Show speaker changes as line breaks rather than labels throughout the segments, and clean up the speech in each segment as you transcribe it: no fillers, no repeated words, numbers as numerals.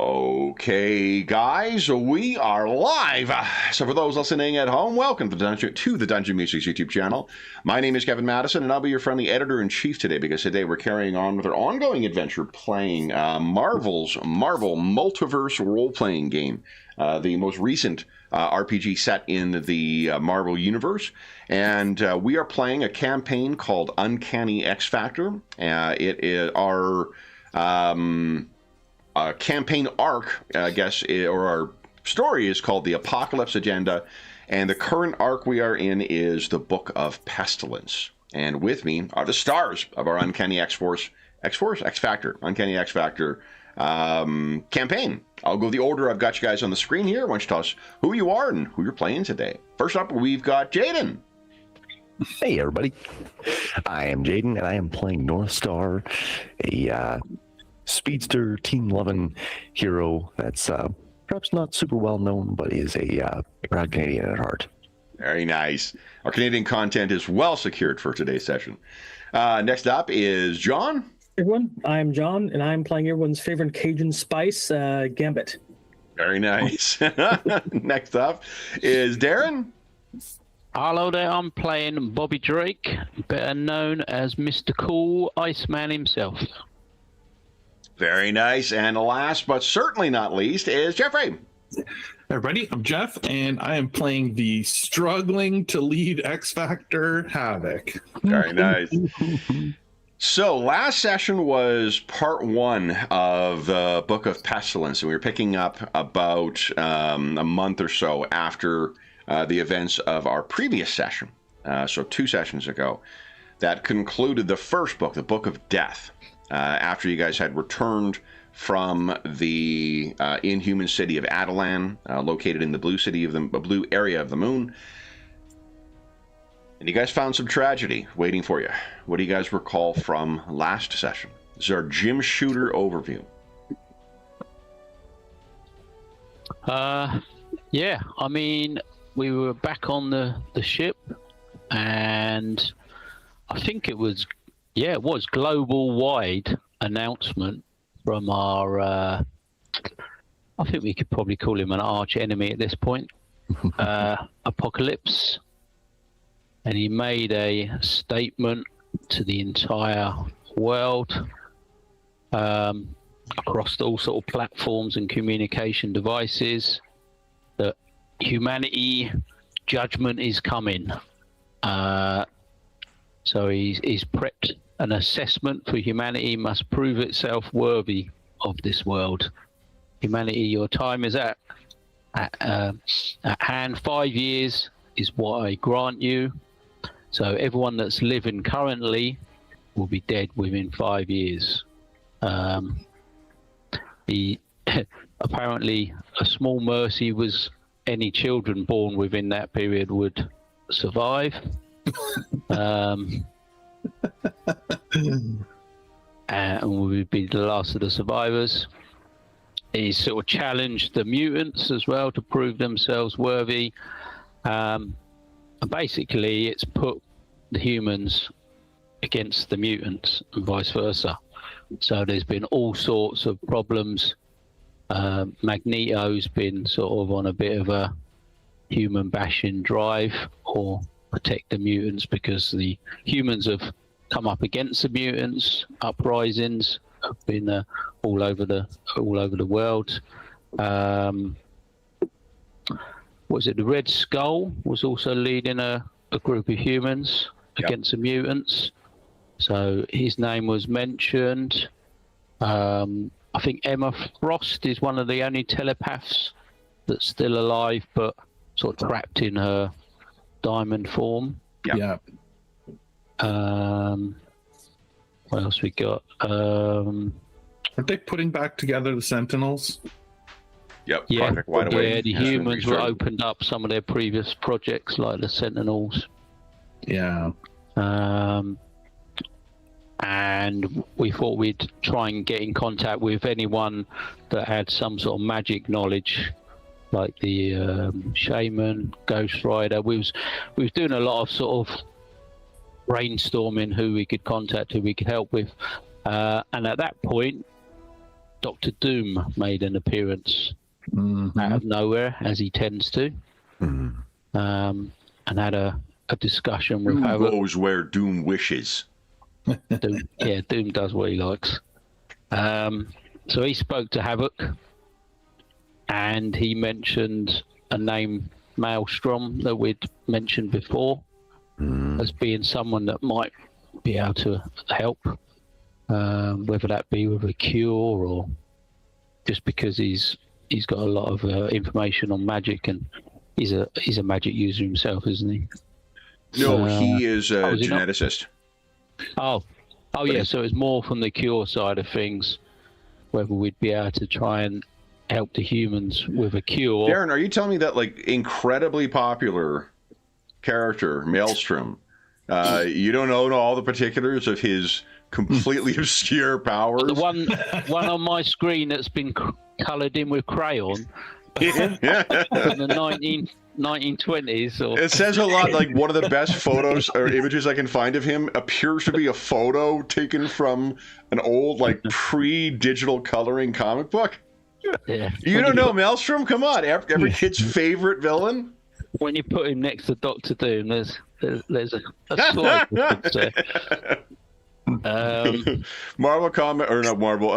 Okay, guys, we are live. So for those listening at home, welcome to the Dungeon Music's YouTube channel. My name is Kevin Madison, and I'll be your friendly editor-in-chief today, because today we're carrying on with our ongoing adventure playing Marvel Multiverse Role-Playing Game, the most recent RPG set in the Marvel Universe. And we are playing a campaign called Uncanny X Factor. It is our... campaign arc, I guess, or our story is called The Apocalypse Agenda, and the current arc we are in is the Book of Pestilence. And with me are the stars of our Uncanny X Factor campaign. I'll go the order I've got you guys on the screen here. Why don't you tell us who you are and who you're playing today? First up, we've got Jaden.
Hey, everybody. I am Jaden, and I am playing North Star, a speedster, team-loving hero that's perhaps not super well known, but is a proud Canadian at heart.
Very nice. Our Canadian content is well secured for today's session. Next up is John.
Hey everyone, I'm John, and I'm playing everyone's favorite Cajun spice, Gambit.
Very nice. Next up is Darren.
Hello there, I'm playing Bobby Drake, better known as Mr. Cool Iceman himself.
Very nice. And last but certainly not least is Jeffrey.
Hey everybody, I'm Jeff, and I am playing the struggling to lead X Factor Havoc.
Very nice. So last session was part one of the Book of Pestilence, and we were picking up about a month or so after the events of our previous session. So 2 sessions ago. That concluded the first book, the Book of Death. After you guys had returned from the inhuman city of Adelan, located in the blue area of the moon, and you guys found some tragedy waiting for you. What do you guys recall from last session? This is our Jim Shooter overview.
Yeah, I mean, we were back on the ship, and I think it was global-wide announcement from our, I think we could probably call him an arch enemy at this point, Apocalypse. And he made a statement to the entire world, across all sort of platforms and communication devices, that humanity judgment is coming. So he's prepped an assessment for humanity must prove itself worthy of this world. Humanity, your time is at hand. 5 years is what I grant you. So everyone that's living currently will be dead within 5 years. Apparently a small mercy was any children born within that period would survive. And we would be the last of the survivors. He sort of challenged the mutants as well to prove themselves worthy. And basically, it's put the humans against the mutants and vice versa. So there's been all sorts of problems. Magneto's been sort of on a bit of a human bashing drive, or protect the mutants, because the humans have come up against the mutants. Uprisings have been all over the world. Was it the Red Skull was also leading a group of humans against the mutants? So his name was mentioned. I think Emma Frost is one of the only telepaths that's still alive, but sort of trapped in her diamond form.
Yeah.
What else we got?
Aren't they putting back together the Sentinels?
Yep.
Yeah,
Project Wide Awake.
yeah. The humans were opened up some of their previous projects, like the Sentinels.
Yeah.
And we thought we'd try and get in contact with anyone that had some sort of magic knowledge, like the shaman, Ghost Rider. We was doing a lot of sort of brainstorming who we could contact, who we could help with, and at that point Dr. Doom made an appearance
Mhm.
out of nowhere, as he tends to, and had a discussion with
Doom
Havoc.
goes where Doom wishes.
Doom, yeah, Doom does what he likes. So he spoke to Havoc, and he mentioned a name, Maelstrom, that we'd mentioned before, as being someone that might be able to help, whether that be with a cure or just because he's got a lot of information on magic, and he's a magic user himself, isn't he?
No, he is a
is he not?
geneticist.
Oh, yeah. So it's more from the cure side of things, whether we'd be able to try and help the humans with a cure.
Darren, are you telling me that like incredibly popular character Maelstrom, you don't know all the particulars of his completely obscure powers?
The one on my screen that's been coloured in with crayon
Yeah.
from the 1920s. Or...
It says a lot. Like, one of the best photos or images I can find of him appears to be a photo taken from an old, like, pre-digital coloring comic book.
Yeah.
You don't know Maelstrom? Come on, every kid's favorite villain.
When you put him next to Doctor Doom, there's a slight difference there.
Marvel comic, or not Marvel,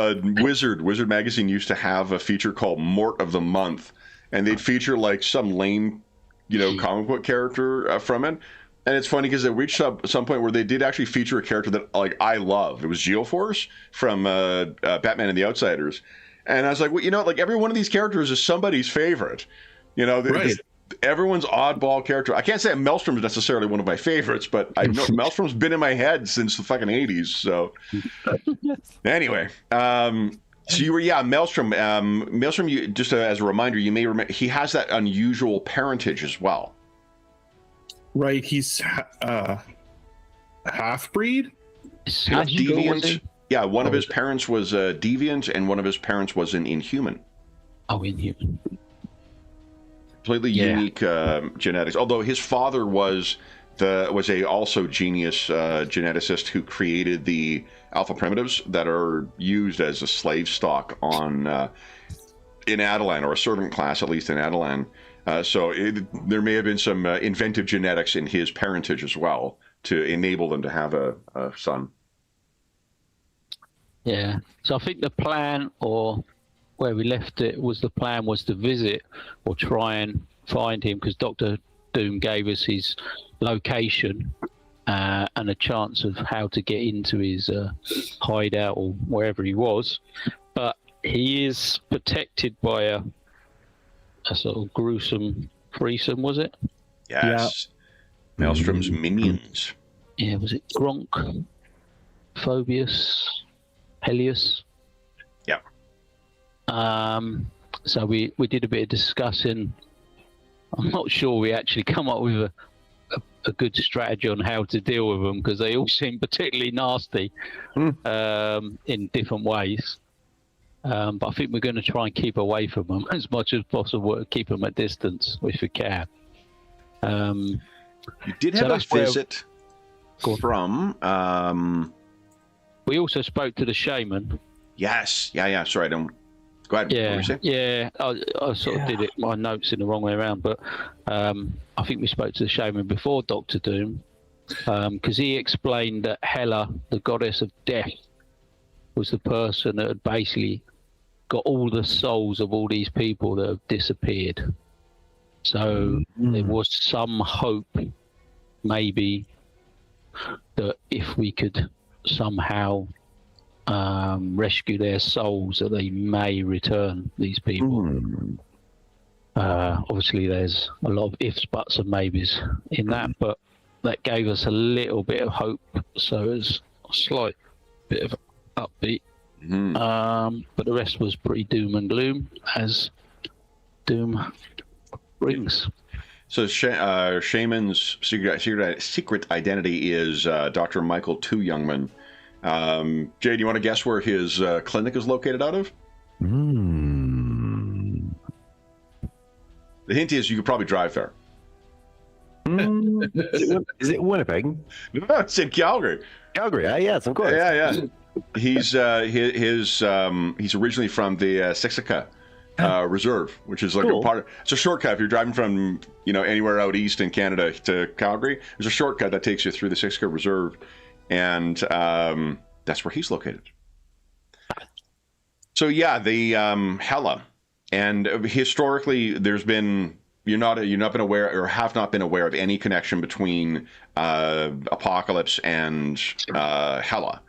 Wizard magazine used to have a feature called Mort of the Month, and they'd feature like some lame, comic book character from it. And it's funny because it reached some point where they did actually feature a character that like I love. It was Geoforce from Batman and the Outsiders, and I was like, well, like every one of these characters is somebody's favorite.
Right.
Everyone's oddball character. I can't say Maelstrom is necessarily one of my favorites, but I know Maelstrom's been in my head since the fucking 80s. So anyway, so you were, Maelstrom. Maelstrom, you, just as a reminder, you may remember, he has that unusual parentage as well.
Right, he's half-breed?
Deviant. Yeah, one of his parents was deviant, and one of his parents was an inhuman.
Oh, inhuman.
Completely unique genetics. Although his father was a also genius geneticist who created the alpha primitives that are used as a slave stock on in Adelan, or a servant class at least in Adelan. So there may have been some inventive genetics in his parentage as well to enable them to have a son.
Yeah. So I think the plan, or where we left it, was to visit or try and find him, because Dr. Doom gave us his location and a chance of how to get into his hideout or wherever he was. But he is protected by a sort of gruesome threesome, was it?
Yes. Yeah. Maelstrom's minions.
Yeah, was it Gronk, Phobius, Helios?
Yeah.
So we did a bit of discussing. I'm not sure we actually come up with a good strategy on how to deal with them, because they all seem particularly nasty in different ways. But I think we're going to try and keep away from them as much as possible, keep them at distance if we can.
You did have a visit from...
We also spoke to the shaman.
Yes. Yeah. Sorry, I don't... Go ahead.
Yeah. I sort of did it, my notes in the wrong way around, but I think we spoke to the shaman before Dr. Doom, because he explained that Hela, the goddess of death, was the person that had basically got all the souls of all these people that have disappeared. So there was some hope, maybe, that if we could somehow rescue their souls, that they may return, these people. Obviously there's a lot of ifs, buts and maybes in that, but that gave us a little bit of hope, so it's a slight bit of upbeat. But the rest was pretty doom and gloom, as Doom brings.
So Shaman's secret identity is Dr. Michael Two Youngman. Jay, do you want to guess where his clinic is located out of? The hint is you could probably drive there.
Is it Winnipeg?
No, it's in Calgary.
Calgary, yes, of course.
Yeah. He's originally from the Sixica Reserve, which is like
Cool.
a part of, it's a shortcut. If you're driving from anywhere out east in Canada to Calgary, there's a shortcut that takes you through the Sixica Reserve, and that's where he's located. So yeah, the Hela, and historically, there's been you're not been aware or have not been aware of any connection between Apocalypse and Hela.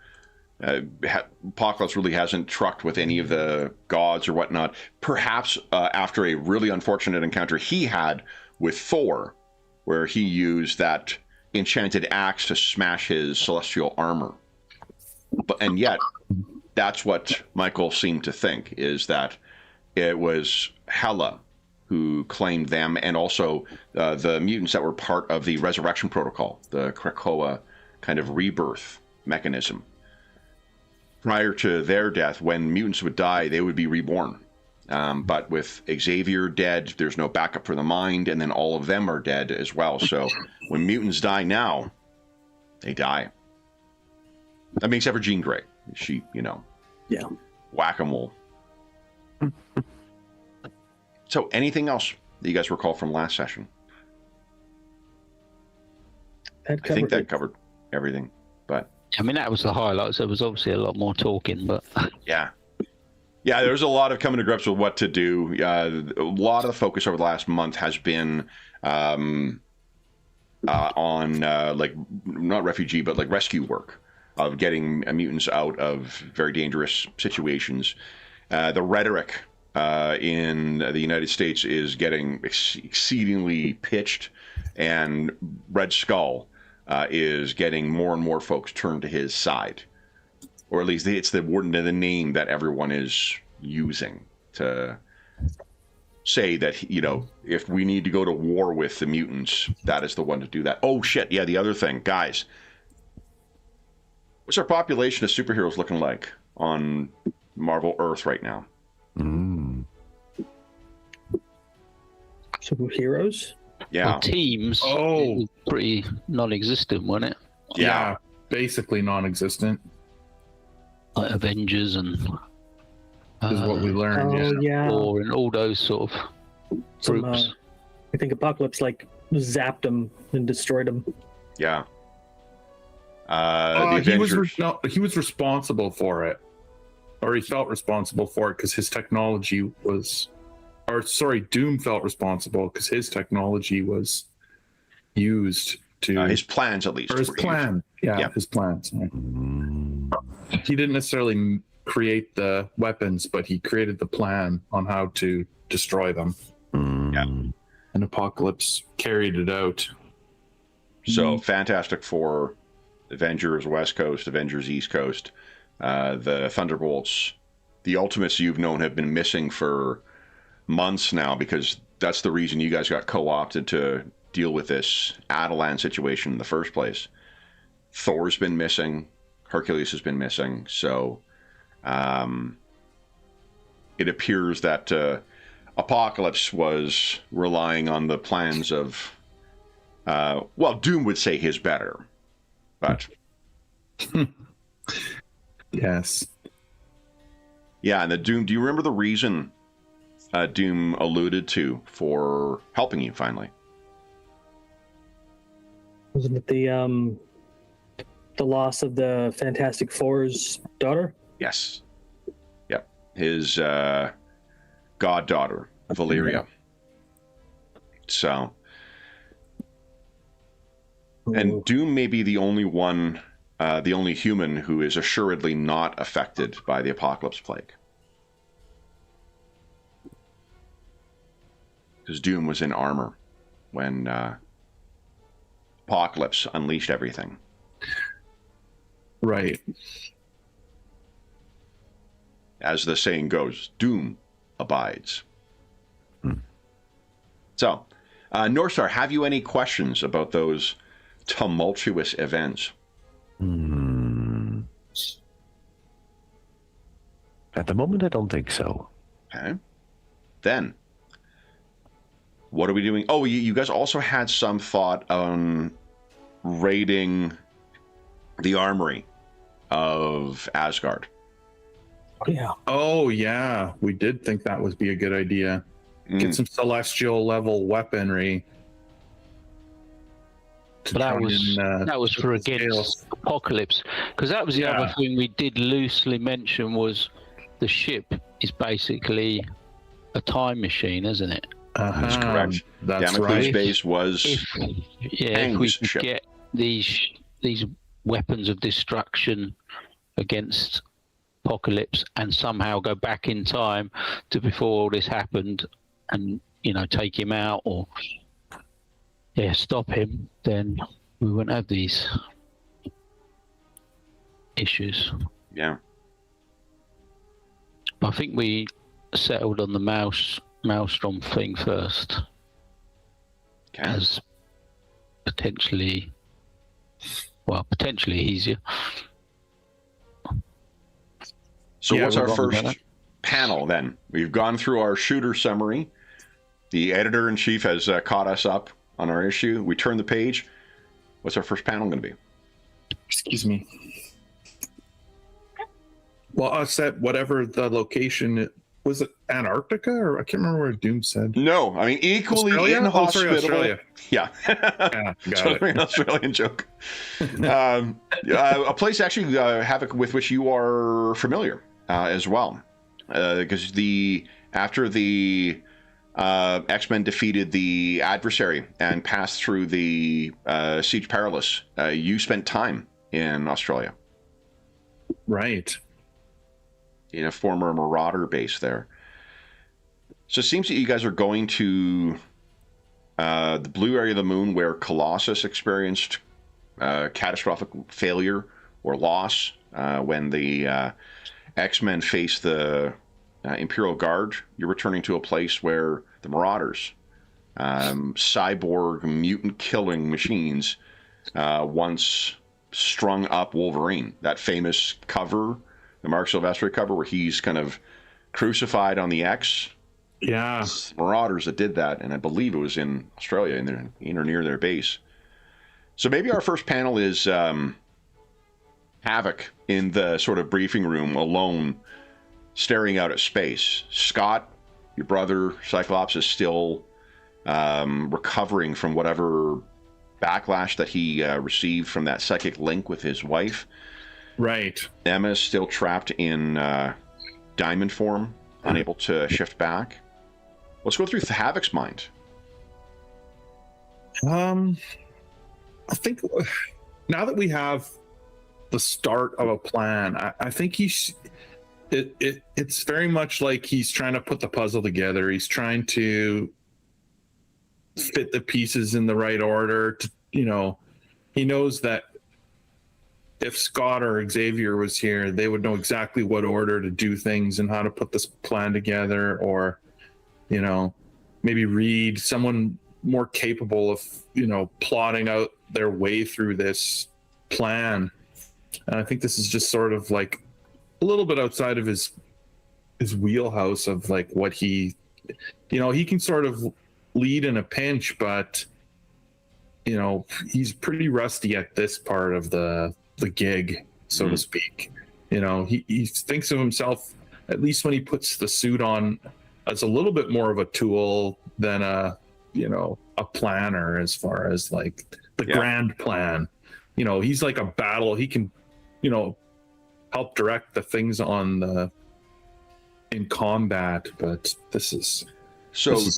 Apocalypse really hasn't trucked with any of the gods or whatnot. Perhaps after a really unfortunate encounter he had with Thor, where he used that enchanted axe to smash his celestial armor. And yet, that's what Michael seemed to think, is that it was Hela who claimed them, and also the mutants that were part of the resurrection protocol, the Krakoa kind of rebirth mechanism. Prior to their death, when mutants would die, they would be reborn. But with Xavier dead, there's no backup for the mind, and then all of them are dead as well. So when mutants die now, they die. That makes ever Jean Grey. She,
Yeah.
whack-a-mole. So anything else that you guys recall from last session? I think that covered everything, but...
I mean, that was the highlights. There was obviously a lot more talking, but
Yeah, there's a lot of coming to grips with what to do. A lot of the focus over the last month has been on like not refugee, but like rescue work of getting mutants out of very dangerous situations. The rhetoric in the United States is getting exceedingly pitched, and Red Skull is getting more and more folks turned to his side, or at least it's the name that everyone is using to say that, if we need to go to war with the mutants, that is the one to do that. Oh shit, yeah, the other thing, guys, what's our population of superheroes looking like on Marvel Earth right now?
Superheroes?
Yeah.
well, teams.
Oh.
It was pretty non-existent, wasn't it?
Yeah.
Basically non-existent
Like Avengers and
is what we learned.
Oh, yeah.
Thor and all those sort of
Some,
groups.
I think Apocalypse zapped them and destroyed them.
Yeah. The
He
Avengers.
he was responsible for it, or he felt responsible for it because his technology was, Doom felt responsible because his technology was used to
His plans, at least.
or his
were
plan.
Yeah.
His plans. He didn't necessarily create the weapons, but he created the plan on how to destroy them.
Yeah.
And Apocalypse carried it out.
So Fantastic Four, Avengers West Coast, Avengers East Coast, the Thunderbolts, the Ultimates you've known have been missing for months now, because that's the reason you guys got co-opted to deal with this Atalan situation in the first place. Thor's been missing, Hercules has been missing, so it appears that Apocalypse was relying on the plans of, Doom would say his better, but...
Yes.
Yeah, and the Doom, do you remember the reason Doom alluded to for helping you finally?
Wasn't it the loss of the Fantastic Four's daughter?
Yes. Yep. His goddaughter, Valeria. So... And Doom may be the only one, the only human who is assuredly not affected by the Apocalypse Plague. Because Doom was in armor when Apocalypse unleashed everything.
Right.
As the saying goes, Doom abides. So, Northstar, have you any questions about those tumultuous events?
At the moment, I don't think so.
Okay. Then, what are we doing? Oh, you guys also had some thought on raiding the armory of Asgard.
Yeah.
Oh yeah, we did think that would be a good idea. Get some celestial level weaponry.
But that was for against Apocalypse, because that was the other thing we did loosely mention was the ship is basically a time machine, isn't it?
That's correct.
That's
Damocles'
right.
base was
if we could get these weapons of destruction against Apocalypse and somehow go back in time to before all this happened and take him out or stop him, then we wouldn't have these issues.
Yeah.
I think we settled on the Maelstrom thing first.
Okay.
As potentially easier.
So what's our first panel then? We've gone through our shooter summary. The editor-in-chief has caught us up on our issue. We turn the page. What's our first panel going to be?
Excuse me. Well, us at whatever the location was, it Antarctica or I can't remember where Doom said.
No, I mean equally
Australia?
inhospitable.
Australia.
Yeah,
Yeah, got
an Australian joke. A place actually, Havoc, with which you are familiar as well, because after the X-Men defeated the adversary and passed through the Siege Perilous, you spent time in Australia.
Right.
In a former Marauder base there. So it seems that you guys are going to the blue area of the moon where Colossus experienced catastrophic failure or loss when the X-Men faced the Imperial Guard. You're returning to a place where the Marauders, cyborg mutant killing machines, once strung up Wolverine. That famous cover, the Mark Silvestri cover, where he's kind of crucified on the X.
Yeah.
Marauders that did that, and I believe it was in Australia, in or near their base. So maybe our first panel is Havoc in the sort of briefing room, alone, staring out at space. Scott, your brother, Cyclops, is still recovering from whatever backlash that he received from that psychic link with his wife.
Right.
Emma's still trapped in diamond form, unable to shift back. Let's go through Havoc's mind.
I think now that we have the start of a plan, I think it's very much like he's trying to put the puzzle together. He's trying to fit the pieces in the right order. He knows that if Scott or Xavier was here, they would know exactly what order to do things and how to put this plan together, or, maybe Reed, someone more capable of, plotting out their way through this plan. And I think this is just sort of like a little bit outside of his wheelhouse of like what he can sort of lead in a pinch, but he's pretty rusty at this part of the gig, so to speak. He thinks of himself, at least when he puts the suit on, as a little bit more of a tool than a planner, as far as like the grand plan. He's like a battle. He can, help direct the things in combat, but this is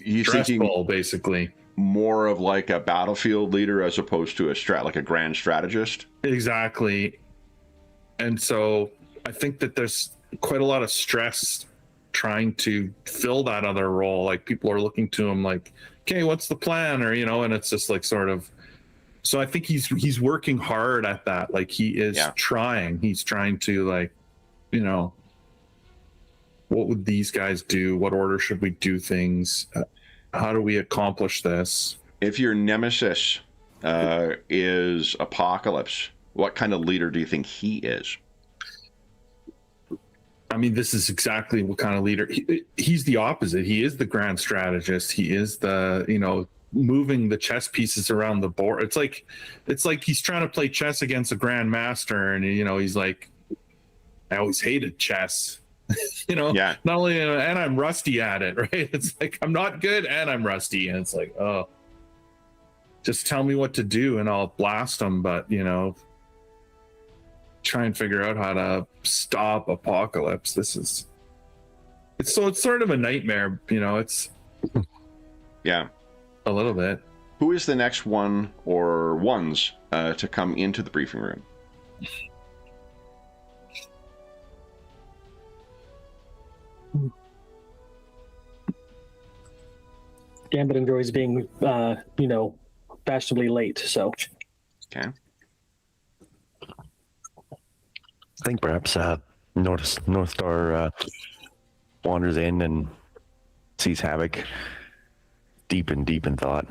you thinking
basically
more of like a battlefield leader as opposed to a grand strategist?
Exactly. And so I think that there's quite a lot of stress trying to fill that other role. Like, people are looking to him like, okay, what's the plan? Or, and it's just like sort of, so I think he's working hard at that. Like, he is trying. He's trying to, like, what would these guys do? What order should we do things? How do we accomplish this?
If your nemesis is Apocalypse, what kind of leader do you think he is?
I mean, this is exactly what kind of leader. He's the opposite. He is the grand strategist. He is the, moving the chess pieces around the board. It's like he's trying to play chess against a grand master, and he's like, I always hated chess.
Yeah.
Not only and I'm rusty at it, right? It's like I'm not good and I'm rusty, and it's like, oh, just tell me what to do and I'll blast them. But try and figure out how to stop apocalypse. It's sort of a nightmare. It's
Yeah.
a little bit.
Who is the next one or ones to come into the briefing room?
Gambit enjoys being, fashionably late. So,
Okay.
I think perhaps North Star wanders in and sees Havoc deep in thought.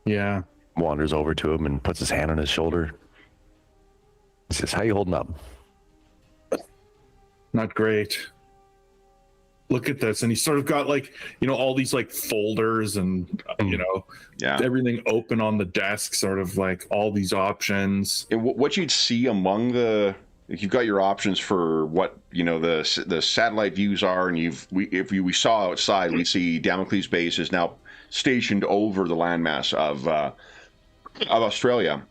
Yeah.
Wanders over to him and puts his hand on his shoulder. He says, "How you holding up?"
Not great. Look at this. And he's sort of got all these folders and,
Yeah.
everything open on the desk, sort of like all these options.
And what you'd see among you've got your options for what the satellite views are, and if we saw outside, we see Damocles Base is now stationed over the landmass of Australia,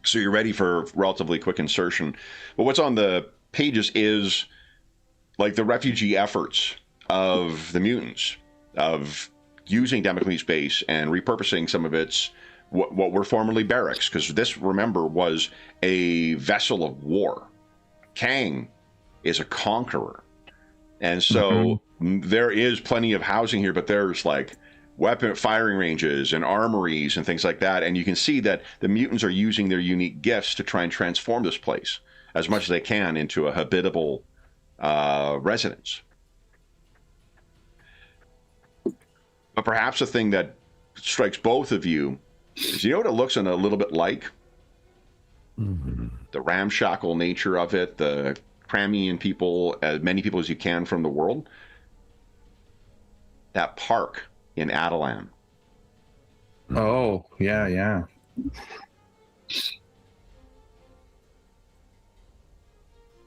so you're ready for relatively quick insertion. But what's on the pages is the refugee efforts of the mutants, of using Damocles Base and repurposing some of its what were formerly barracks, because this, remember, was a vessel of war. Kang is a conqueror, and so there is plenty of housing here, but there's weapon firing ranges and armories and things like that, and you can see that the mutants are using their unique gifts to try and transform this place as much as they can into a habitable residence. But perhaps the thing that strikes both of you is, what it looks a little bit like? The ramshackle nature of it, the cramming in people, as many people as you can from the world. That park in Adelan.
Oh, yeah.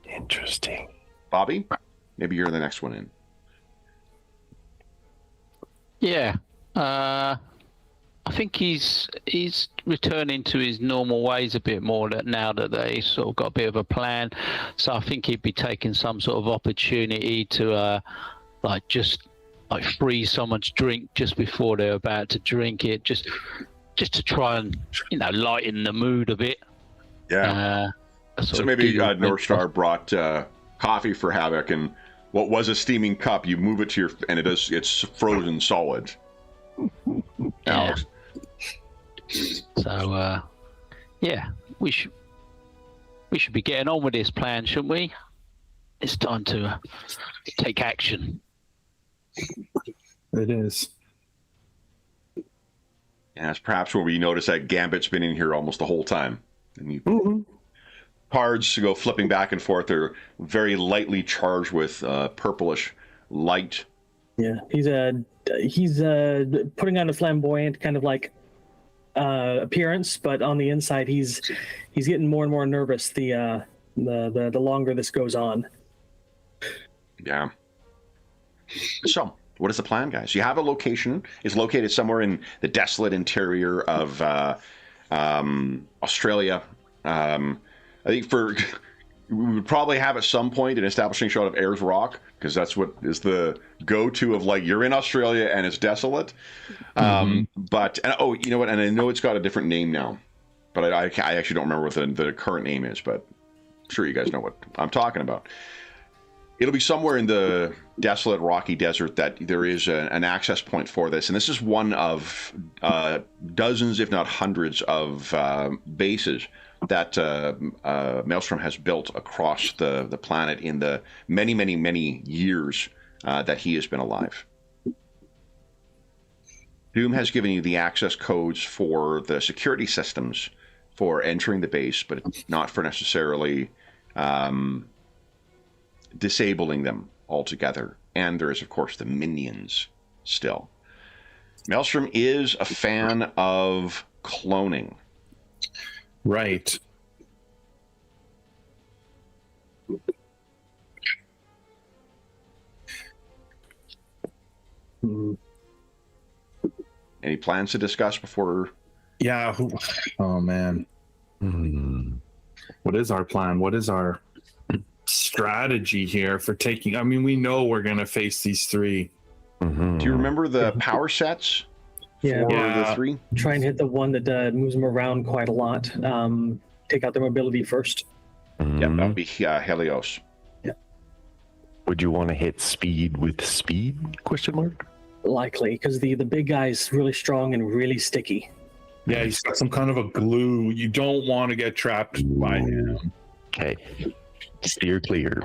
Interesting.
Bobby, maybe you're the next one in.
Yeah. I think he's returning to his normal ways a bit more now that they sort of got a bit of a plan. So I think he'd be taking some sort of opportunity to freeze someone's drink just before they're about to drink it, just to try and lighten the mood a bit.
Yeah. So maybe North Star brought coffee for Havoc, and what was a steaming cup, you move it to and it's frozen solid.
Yeah. So we should be getting on with this plan, shouldn't we? It's time to take action.
It is.
And that's perhaps where we notice that Gambit's been in here almost the whole time. And cards go flipping back and forth. They're very lightly charged with purplish light.
yeah, he's putting on a flamboyant kind of appearance, but on the inside, he's getting more and more nervous the longer this goes on.
Yeah. So, what is the plan, guys? You have a location. It's located somewhere in the desolate interior of Australia. I think we would probably have at some point an establishing shot of Ayers Rock, because that's what is the go-to of you're in Australia and it's desolate. But you know what? And I know it's got a different name now, but I actually don't remember what the current name is. But I'm sure you guys know what I'm talking about. It'll be somewhere in the desolate, rocky desert that there is an access point for this. And this is one of dozens, if not hundreds, of bases that Maelstrom has built across the planet in the many, many, many years that he has been alive. Doom has given you the access codes for the security systems for entering the base, but not for necessarily disabling them altogether. And there is, of course, the minions still. Maelstrom is a fan of cloning.
Right.
Any plans to discuss before?
Yeah. Oh man. What is our plan? What is our strategy here for taking? I mean, we know we're gonna face these three.
Do you remember the power sets
Yeah.
for
Yeah.
the three?
Try and hit the one that moves them around quite a lot. Take out their mobility first.
Yeah, that would be Helios.
Would you want to hit speed with speed? Question mark.
Likely, because the big guy's really strong and really sticky.
Yeah, he's got some kind of a glue. You don't want to get trapped by him.
Okay. Steer clear.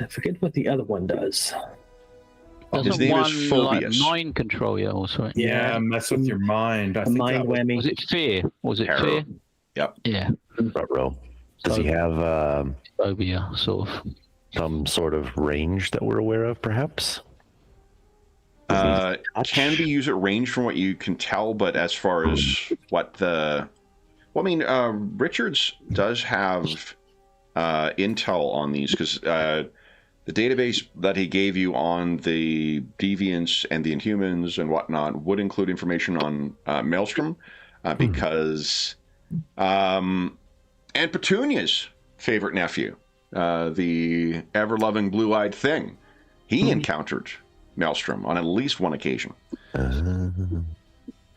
I forget what the other one does.
Doesn't
name
one
is
like
Phobius.
mind control you or something?
Yeah, mess with your mind. I
A
think
mind
that was-
whammy.
Was it fear? Was it
Terror.
fear?
Yep.
Yeah,
Row. Does he have
phobia, sort of.
some sort of range that we're aware of, perhaps?
Can be used at range from what you can tell, but as far as what the... Well, I mean, Richards does have intel on these, because the database that he gave you on the Deviants and the Inhumans and whatnot would include information on Maelstrom, because... and Petunia's favorite nephew, the ever-loving blue-eyed thing, he encountered Maelstrom on at least one occasion.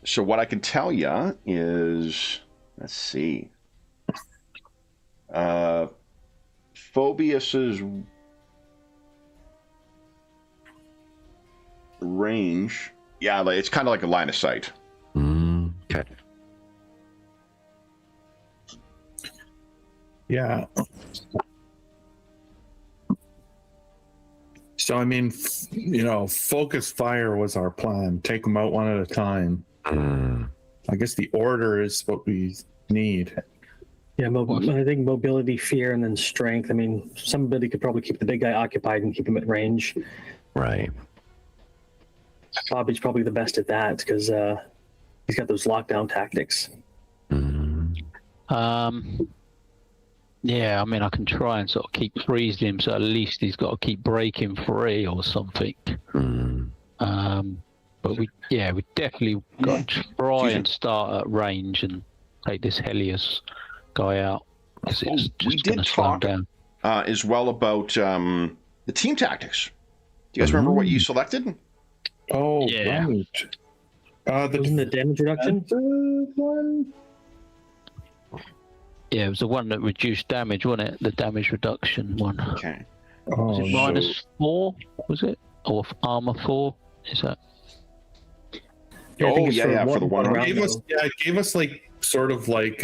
So what I can tell you is, let's see, Phobius's range, yeah, like, it's kind of like a line of sight.
Okay.
Yeah. So, I mean, focus fire was our plan. Take them out one at a time. I guess the order is what we need.
Yeah, I think mobility, fear, and then strength. I mean, somebody could probably keep the big guy occupied and keep him at range.
Right.
Bobby's probably the best at that because he's got those lockdown tactics.
Yeah, I mean, I can try and sort of keep freezing him, so at least he's got to keep breaking free or something. But we definitely got to try and start at range and take this Helios guy out, because it's
We
just
did
going to slow him
talk
down.
as well about the team tactics. Do you guys remember what you selected?
Oh,
Yeah.
right.
Wasn't the damage reduction?
One?
Yeah, it was the one that reduced damage, wasn't it? The damage reduction one.
Okay.
Oh,
Was it -4? Was it? Or armor 4? Is that?
Yeah, I think
Oh,
it's
yeah, for the one round.
It gave us like sort of like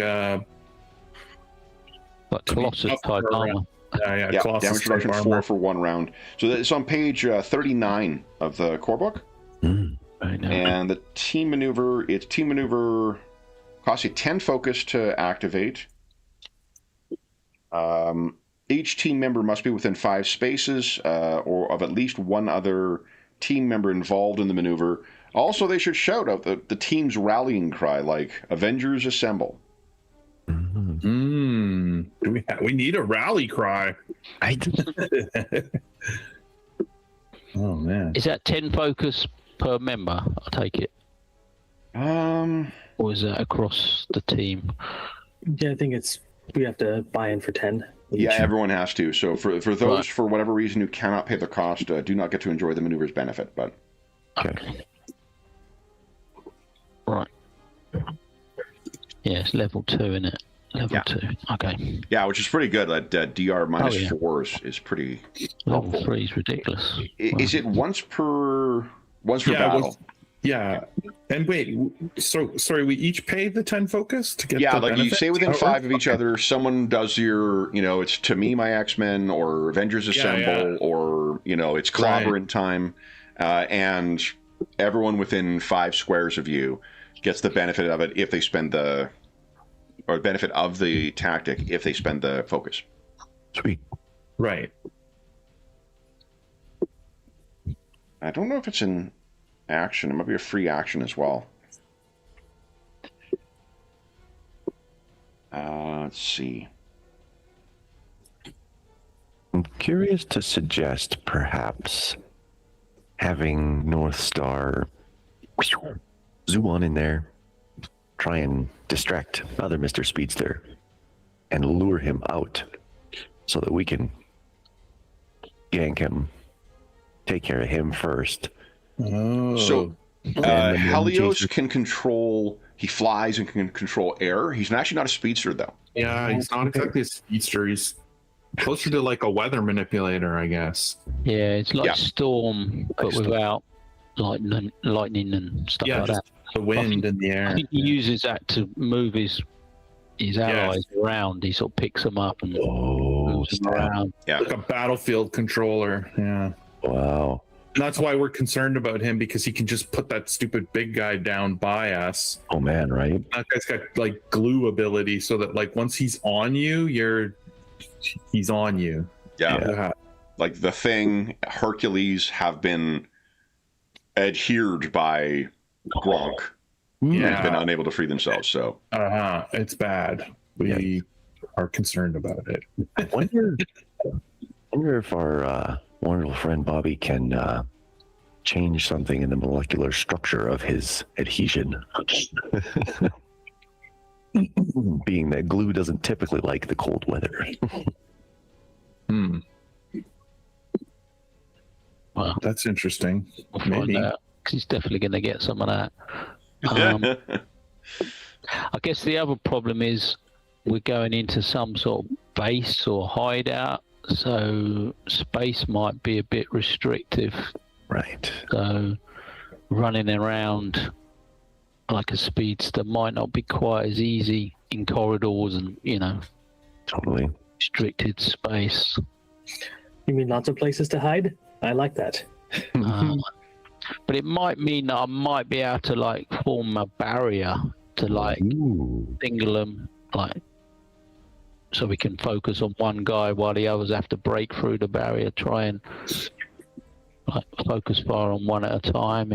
Like Colossus
up
type
for a
armor.
Yeah,
Colossus
damage
type
reduction
armor.
4 for one round. So it's on page 39 of the core book.
I know.
And the team maneuver, costs you 10 focus to activate. Each team member must be within 5 spaces or of at least one other team member involved in the maneuver. Also, they should shout out the team's rallying cry, like Avengers Assemble.
We need a rally cry. Oh man.
Is that 10 focus per member? I take it. Or is that across the team?
Yeah, I think we have to buy in for 10.
Yeah, everyone has to. So for those,
Right.
for whatever reason, who cannot pay the cost, do not get to enjoy the maneuver's benefit. But
Okay.
Right. Yeah, it's level 2, isn't it? Level 2. Okay.
yeah, which is pretty good. That DR minus
yeah.
4 is pretty.
Level
helpful.
3 is ridiculous.
Is it once per battle?
Yeah. And wait, so sorry, we each pay the 10 focus to get
Yeah,
the
like you
benefit?
say within
Oh,
5 of each
okay.
other, someone does your, it's To Me, My X-Men, or Avengers Assemble, or, it's Clobberin' Time, and everyone within 5 squares of you gets the benefit of it if they spend benefit of the tactic if they spend the focus.
Sweet.
Right.
I don't know if it's an action. It might be a free action as well. Let's see.
I'm curious to suggest perhaps having North Star zoom on in there, try and distract other Mr. Speedster, and lure him out so that we can gank him, take care of him first.
Oh.
So Helios can control, he flies and can control air. He's actually not a speedster, though.
Yeah, he's not exactly a speedster. He's closer to like a weather manipulator, I guess.
Yeah, it's like
Yeah.
Storm, but without lightning and stuff
Yeah,
like
just
that.
the wind and the
I
air.
think he uses that to move his allies around. He sort of picks them up and moves them around.
Yeah.
Like a battlefield controller. Yeah.
Wow.
And that's why we're concerned about him, because he can just put that stupid big guy down by us.
Oh man, right?
That guy's got like glue ability, so that like once he's on you, he's on you.
Yeah. Like the Thing, Hercules have been adhered by Gronk.
Yeah.
They've been unable to free themselves. So
It's bad. We are concerned about it.
I wonder if our wonderful friend Bobby can change something in the molecular structure of his adhesion. Being that glue doesn't typically like the cold weather.
Well,
That's interesting.
we'll find
Maybe.
out. 'Cause he's definitely going to get some of that. I guess the other problem is we're going into some sort of base or hideout, so space might be a bit restrictive.
Right.
So running around like a speedster might not be quite as easy in corridors and,
Totally.
restricted space.
You mean lots of places to hide? I like that.
But it might mean that I might be able to like form a barrier to like
Ooh.
single them, like, so we can focus on one guy while the others have to break through the barrier, try and like focus fire on one at a time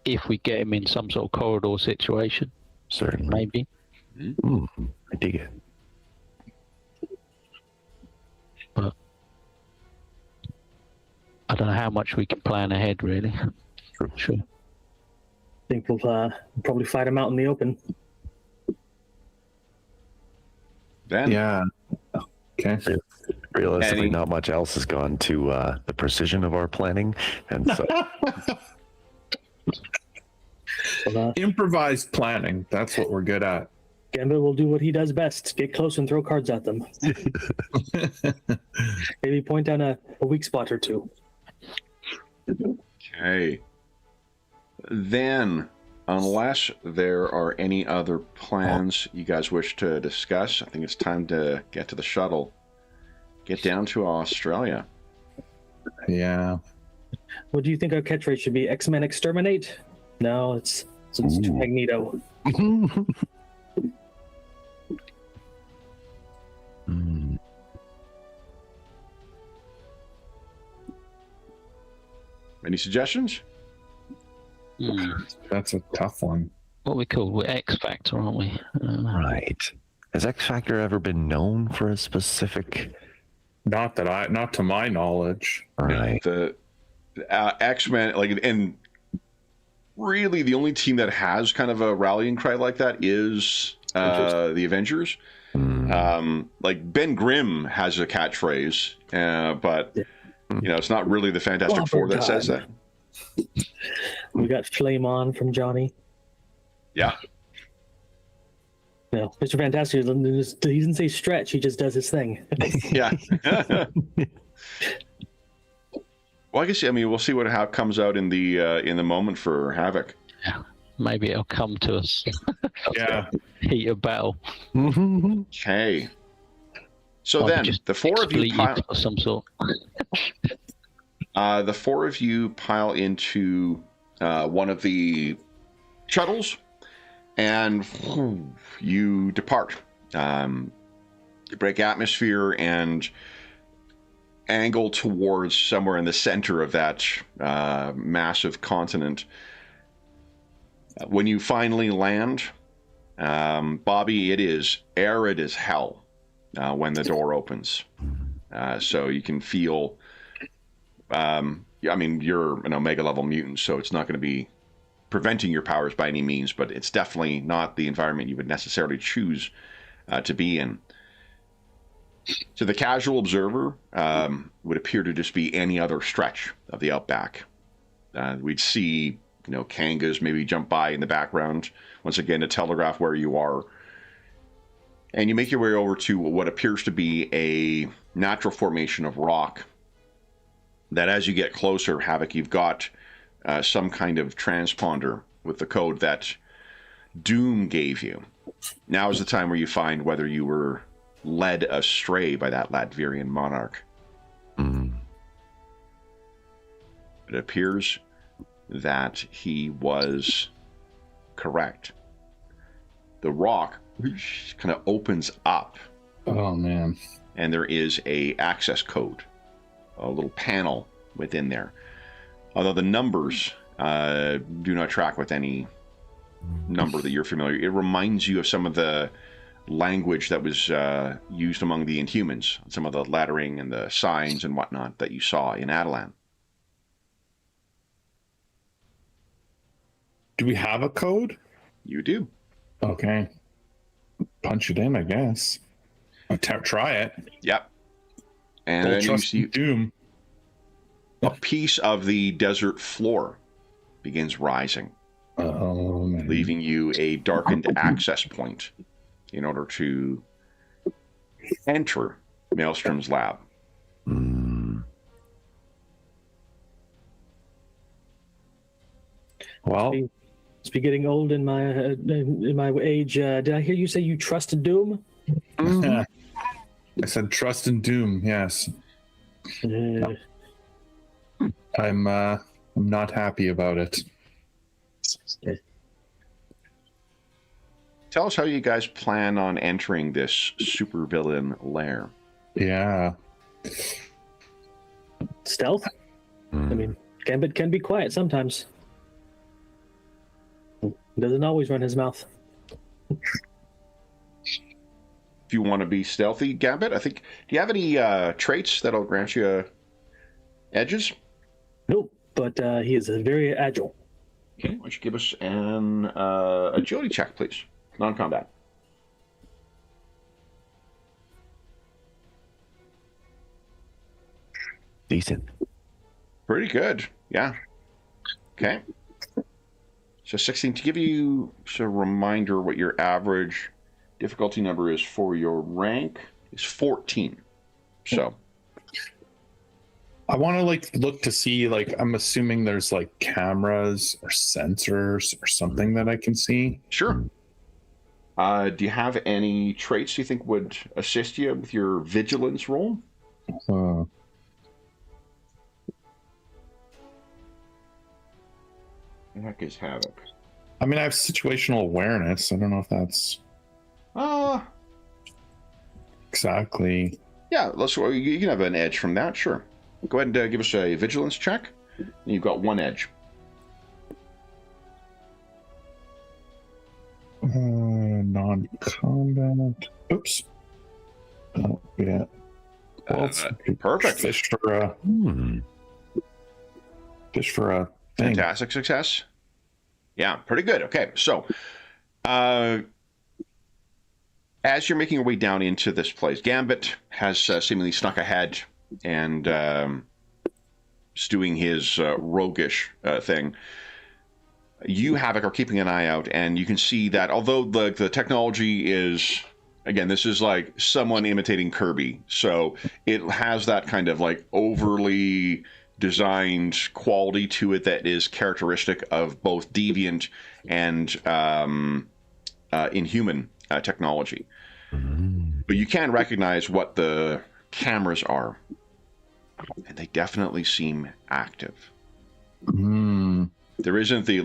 if we get him in some sort of corridor situation,
Certainly.
maybe.
I dig it.
But I don't know how much we can plan ahead, really. Sure.
I think we'll probably fight him out in the open.
Ben?
Yeah. Okay.
Realistically,
Any-
not much else has gone to the precision of our planning, and so
Improvised planning. That's what we're good at.
Gambit will do what he does best: get close and throw cards at them. Maybe point down a weak spot or two.
Okay. Then, unless there are any other plans you guys wish to discuss, I think it's time to get to the shuttle. Get down to Australia.
Yeah.
What do you think our catchphrase should be? X-Men exterminate? No, it's too Magneto.
Any suggestions?
That's a tough one.
What we call, we're X Factor, aren't we?
right. Has X Factor ever been known for a specific?
Not to my knowledge.
Right.
The X-Men, like, and really the only team that has kind of a rallying cry like that is the Avengers. Like Ben Grimm has a catchphrase, but it's not really the Fantastic Four that says that.
We got Flame On from Johnny.
Yeah.
No, Mr. Fantastic, he doesn't say stretch, he just does his thing.
Yeah. Well, I guess we'll see how it comes out in the moment for Havoc.
Yeah, maybe it'll come to us.
Yeah.
Heat of battle.
Okay. So
Or
then
just
the four of you
expletive of some sort.
the four of you pile into one of the shuttles, and you depart. You break atmosphere and angle towards somewhere in the center of that massive continent. When you finally land, Bobby, it is arid as hell when the door opens. So you can feel I mean, you're an Omega level mutant, so it's not going to be preventing your powers by any means, but it's definitely not the environment you would necessarily choose to be in. So the casual observer would appear to just be any other stretch of the outback. We'd see, kangas maybe jump by in the background, once again to telegraph where you are. And you make your way over to what appears to be a natural formation of rock that, as you get closer, Havoc, you've got some kind of transponder with the code that Doom gave you. Now is the time where you find whether you were led astray by that Latvian monarch. It appears that he was correct. The rock kind of opens up.
Oh, man.
And there is a access code, a little panel within there. Although the numbers do not track with any number that you're familiar. It reminds you of some of the language that was used among the Inhumans, some of the lettering and the signs and whatnot that you saw in Adelan.
Do we have a code?
You do.
Okay. Punch it in, I guess. Try it.
Yep. And then you see
Doom.
a piece of the desert floor begins rising, leaving you a darkened access point in order to enter Maelstrom's lab.
Well,
must be getting old in my age. Did I hear you say you trusted Doom?
I said trust in Doom. Yes. I'm not happy about it.
Okay.
Tell us how you guys plan on entering this supervillain lair.
Yeah.
Stealth? I mean, Gambit can be quiet sometimes. Doesn't always run his mouth.
If you want to be stealthy, Gambit, I think. Do you have any traits that'll grant you edges?
Nope, but he is very agile.
Okay, why don't you give us an agility check, please? Non-combat.
decent.
Pretty good, yeah. Okay. So 16, to give you a reminder what your average difficulty number is for your rank is 14. So
I want to look to see, I'm assuming there's cameras or sensors or something that I can see.
Sure. Do you have any traits you think would assist you with your vigilance roll?
Uh,
The heck is Havoc?
I mean, I have situational awareness. I don't know if that's exactly.
Yeah, you can have an edge from that, sure. Go ahead and give us a vigilance check. And you've got one edge.
Non-combat. Oops. Oh, yeah. Well,
Perfect.
Fish for a thing.
Fantastic success. Yeah, pretty good. Okay, so as you're making your way down into this place, Gambit has seemingly snuck ahead and is doing his roguish thing. You, Havoc, are keeping an eye out, and you can see that although the technology is, again, this is like someone imitating Kirby, so it has that kind of overly designed quality to it that is characteristic of both Deviant and Inhuman technology. But you can recognize what the cameras are, and they definitely seem active. There isn't the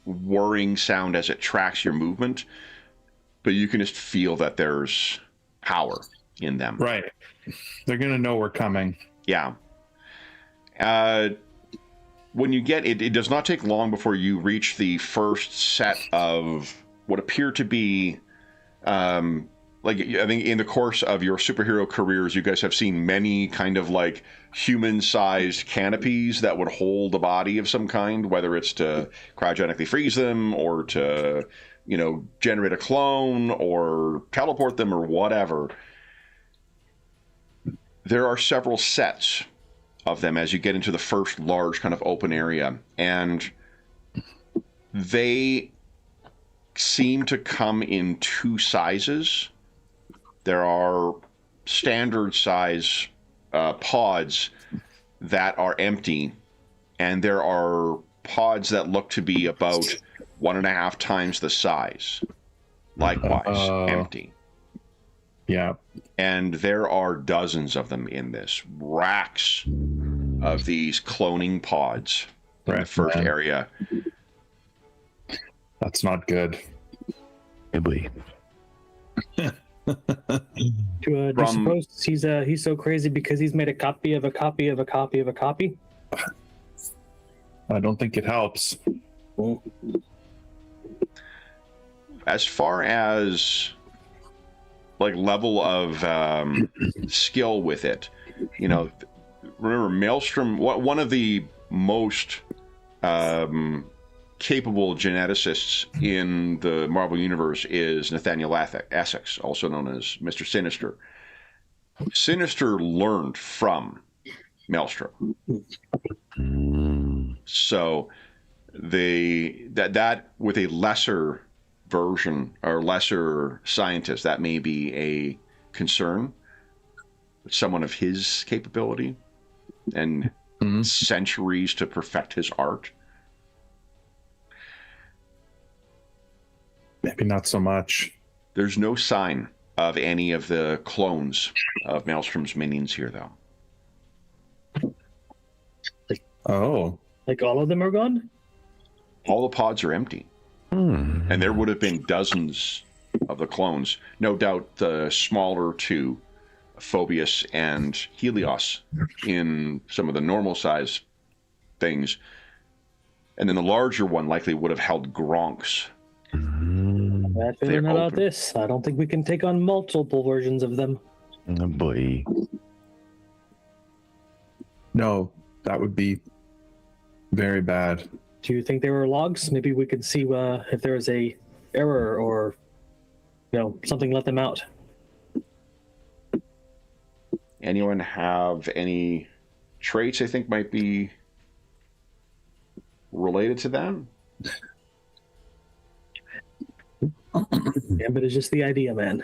whirring sound as it tracks your movement, but you can just feel that there's power in them.
Right. They're going to know we're coming.
Yeah. When you get it does not take long before you reach the first set of what appear to be like, I think in the course of your superhero careers, you guys have seen many kind of like human-sized canopies that would hold a body of some kind, whether it's to cryogenically freeze them or to, generate a clone or teleport them or whatever. There are several sets of them as you get into the first large kind of open area, and they seem to come in two sizes. There are standard size pods that are empty, and there are pods that look to be about 1.5 times the size, likewise empty.
Yeah.
And there are dozens of them in this, racks of these cloning pods in the first area.
That's not good.
Maybe.
Do you suppose he's so crazy because he's made a copy of a copy of a copy of a copy?
I don't think it helps.
Well,
as far as like level of skill with it, remember Maelstrom, one of the most capable geneticists in the Marvel Universe is Nathaniel Essex, also known as Mr. Sinister. Sinister learned from Maelstrom. So that with a lesser version or lesser scientist, that may be a concern. Someone of his capability and centuries to perfect his art.
Maybe not so much.
There's no sign of any of the clones of Maelstrom's minions here, though.
Oh.
Like all of them are gone?
All the pods are empty. And there would have been dozens of the clones. No doubt the smaller two, Phobius and Helios, in some of the normal size things. And then the larger one likely would have held Gronks.
Bad feeling about this. I don't think we can take on multiple versions of them.
Oh boy.
No, that would be very bad.
Do you think there were logs? Maybe we could see if there was a error or something let them out.
Anyone have any traits they think might be related to them?
Gambit is just the idea, man.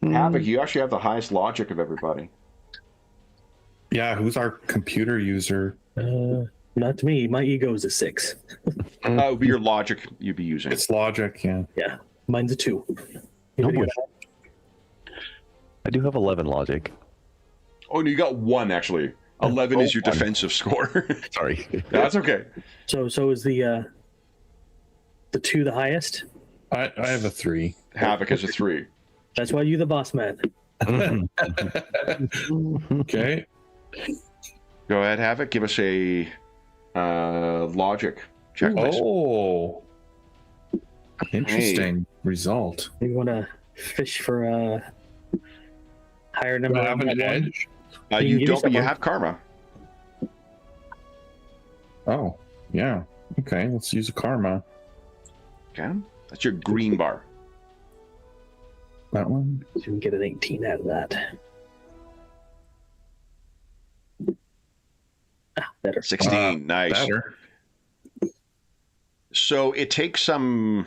Havoc, you actually have the highest logic of everybody.
Yeah, who's our computer user?
Not me. My ego is a 6.
It would be your logic you'd be using.
It's logic, yeah.
Yeah, mine's a 2.
Oh boy. I do have 11 logic.
Oh, no, you got 1 actually. 11 is your defensive score.
Sorry.
That's okay.
So is the 2 the highest?
I have a 3.
Havoc is a 3.
That's why you're the boss man.
Okay.
Go ahead, Havoc. Give us a logic check.
Oh. Interesting result.
You want to fish for a higher number?
Do I have an edge?
You don't, but you have karma.
Oh, yeah. Okay, let's use a karma.
Okay. That's your green bar.
That one?
So you can get an 18 out of that. Better.
16. Nice.
Better.
So it takes some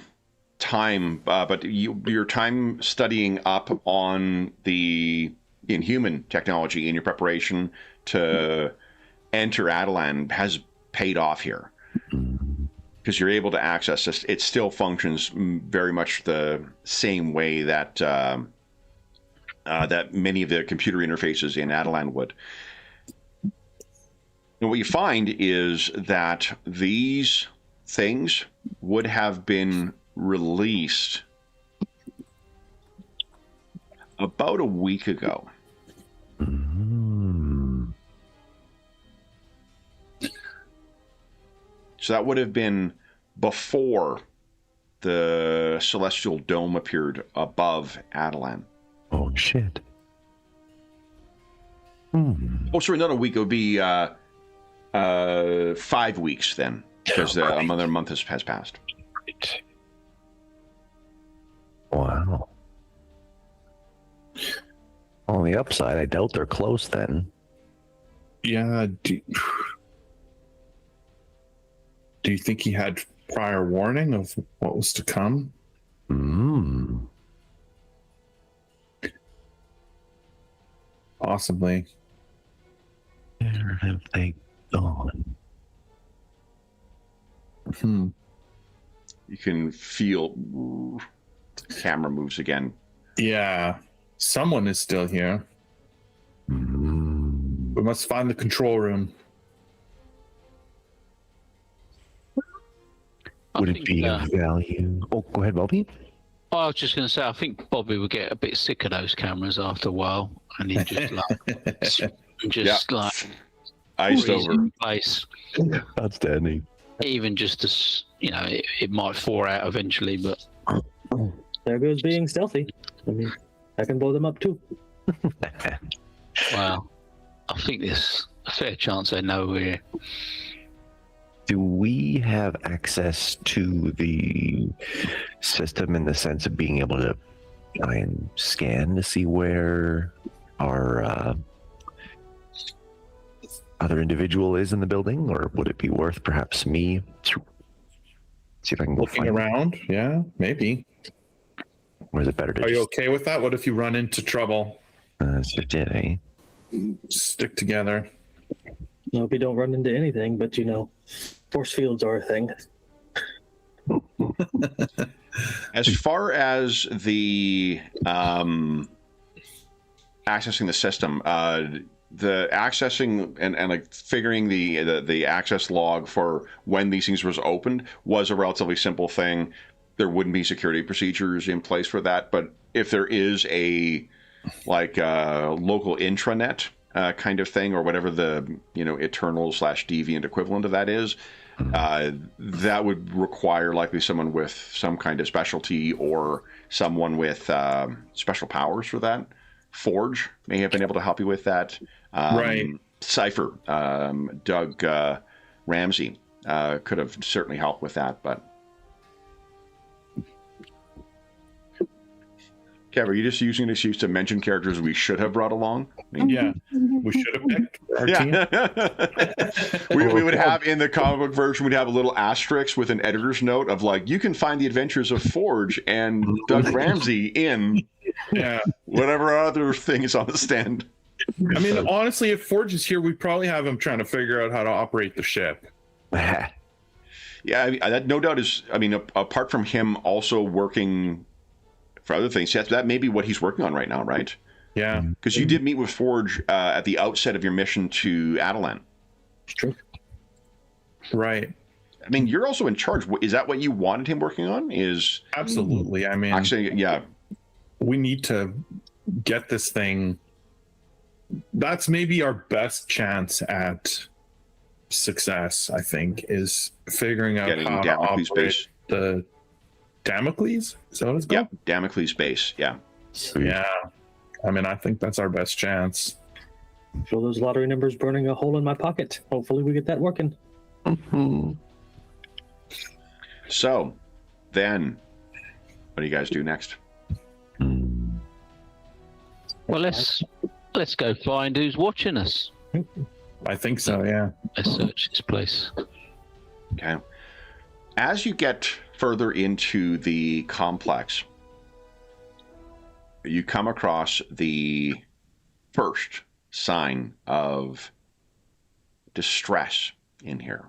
time, but your time studying up on the inhuman technology in your preparation to enter Adelan has paid off here. Because you're able to access this. It still functions very much the same way that that many of the computer interfaces in Adelan would. And what you find is that these things would have been released about a week ago. So that would have been before the celestial dome appeared above Adelan.
Oh, shit.
Oh, sorry, not a week. It would be 5 weeks then, because another month has passed.
Wow. On the upside, I doubt they're close then.
Yeah. Do you think he had prior warning of what was to come? Possibly.
Where have they gone?
You can feel the camera moves again.
Yeah. Someone is still here. We must find the control room.
Would it be of value? Oh, go ahead, Bobby.
I was just going to say, I think Bobby would get a bit sick of those cameras after a while, and he'd just like
iced
freeze
over
in place.
Outstanding.
Even just to, it might thaw out eventually, but
There goes being stealthy. I mean, I can blow them up too.
well, I think there's a fair chance they know we're here.
Do we have access to the system in the sense of being able to try and scan to see where our other individual is in the building, or would it be worth perhaps me to see if I can go
Looking
find
around? Yeah, maybe.
Or is it better to
Are you
just
okay with that? What if you run into trouble?
eh?
Stick together.
I hope you don't run into anything, but force fields are a thing.
As far as the accessing the system, the accessing and like figuring the access log for when these things was opened was a relatively simple thing. There wouldn't be security procedures in place for that, but if there is a local intranet kind of thing, or whatever the Eternal/Deviant equivalent of that is, that would require likely someone with some kind of specialty or someone with special powers for that. Forge may have been able to help you with that.
Right.
Cypher, Doug Ramsey could have certainly helped with that, but. Kev, are you just using an excuse to mention characters we should have brought along? I mean,
Yeah, we should have picked our team.
we would have in the comic book version, we'd have a little asterisk with an editor's note of you can find the adventures of Forge and Doug Ramsey in whatever other thing is on the stand.
I mean, honestly, if Forge is here, we probably have him trying to figure out how to operate the ship.
Yeah, that no doubt is, apart from him also working for other things, that may be what he's working on right now, right?
Yeah.
Because you did meet with Forge at the outset of your mission to Adelan.
It's true.
Right.
You're also in charge. Is that what you wanted him working on?
Absolutely.
Actually, yeah.
We need to get this thing. That's maybe our best chance at success, I think, is figuring out
Getting
how to
Damocles
operate
base.
the Damocles? Is that what it's called?
Yeah, Damocles base. Yeah.
Yeah. I think that's our best chance.
Feel those lottery numbers burning a hole in my pocket. Hopefully we get that working.
So, then, what do you guys do next?
Well, let's go find who's watching us.
I think so, yeah.
Let's search this place.
Okay. As you get further into the complex, you come across the first sign of distress in here.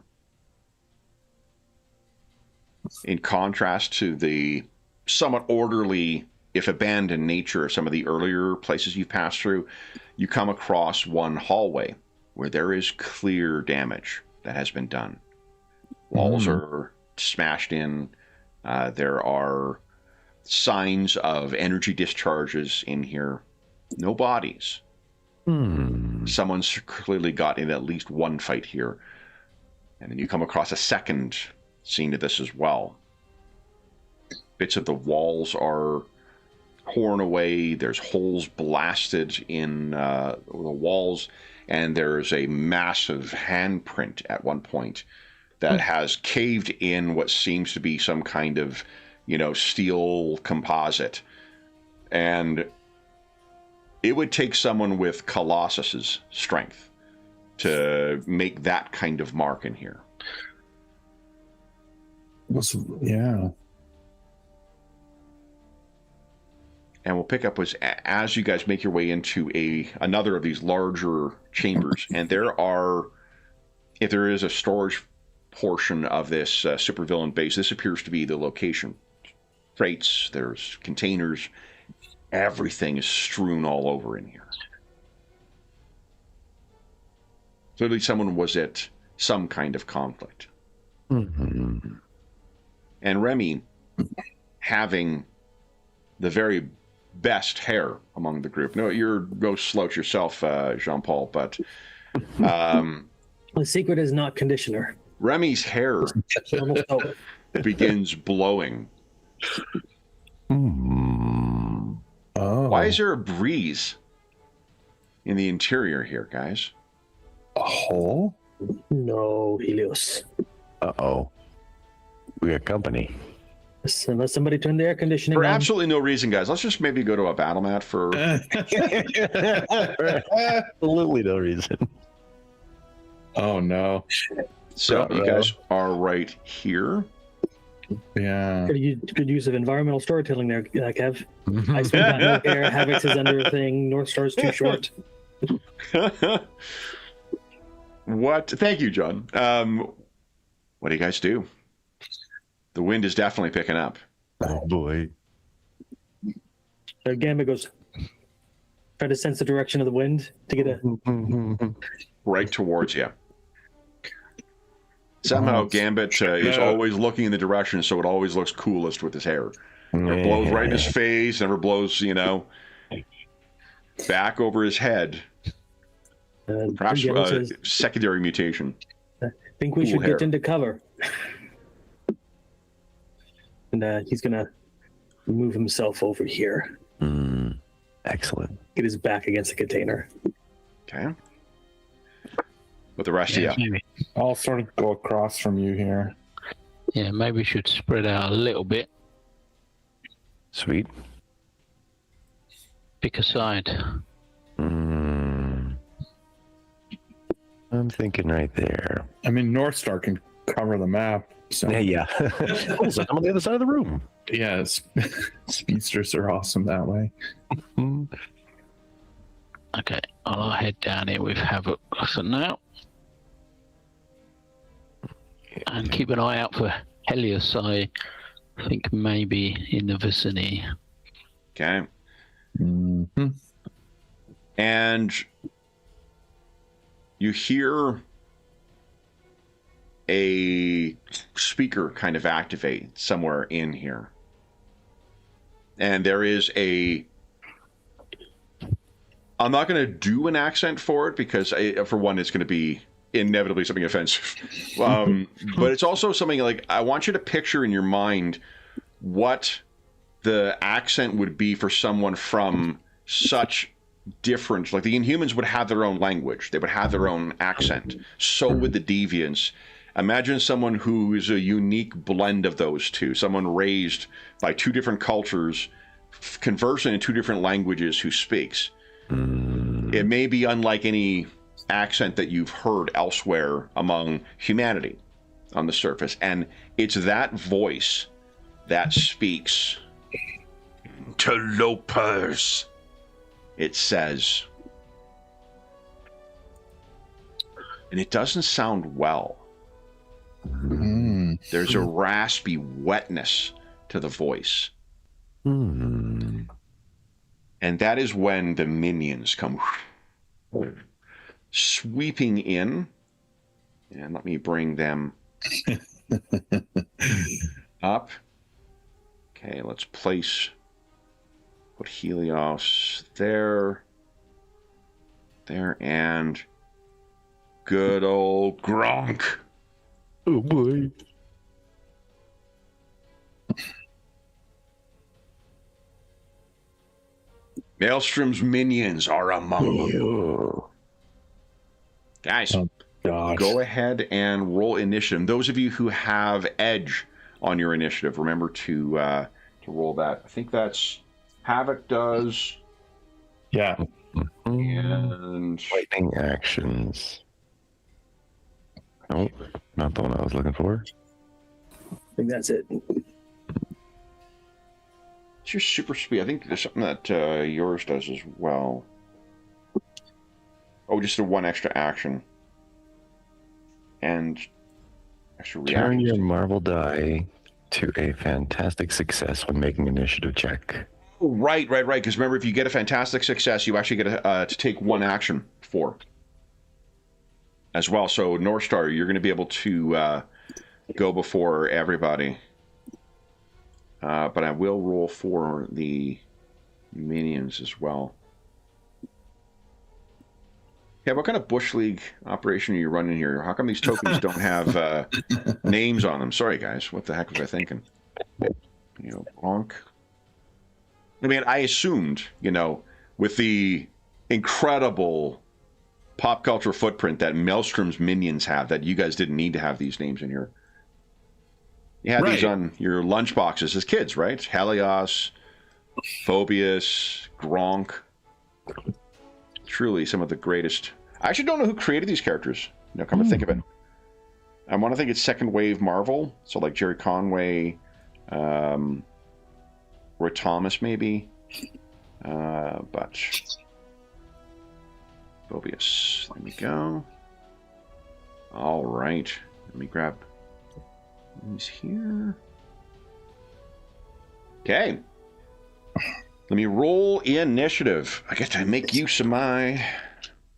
In contrast to the somewhat orderly, if abandoned, nature of some of the earlier places you've passed through, you come across one hallway where there is clear damage that has been done. Walls are smashed in. There are signs of energy discharges in here. No bodies. Someone's clearly got in at least one fight here. And then you come across a second scene of this as well. bits of the walls are torn away. There's holes blasted in the walls, and there's a massive handprint at one point that has caved in what seems to be some kind of, steel composite. And it would take someone with Colossus's strength to make that kind of mark in here.
Yeah.
And we'll pick up as you guys make your way into another of these larger chambers. And if there is a storage portion of this supervillain base, this appears to be the location. Crates, there's containers, everything is strewn all over in here. Clearly someone was at some kind of conflict.
Mm-hmm.
And Remy, having the very best hair among the group. No, you're no slouch yourself, Jean-Paul, but
the secret is not conditioner.
Remy's hair begins blowing.
Mm.
Oh.
Why is there a breeze in the interior here, guys?
A hole?
No, Helios.
Uh-oh. We got company.
Unless somebody turned the air conditioning
For
on.
absolutely no reason, guys. Let's just maybe go to a battle mat for...
Absolutely no reason.
Oh, no.
So you guys are right here.
Yeah.
Good use of environmental storytelling there, Kev. I spent no hair. Havix is under a thing. North Star's too short.
What? Thank you, John. What do you guys do? The wind is definitely picking up.
Oh, boy.
Gambit goes, try to sense the direction of the wind to get a...
Right towards you. Somehow Gambit is always looking in the direction, so it always looks coolest with his hair. Never blows right in his face, never blows, back over his head. Perhaps a secondary mutation.
I think we should get into cover. And he's going to move himself over here.
Excellent.
Get his back against the container.
Okay. With the rest of you.
Maybe.
I'll sort of go across from you here.
Yeah, maybe we should spread out a little bit.
Sweet.
Pick a side.
I'm thinking right there.
I mean, North Star can cover the map. So
Yeah. Also, I'm on the other side of the room.
yeah, speedsters are awesome that way.
Okay, I'll head down here with Havoc for now. And keep an eye out for Helios. I think maybe in the vicinity.
Okay.
Mm-hmm.
And you hear a speaker kind of activate somewhere in here. And there is I'm not going to do an accent for it because, for one, it's going to be inevitably something offensive. But it's also something like, I want you to picture in your mind what the accent would be for someone from such different, like the Inhumans would have their own language. They would have their own accent. So would the Deviants. Imagine someone who is a unique blend of those two, someone raised by two different cultures, conversing in two different languages who speaks. It may be unlike any accent that you've heard elsewhere among humanity on the surface. And it's that voice that speaks. Interlopers, it says. And it doesn't sound well. There's a raspy wetness to the voice. And that is when the minions come sweeping in. And let me bring them up. Okay, let's put Helios there, and good old Gronk.
Oh boy.
Maelstrom's minions are among you. Guys, go ahead and roll initiative. Those of you who have edge on your initiative, remember to roll that. I think that's Havoc does.
Yeah.
And
Lightning actions. Nope, not the one I was looking for.
I think that's it.
it's your super speed. I think there's something that yours does as well. Oh, just a one extra action. And extra reaction.
Turn your Marvel die to a fantastic success when making an initiative check.
Right. Because remember, if you get a fantastic success, you actually get to take one action for as well. So North Star, you're going to be able to go before everybody. But I will roll for the minions as well. Yeah, what kind of Bush League operation are you running here? How come these tokens don't have names on them? Sorry, guys. What the heck was I thinking? Bonk. I mean, I assumed, with the incredible pop culture footprint that Maelstrom's minions have, that you guys didn't need to have these names in here. You had these on your lunch boxes as kids, right? Helios, Phobius, Gronk. Truly some of the greatest. I actually don't know who created these characters. Come to think of it. I want to think it's second wave Marvel. So like Jerry Conway, Roy Thomas maybe. But Phobius. There we go. All right. Let me grab these here. Okay. Let me roll initiative. I get to make use of my.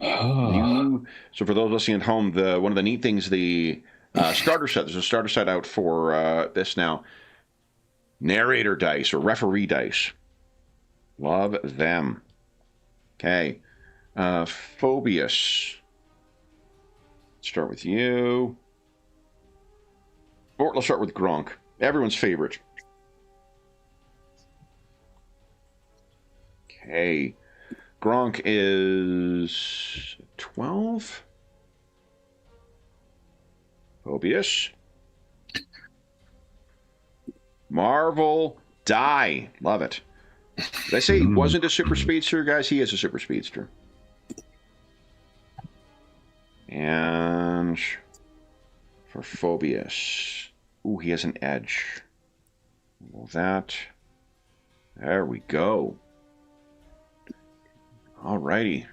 So for those listening at home, one of the neat things, the starter set. There's a starter set out for this now. Narrator dice or referee dice. Love them. Okay. Phobius. Let's start with you. Or let's start with Gronk. Everyone's favorite. Okay. Gronk is 12. Phobius. Marvel die. Love it. Did I say he wasn't a super speedster, guys? He is a super speedster. And for Phobius. Ooh, he has an edge. Roll that. There we go. Alrighty.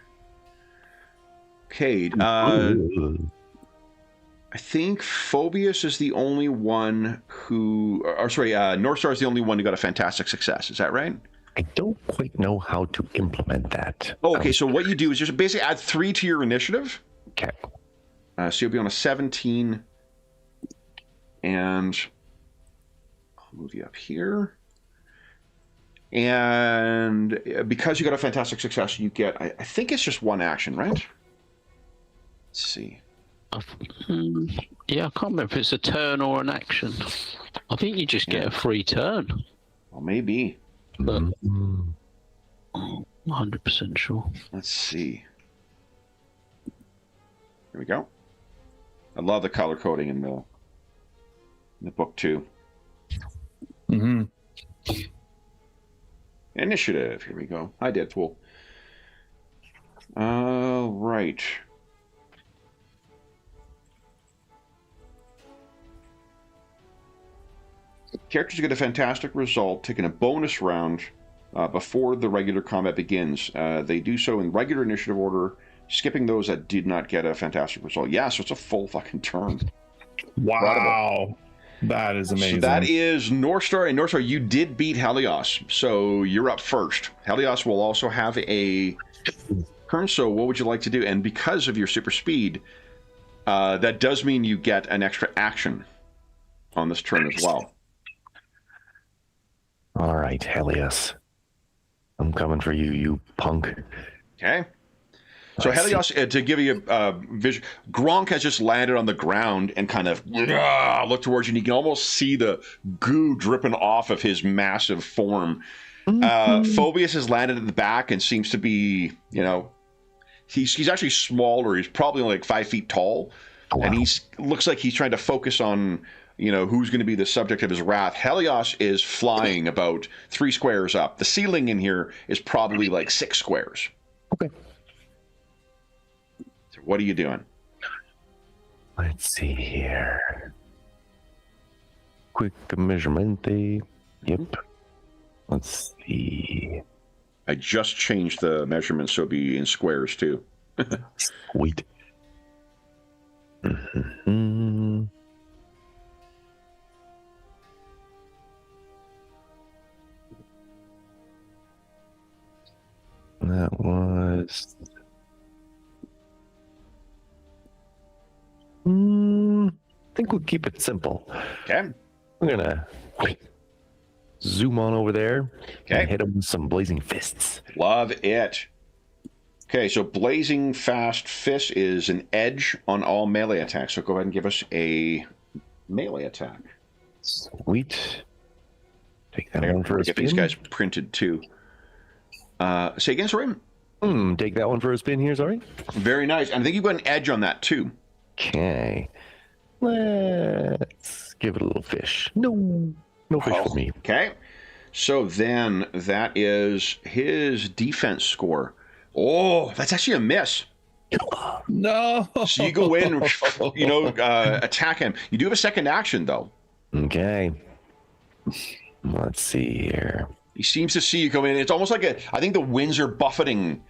Okay. I think Phobius is the only one who... North Star is the only one who got a fantastic success. Is that right?
I don't quite know how to implement that.
Oh, okay, so what you do is just basically add 3 to your initiative.
Okay.
So you'll be on a 17. And I'll move you up here. And because you got a fantastic success, you get, I think it's just one action, right? Let's see.
Yeah, I can't remember if it's a turn or an action. I think you just get a free turn.
Well, maybe.
But 100% sure.
Let's see. Here we go. I love the color coding in the book too.
Mm-hmm.
Initiative. Here we go. Hi, Deadpool. All right. Characters get a fantastic result, taking a bonus round before the regular combat begins. They do so in regular initiative order, skipping those that did not get a fantastic result. Yeah, so it's a full fucking turn.
Wow. Incredible. That is amazing.
So that is North Star. And North Star, you did beat Helios, so you're up first. Helios will also have a turn, so what would you like to do? And because of your super speed, that does mean you get an extra action on this turn as well.
All right, Helios. I'm coming for you, you punk.
Okay. So Helios, to give you a vision, Gronk has just landed on the ground and kind of looked towards you, and you can almost see the goo dripping off of his massive form. Phobius has landed at the back and seems to be, he's actually smaller. He's probably only like 5 feet tall. Oh, wow. And looks like he's trying to focus on, who's going to be the subject of his wrath. Helios is flying about 3 squares up. The ceiling in here is probably like 6 squares.
Okay.
So what are you doing?
Let's see here. Quick measurement. Yep. Let's see.
I just changed the measurements so it'll be in squares too.
Sweet. Mm-hmm. That was. I think we'll keep it simple.
Okay.
I'm gonna zoom on over there and hit him with some blazing fists.
Love it. Okay, so blazing fast fist is an edge on all melee attacks. So go ahead and give us a melee attack.
Sweet. Take that one for a spin.
Get these guys printed too. Say again, sorry?
Take that one for a spin here, sorry.
Very nice. And I think you've got an edge on that too.
Okay. Let's give it a little fish. No fish for me.
Okay. So then that is his defense score. Oh, that's actually a miss.
No.
So you go in, attack him. You do have a second action though.
Okay. Let's see here.
He seems to see you come in. It's almost like I think the winds are buffeting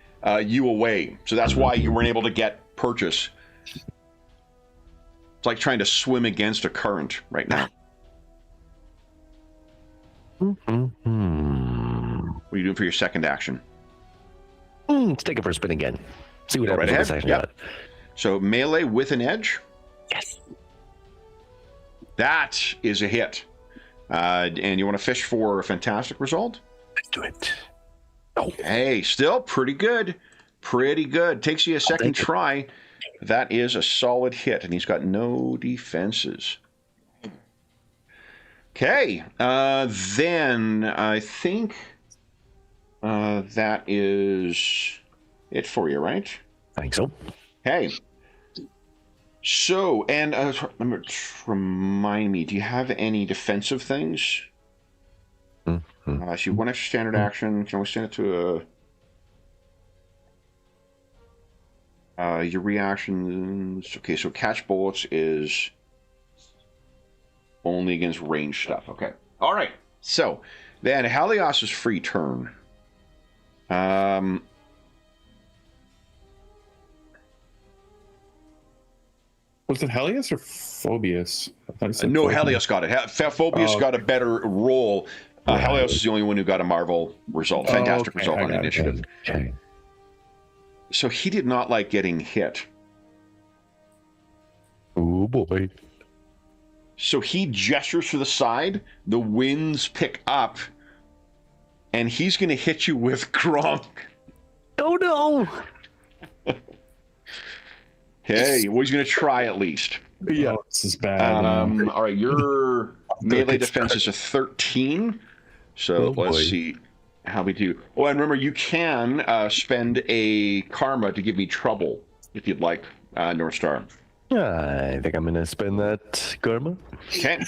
you away. So that's why you weren't able to get purchase. It's like trying to swim against a current right now. What are you doing for your second action?
Let's take it for a spin again. See what happens with the second shot.
So melee with an edge?
Yes.
That is a hit. And you want to fish for a fantastic result?
Let's do it.
Hey, still pretty good. Pretty good. Takes you a second try. That is a solid hit, and he's got no defenses. Okay, then I think that is it for you, right?
I think so.
Okay. So, and remind me, do you have any defensive things? So one extra standard action. You can always send it to your reactions. Okay, so catch bullets is only against ranged stuff. Okay. All right. So then Helios' free turn.
Was it Helios or Phobius?
No, Helios got it. Phobius got a better roll. Helios is the only one who got a Marvel result. Fantastic result on initiative.
Okay.
So he did not like getting hit.
Oh boy.
So he gestures to the side, the winds pick up, and he's going to hit you with Gronk.
Oh no!
Hey, well, he's going to try at least.
Yeah, this is bad.
All right, your melee defense is a 13. So let's see how we do. Oh, and remember, you can spend a karma to give me trouble if you'd like, North Star.
I think I'm going to spend that karma.
Okay.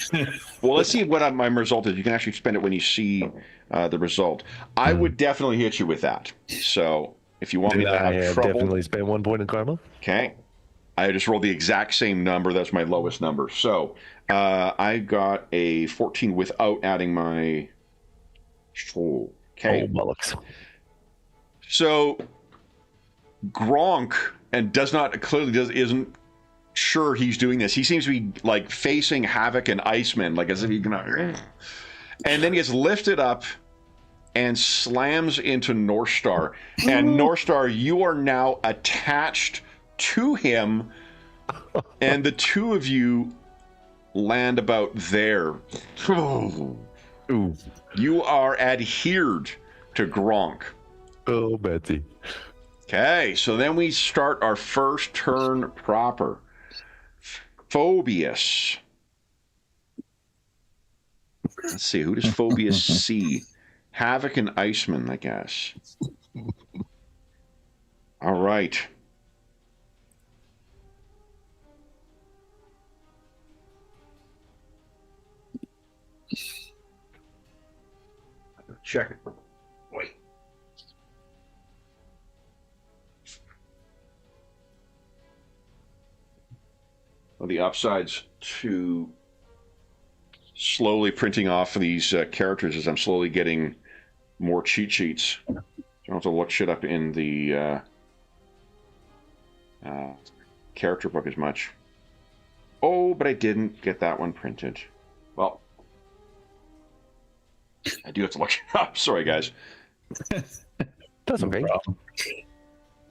Well, let's see what my result is. You can actually spend it when you see the result. I would definitely hit you with that. So if you want me to have trouble...
definitely spend 1 point in karma.
Okay. I just rolled the exact same number. That's my lowest number. So I got a 14 without adding my... Okay.
Oh, bollocks.
So Gronk isn't sure he's doing this. He seems to be like facing Havoc and Iceman, like as if he's gonna... And then he gets lifted up and slams into North Star. And North Star, you are now attached to him, and the two of you land about there.
Ooh.
You are adhered to Gronk.
Oh, Betsy.
Okay, so then we start our first turn proper. Phobius. Let's see, who does Phobius see? Havoc and Iceman, I guess. All right. Check it. Wait. Well, the upsides to slowly printing off these characters as I'm slowly getting more cheat sheets. I don't have to look shit up in the character book as much. Oh, but I didn't get that one printed. Well, I do have to look it up. Sorry, guys.
That's okay.
No problem.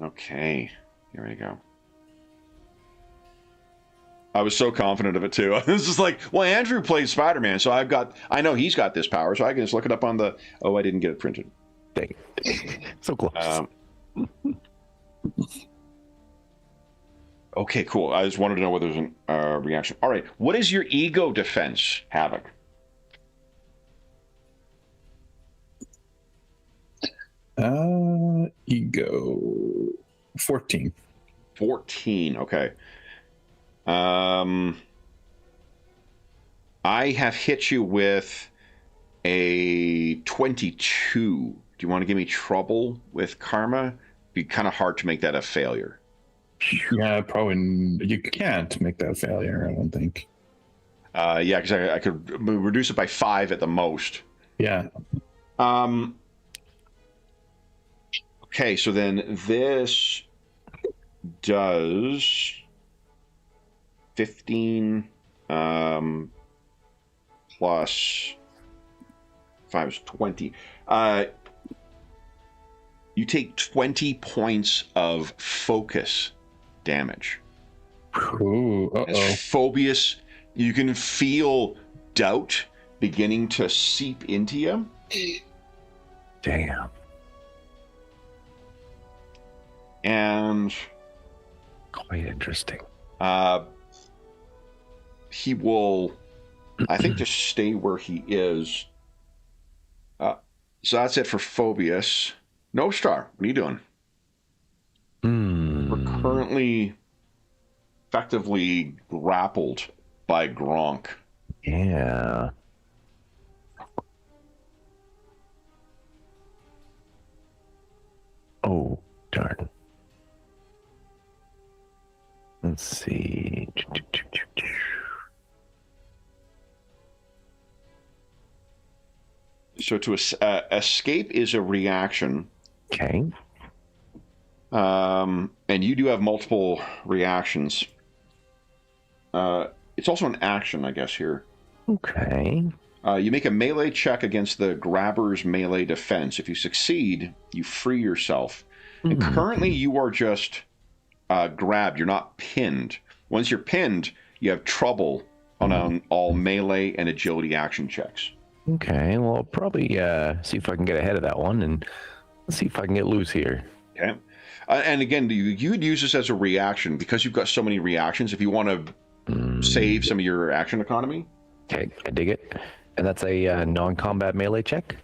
Okay, here we go. I was so confident of it too. This is like, well, Andrew plays Spider-Man, so I know he's got this power, so I can just look it up on the. Oh, I didn't get it printed.
Dang it. So close.
Okay, cool. I just wanted to know whether there's a reaction. All right, what is your ego defense, Havoc?
Ego 14.
14. Okay. I have hit you with a 22. Do you want to give me trouble with karma? It'd be kind of hard to make that a failure.
Yeah, probably. You can't make that a failure, I don't think.
Yeah, because I could reduce it by 5 at the most.
Yeah.
Okay, so then this does 15 plus 5 is 20. You take 20 points of focus damage.
Ooh,
As
uh-oh.
Phobius, you can feel doubt beginning to seep into you.
Damn.
And
Quite interesting.
he will, I think, just stay where he is. So that's it for Phobius. No Star, what are you doing? We're currently effectively grappled by Gronk.
Yeah. Oh, darn. Let's see.
So to escape is a reaction.
Okay.
And you do have multiple reactions. It's also an action, I guess, here.
Okay.
You make a melee check against the grabber's melee defense. If you succeed, you free yourself. And currently you are just grabbed. You're not pinned. Once you're pinned, you have trouble on all melee and agility action checks.
Okay. Well, I'll probably see if I can get ahead of that one, and let's see if I can get loose here.
Okay. And again, you'd use this as a reaction because you've got so many reactions. If you want to save some of your action economy.
Okay, I dig it. And that's a non-combat melee check?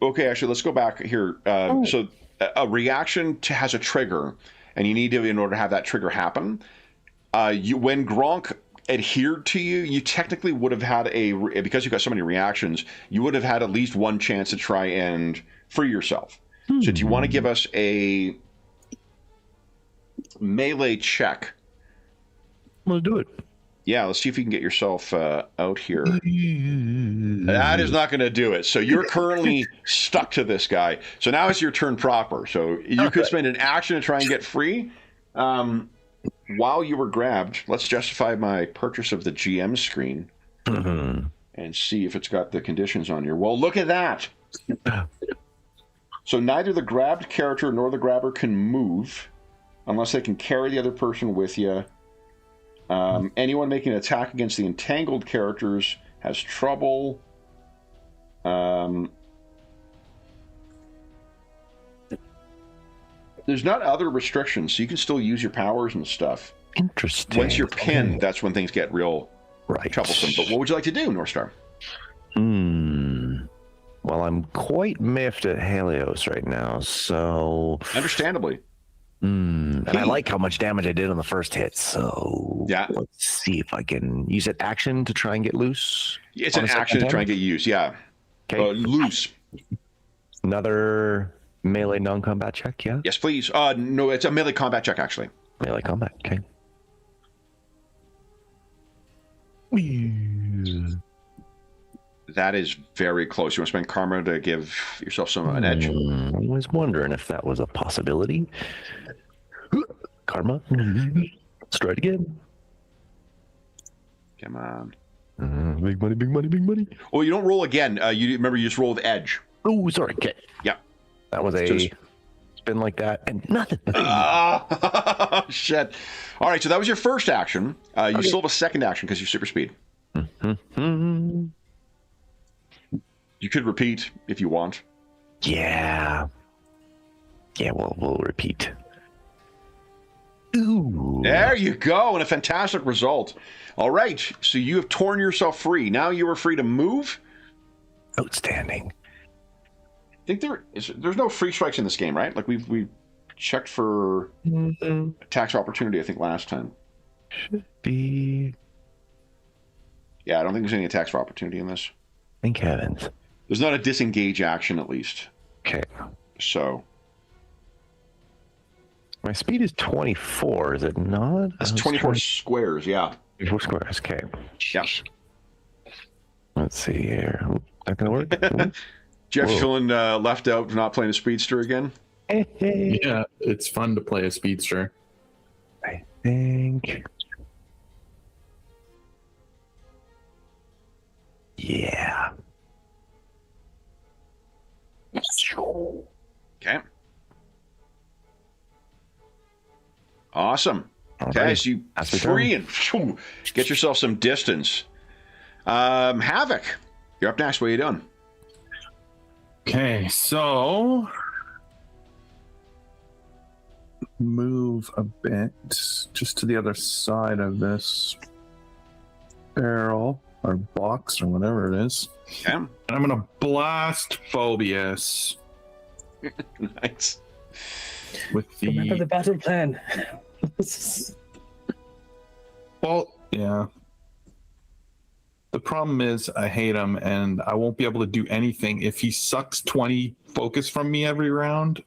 Okay, actually, let's go back here. So a reaction has a trigger, and you need to, in order to have that trigger happen, when Gronk adhered to you, you technically would have had because you've got so many reactions, you would have had at least one chance to try and free yourself. So do you want to give us a melee check?
Let's do it.
Yeah, let's see if you can get yourself out here. That is not going to do it. So you're currently stuck to this guy. So now it's your turn proper. So you could spend an action to try and get free. While you were grabbed, let's justify my purchase of the GM screen and see if it's got the conditions on here. Well, look at that. So neither the grabbed character nor the grabber can move unless they can carry the other person with you. Anyone making an attack against the entangled characters has trouble. There's not other restrictions, so you can still use your powers and stuff.
Interesting.
Once you're pinned, that's when things get real
right.
troublesome. But what would you like to do, Northstar?
Well, I'm quite miffed at Helios right now, so...
Understandably.
And I like how much damage I did on the first hit, so...
Yeah.
Let's see if I can use it action to try and get loose.
It's an action to try and get used, yeah.
Okay.
Loose.
Another melee non-combat check, yeah?
Yes, please. No, it's a melee combat check, actually.
Melee combat, okay.
That is very close. You want to spend karma to give yourself an edge?
I was wondering if that was a possibility. Karma. Let's try it again.
Come on.
Big money, big money, big money.
Well, you don't roll again. You remember you just roll with edge.
Oh, sorry. Okay.
Yeah.
That was a spin like that and nothing.
Shit. All right, so that was your first action. You still have a second action because you're super speed. You could repeat if you want.
Yeah. Yeah, we'll repeat. Ooh.
There you go, and a fantastic result. All right, so you have torn yourself free. Now you are free to move.
Outstanding.
I think there's no free strikes in this game, right? Like we checked for attacks of opportunity, I think, last time.
Should be.
Yeah, I don't think there's any attacks for opportunity in this.
Thank heavens.
There's not a disengage action, at least.
Okay.
So.
My speed is 24, is it not?
That's 24 squares, yeah.
24 squares, okay.
Yeah.
Let's see here. Not gonna work?
Jeff, you feeling left out for not playing a speedster again?
Yeah, it's fun to play a speedster.
I think. Yeah.
Okay. Awesome. Okay, so you free and get yourself some distance. Havoc, you're up next. What are you doing?
Okay, so move a bit just to the other side of this barrel or box or whatever it is.
Okay.
And I'm gonna blast Phobius.
Nice.
With the
Remember the battle plan.
Well, yeah. The problem is I hate him and I won't be able to do anything if he sucks 20 focus from me every round.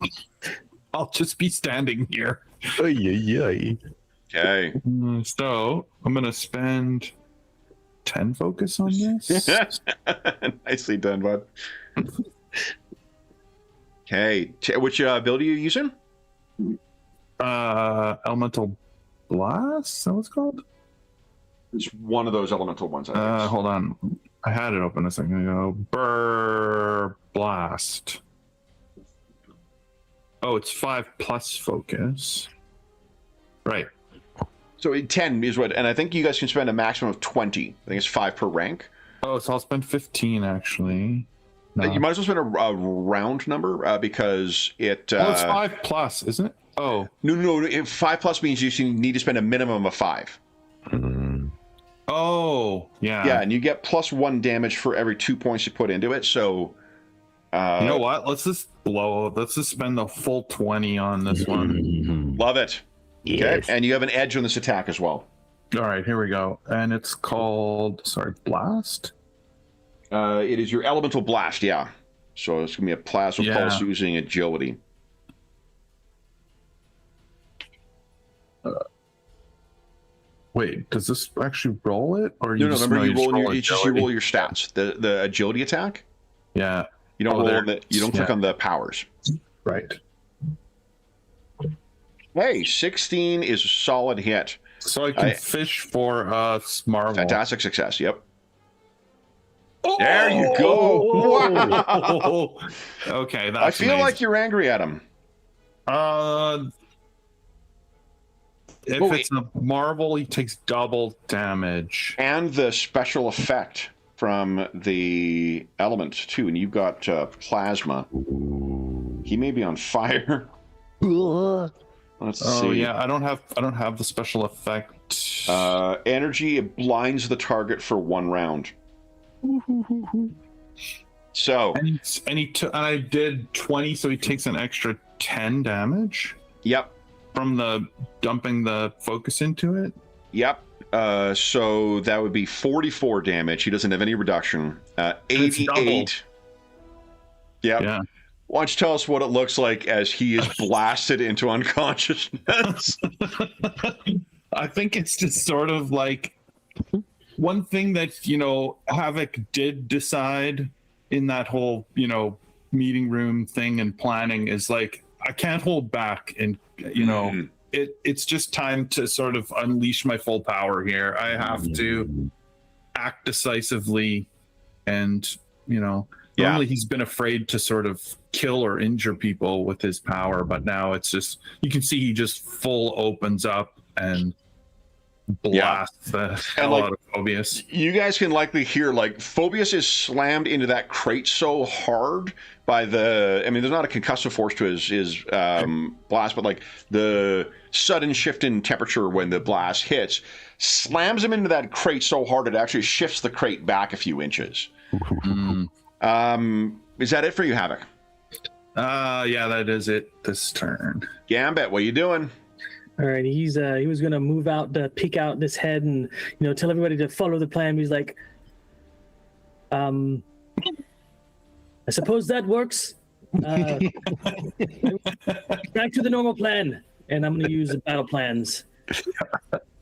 I'll just be standing here.
Okay.
So I'm gonna spend 10 focus on this.
Nicely done, bud. Okay, which ability are you using?
Elemental Blast? Is that what it's called?
It's one of those elemental ones. I think.
Hold on. I had it open a second ago. Burr Blast. Oh, it's 5+ focus. Right.
So 10 is what, and I think you guys can spend a maximum of 20. I think it's 5 per rank.
Oh, so I'll spend 15 actually. No.
You might as well spend a round number because it.
Oh, it's 5+, isn't it? Oh.
No. 5+ means you need to spend a minimum of 5.
Oh, yeah.
Yeah, and you get +1 damage for every 2 points you put into it. So.
You know what? Let's just spend the full 20 on this one.
Love it.
Yes.
Okay, and you have an edge on this attack as well.
All right, here we go. And it's called, Blast?
It is your elemental blast, yeah. So it's going to be a plasma pulse using agility.
Wait, does this actually roll it? Or
No, remember you roll your stats. The agility attack?
Yeah.
You don't click on the powers.
Right.
Hey, 16 is a solid hit.
So I can fish for Marvel.
Fantastic success, yep. There you go. Wow.
Okay, that's
I feel
amazing.
like you're angry at him.
If it's a Marvel, he takes double damage.
And the special effect from the element, too. And you've got plasma. He may be on fire. Let's see.
Oh yeah, I don't have the special effect.
Energy, it blinds the target for 1 round. So
And I did 20, so he takes an extra 10 damage
yep.
from the dumping the focus into it.
Yep. So that would be 44 damage. He doesn't have any reduction.
It's double.
88. Yep.
Yeah.
Why don't you tell us what it looks like as he is blasted into unconsciousness?
I think it's just sort of like one thing that, Havoc did decide in that whole, meeting room thing and planning is like, I can't hold back. And, it's just time to sort of unleash my full power here. I have to act decisively. And, normally he's been afraid to sort of kill or injure people with his power, but now it's just, you can see he just full opens up and blasts the hell out of Phobius.
You guys can likely hear, Phobius is slammed into that crate so hard by there's not a concussive force to his blast, but the sudden shift in temperature when the blast hits slams him into that crate so hard it actually shifts the crate back a few inches. Is that it for you, Havoc?
Yeah, that is it this turn.
Gambit, what are you doing?
All right, he was gonna move out, peek out this head, and tell everybody to follow the plan. He's like, I suppose that works. Back to the normal plan, and I'm gonna use the battle plans.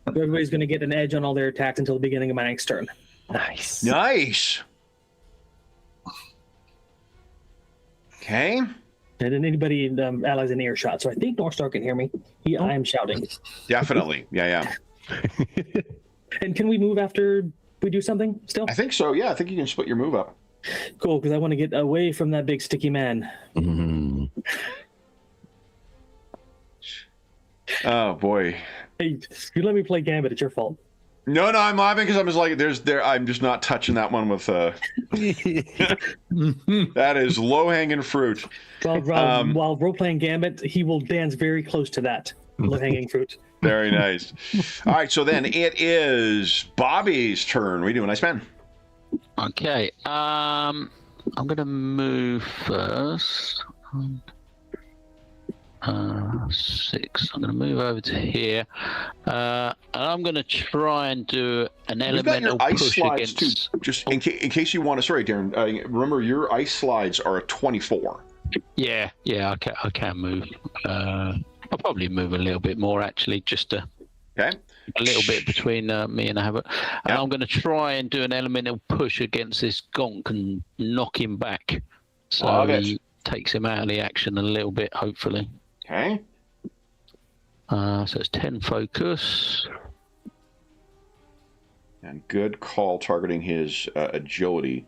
Everybody's gonna get an edge on all their attacks until the beginning of my next turn.
Nice. Okay.
And then anybody allies in earshot. So I think North Star can hear me. I am shouting.
Definitely. Yeah.
And can we move after we do something still?
I think so. Yeah, I think you can split your move up.
Cool, because I want to get away from that big sticky man.
Oh boy.
Hey, you let me play Gambit. It's your fault.
No, I'm laughing because I'm just like, I'm just not touching that one with. That is low hanging fruit.
While role playing Gambit, he will dance very close to that low hanging fruit.
Very nice. All right, so then it is Bobby's turn. What are you doing, Iceman?
Okay. I'm gonna move first. 6. I'm going to move over to here, and I'm going to try and do an elemental
ice
push
slides
against.
Too. Just in case you want to. Sorry, Darren. Remember, your ice slides are a 24.
Yeah, I can move. I'll probably move a little bit more actually, just a little bit between me and Havoc. And I'm going to try and do an elemental push against this gonk and knock him back, so he takes him out of the action a little bit, hopefully.
Okay.
So it's 10 focus.
And good call targeting his agility.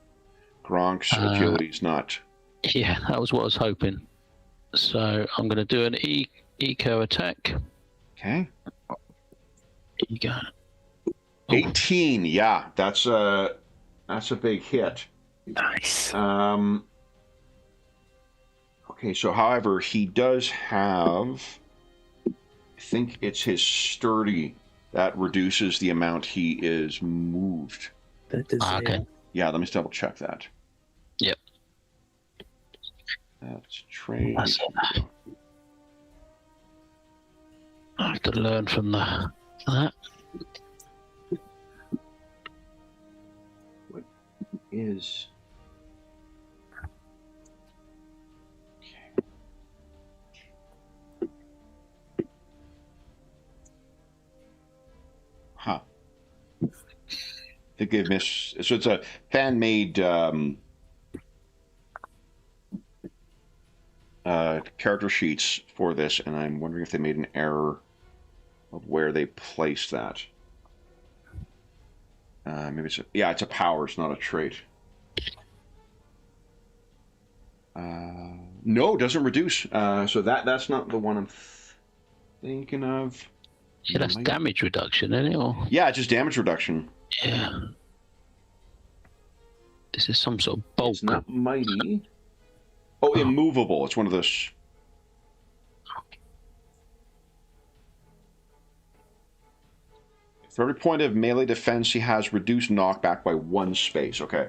Gronk's agility is not.
Yeah, that was what I was hoping. So I'm going to do an eco attack.
Okay.
Here you go.
18. Yeah, that's a big hit.
Nice.
Okay, so however, he does have, I think it's his sturdy that reduces the amount he is moved.
Okay.
Yeah, let me double check that.
Yep.
That's trade.
I have to learn from that.
What is... Huh. I think they've missed. So it's a fan-made character sheets for this, and I'm wondering if they made an error of where they placed that. Maybe it's it's a power. It's not a trait. No, it doesn't reduce. So that's not the one I'm thinking of.
Yeah, that's damage reduction, isn't it? Or...
Yeah, just damage reduction.
Yeah. This is some sort of bulk.
It's not mighty. Oh, immovable. It's one of those. For every point of melee defense, he has reduced knockback by 1 space. Okay.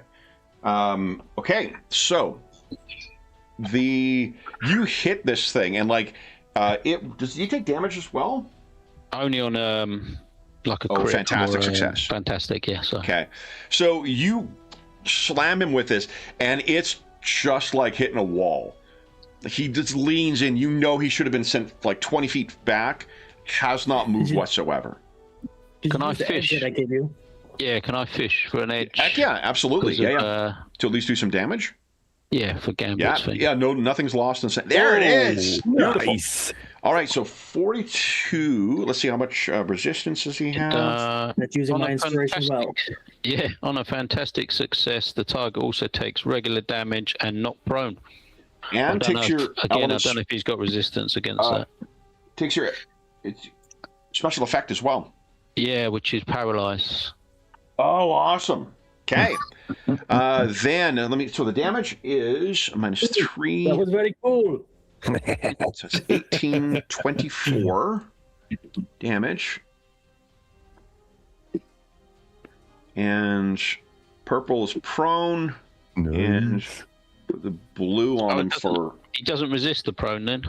Okay, so you hit this thing, and like, does he take damage as well?
Only on like a crit
fantastic
or
success.
Fantastic, yeah. So.
Okay, so you slam him with this, and it's just like hitting a wall. He just leans in. You know he should have been sent like 20 feet back. Has not moved whatsoever.
Can I fish?
That I gave you?
Yeah, can I fish for an edge?
Heck yeah, absolutely. Yeah. To at least do some damage.
Yeah, for Gambit's thing.
Yeah, no, nothing's lost. There it is.
Nice.
All right, so 42. Let's see how much resistance does he have?
That's using my inspiration well.
Yeah, on a fantastic success, the target also takes regular damage and not prone.
And takes your
again. I don't know if he's got resistance against that.
Takes your special effect as well.
Yeah, which is paralyze.
Oh, awesome. Okay. Then let me. So the damage is -3.
That was very cool.
So it's 18, 24 damage. And purple is prone.
Nice.
And the blue on him for.
He doesn't resist the prone then?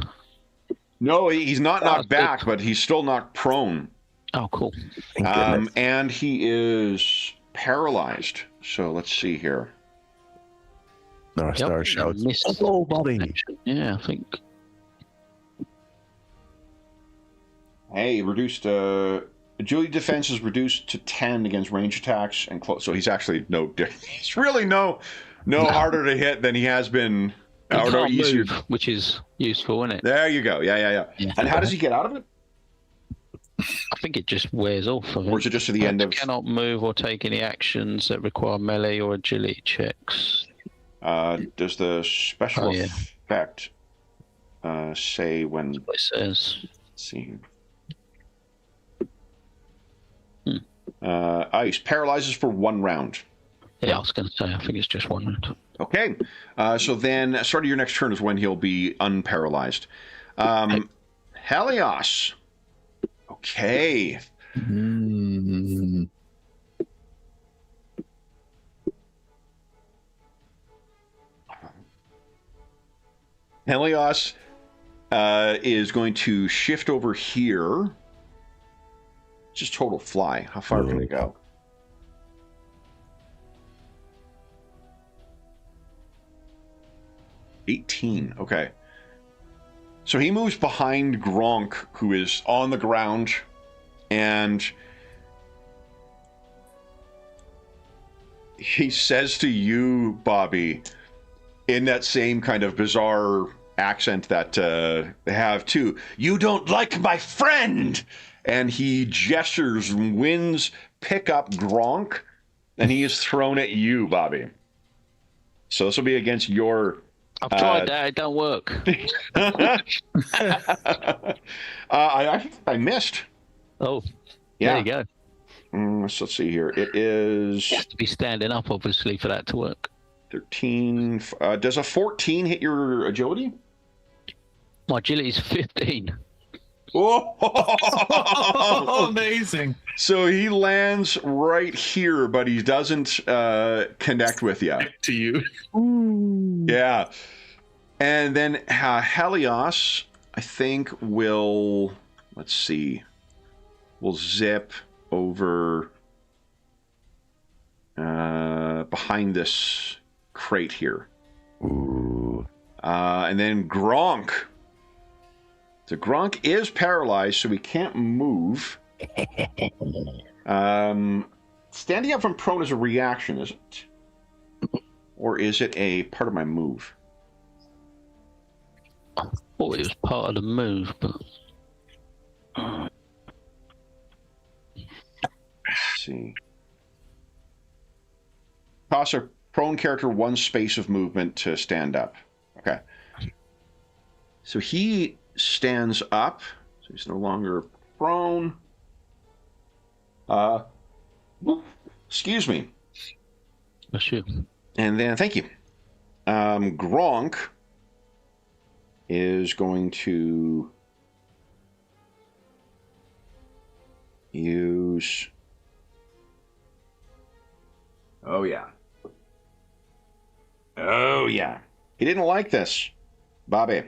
No, he's not knocked back, but he's still knocked prone.
Oh, cool.
And he is paralyzed. So let's see here.
North Star shouts,
missed.
"Oh, Bobby!"
Yeah, I think.
Hey, reduced. Agility defense is reduced to 10 against range attacks and close. So he's actually he's really no harder to hit than he has been.
He can't move, which is useful, isn't it?
There you go. Yeah. And how does he get out of it?
I think it just wears off.
Or is it just to the end of?
Cannot move or take any actions that require melee or agility checks.
Does the special effect say when?
That's what it says.
Let's see. Ice paralyzes for 1 round.
Yeah, I was going to say, I think it's just 1 round.
Okay. So then, start of your next turn is when he'll be unparalyzed. Helios. Okay. Helios is going to shift over here. Just total fly. How far can it go? $18. Okay. So he moves behind Gronk, who is on the ground, and he says to you, Bobby, in that same kind of bizarre accent that they have too, "You don't like my friend!" And he gestures and winds pick up Gronk, and he is thrown at you, Bobby. So this will be against your...
I've tried that, it don't work.
I missed.
Oh,
yeah.
There you go.
So let's see here. It is...
You have to be standing up, obviously, for that to work.
13. Does a 14 hit your agility?
My agility is 15.
Oh,
amazing.
So he lands right here, but he doesn't connect with you.
To you.
Yeah. And then Helios, I think, will zip over behind this crate here.
Ooh.
And then Gronk. So Gronk is paralyzed, so he can't move. Standing up from prone is a reaction, is it? Or is it a part of my move?
I thought it was part of the move, but...
Let's see. Toss a prone character 1 space of movement to stand up. Okay. So he stands up, so he's no longer prone. Excuse me.
That's you.
And then, thank you. Gronk is going to use... Oh, yeah. Oh, yeah. He didn't like this. Bobby.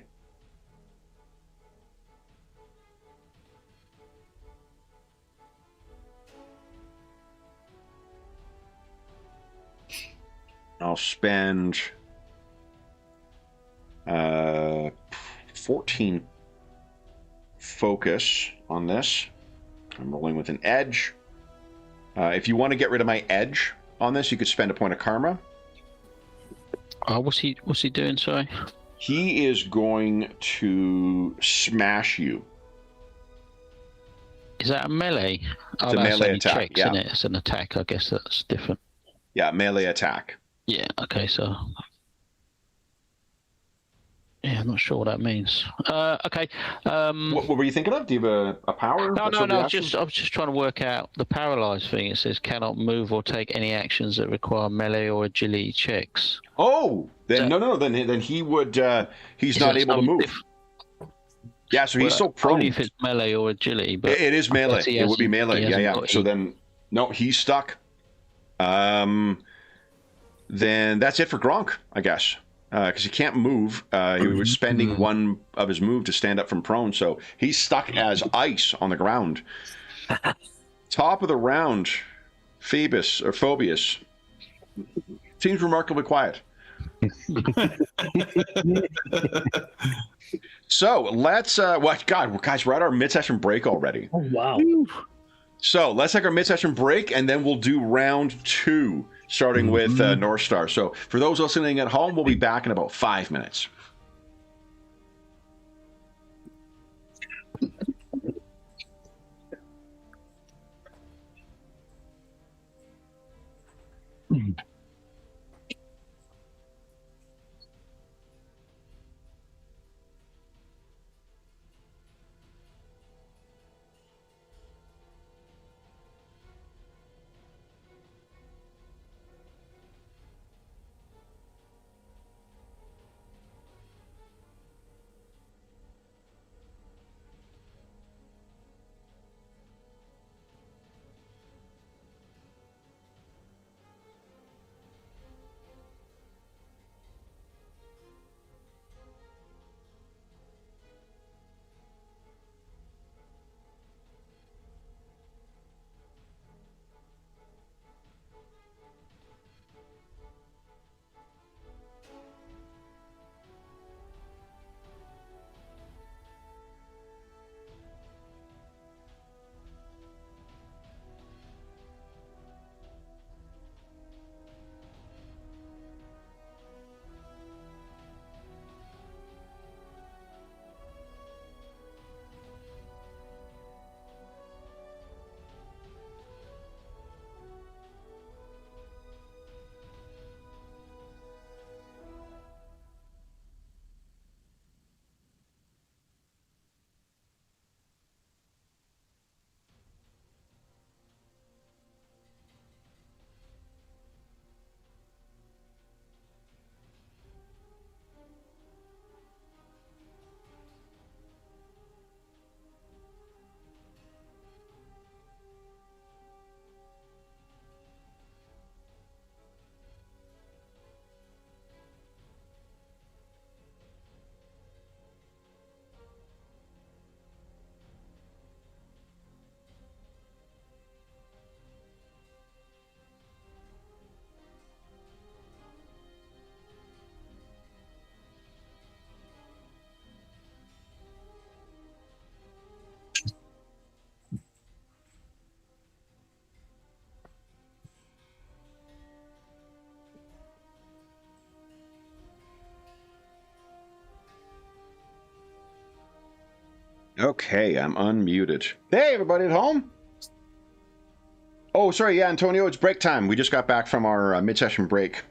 I'll spend 14 focus on this. I'm rolling with an edge. If you want to get rid of my edge on this, you could spend a point of karma.
What's he doing, sorry?
He is going to smash you.
Is that a melee?
It's a melee attack,
checks,
yeah.
Isn't it? It's an attack. I guess that's different.
Yeah, melee attack.
Yeah, okay, so... Yeah, I'm not sure what that means. Okay.
What were you thinking of? Do you have a power?
No. I was just trying to work out the paralyzed thing. It says cannot move or take any actions that require melee or agility checks.
Oh, then no. Then he would. He's not able to move. Yeah, so he's still prone.
Only if it's melee or agility. But
it is melee. It would be melee. Yeah. So then, no, he's stuck. Then that's it for Gronk, I guess. Because he can't move. He was spending one of his move to stand up from prone, so he's stuck as ice on the ground. Top of the round, Phoebus. Seems remarkably quiet. So let's. Guys, we're at our mid-session break already.
Oh wow!
So let's take our mid-session break, and then we'll do round 2. Starting with North Star. So for those listening at home, we'll be back in about 5 minutes. Okay, I'm unmuted. Hey, everybody at home. Oh, sorry. Yeah, Antonio, it's break time. We just got back from our mid-session break.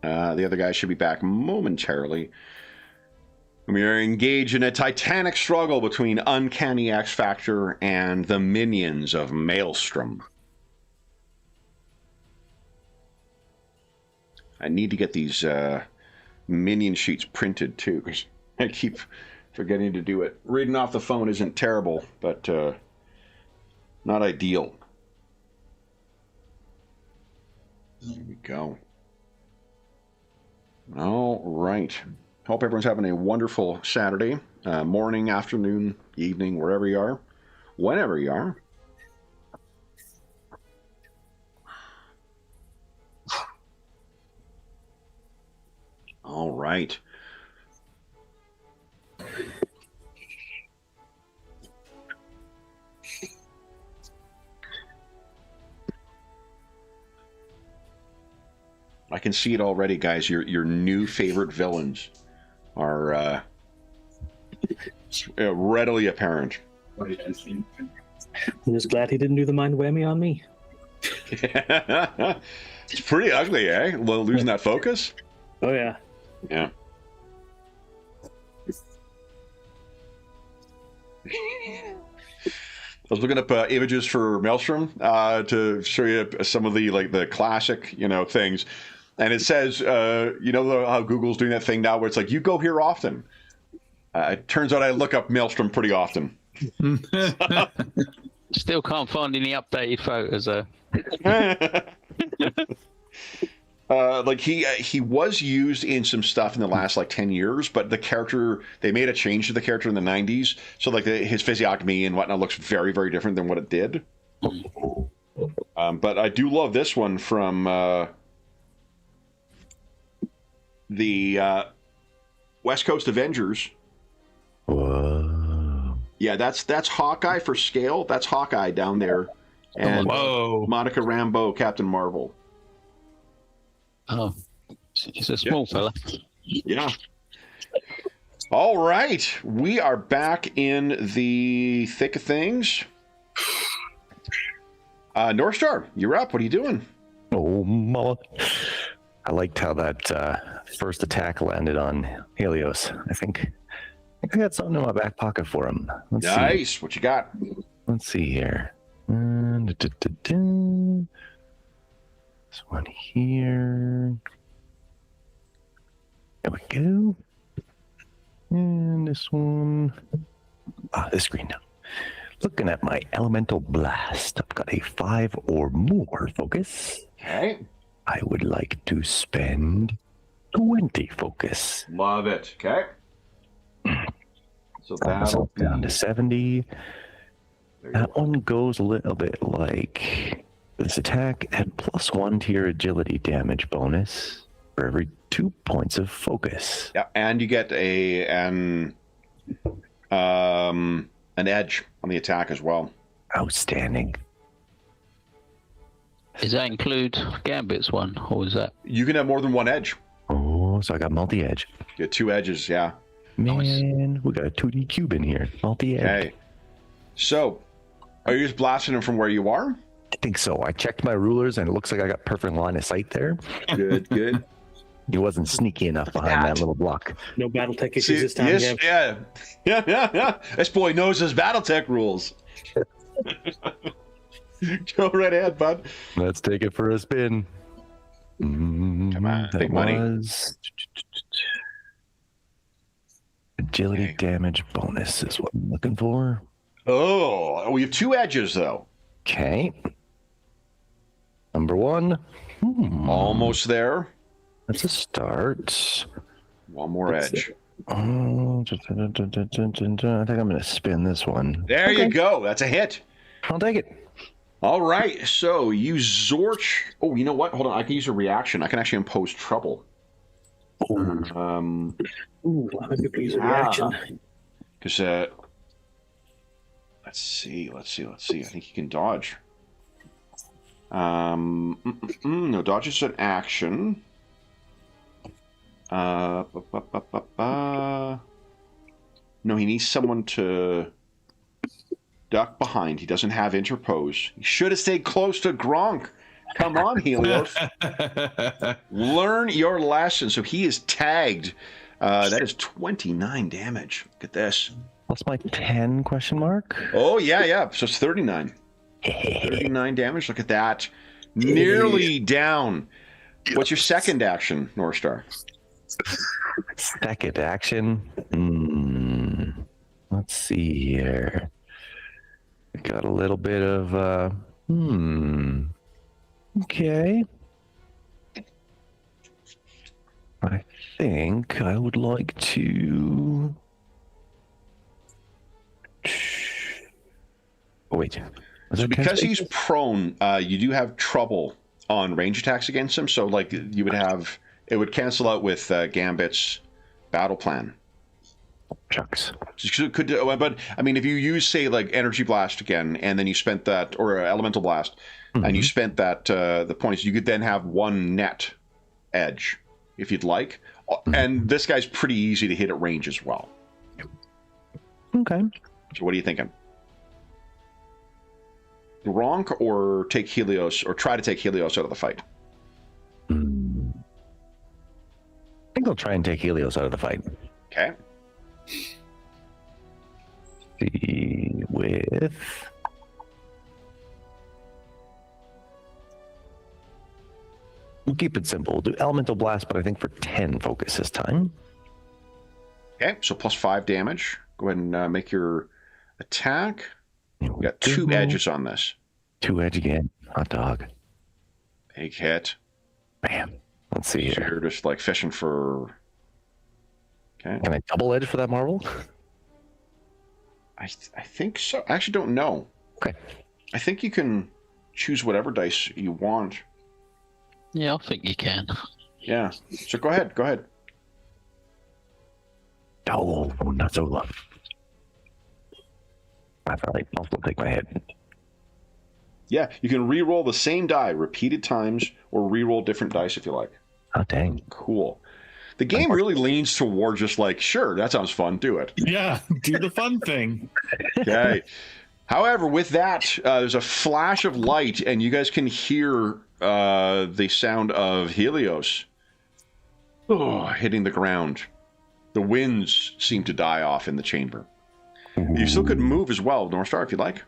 The other guys should be back momentarily. We are engaged in a titanic struggle between Uncanny X Factor and the minions of Maelstrom. I need to get these minion sheets printed, too, because I keep forgetting to do it. Reading off the phone isn't terrible, but not ideal. There we go. All right. Hope everyone's having a wonderful Saturday, morning, afternoon, evening, wherever you are, whenever you are. All right. I can see it already, guys. Your new favorite villains are readily apparent.
I'm just glad he didn't do the mind whammy on me.
It's pretty ugly, eh? Losing that focus.
Oh yeah.
Yeah. I was looking up images for Maelstrom to show you some of the classic, things. And it says, how Google's doing that thing now where it's like, you go here often. It turns out I look up Maelstrom pretty often.
Still can't find any updated photos, though.
He was used in some stuff in the last 10 years, but the character, they made a change to the character in the 90s. So his physiognomy and whatnot looks very, very different than what it did. But I do love this one from the West Coast Avengers.
Whoa.
Yeah, that's Hawkeye for scale. That's Hawkeye down there. And
Whoa.
Monica Rambeau, Captain Marvel.
Oh, he's a small fella.
Yeah. All right. We are back in the thick of things. North Star, you're up. What are you doing?
Oh, mama. I liked how that first attack landed on Helios. I think I got something in my back pocket for him.
Nice. See. What you got?
Let's see here. This one here. There we go. And this one. This green now. Looking at my elemental blast. I've got a 5 or more focus.
Okay.
I would like to spend 20 focus.
Love it. Okay. So that'll be
down to 70. That one goes a little bit like this attack at +1 to your agility damage bonus for every 2 points of focus.
Yeah, and you get an edge on the attack as well.
Outstanding.
Does that include Gambit's one, or is that?
You can have more than one edge.
Oh, so I got multi-edge.
You get 2 edges, yeah.
Man, we got a 2D cube in here. Multi-edge.
Okay. So, are you just blasting him from where you are?
I think so. I checked my rulers, and it looks like I got perfect line of sight there.
Good, good.
He wasn't sneaky enough behind that little block.
No BattleTech issues this time.
Yes, yeah. This boy knows his BattleTech rules. Go right ahead, bud.
Let's take it for a spin.
Come on, big money.
Agility damage bonus is what I'm looking for.
Oh, we have 2 edges, though.
Okay. Number 1.
Almost there.
That's a start.
One more edge.
I think I'm going to spin this one.
There you go. That's a hit.
I'll take it.
All right. So you Zorch. Oh, you know what? Hold on. I can use a reaction. I can actually impose trouble.
Ooh, I could use a reaction.
Because, let's see. I think he can dodge. No, dodge is an action. No, he needs someone to duck behind. He doesn't have interpose. He should have stayed close to Gronk. Come on, Helios. Learn your lesson. So he is tagged. That is 29 damage. Look at this.
Plus my 10 question mark.
Oh, yeah. So it's 39. 39 damage. Look at that. Nearly down. What's your second action, North Star?
Second action. Let's see here. Got a little bit of okay. I think I would like to. Oh, wait. Was
So
that
because
casting?
he's prone, you do have trouble on range attacks against him. So like you would have, it would cancel out with Gambit's battle plan.
Chucks.
But I mean, if you use say like energy blast again, and then you spent that, or elemental blast, and you spent that the points, you could then have one net edge if you'd like. And this guy's pretty easy to hit at range as well.
Okay.
So what are you thinking? Ronk or take Helios, or try to take Helios out of the fight?
I think I'll try and take Helios out of the fight.
Okay.
See, with we'll keep it simple. We'll do elemental blast, but I think for 10 focus this time.
Okay, so +5 damage. Go ahead and make your attack. We got 2 edges on this.
2 edge again. Hot dog.
Big hit.
Bam. Let's see
So
here.
you're just like fishing for. Okay.
Can I double edge for that marble?
I think so. I actually don't know.
Okay.
I think you can choose whatever dice you want.
Yeah, I think you can.
Yeah. So go ahead. Go ahead.
Oh, not so low. That's all right. I'll still take my head.
Yeah, you can re-roll the same die repeated times, or re-roll different dice if you like.
Oh, dang.
Cool. The game really leans toward just like, sure, that sounds fun. Do it.
Yeah, do the fun thing.
Okay. However, with that, there's a flash of light, and you guys can hear the sound of Helios hitting the ground. The winds seem to die off in the chamber. You still could move as well, North Star, if you'd like.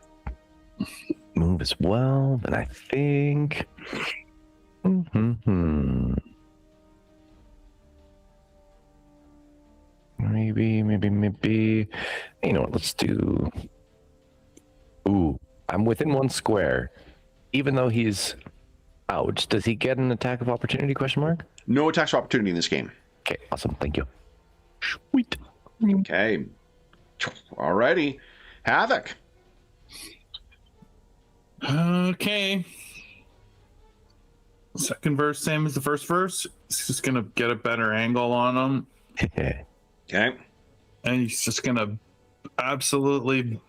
Move as well, then I think. Maybe. You know what? Let's do. Ooh, I'm within 1 square. Even though he's out, does he get an attack of opportunity? Question mark.
No attacks of opportunity in this game.
Okay, awesome. Thank you. Sweet.
Okay. Alrighty. Havoc.
Okay. Second verse, same as the first verse. He's just gonna get a better angle on him,
Okay.
and he's just gonna absolutely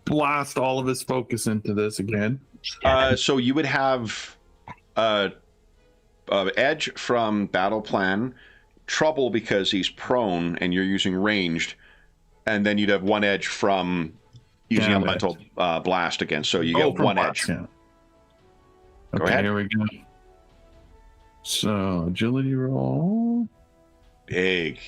blast all of his focus into this again.
So you would have edge from battle plan, trouble because he's prone and you're using ranged, and then you'd have 1 edge from using
Damn
elemental blast again. So you get
from
1
blast,
edge.
yeah.
Go
Okay,
ahead.
here we go. So agility roll.
Big.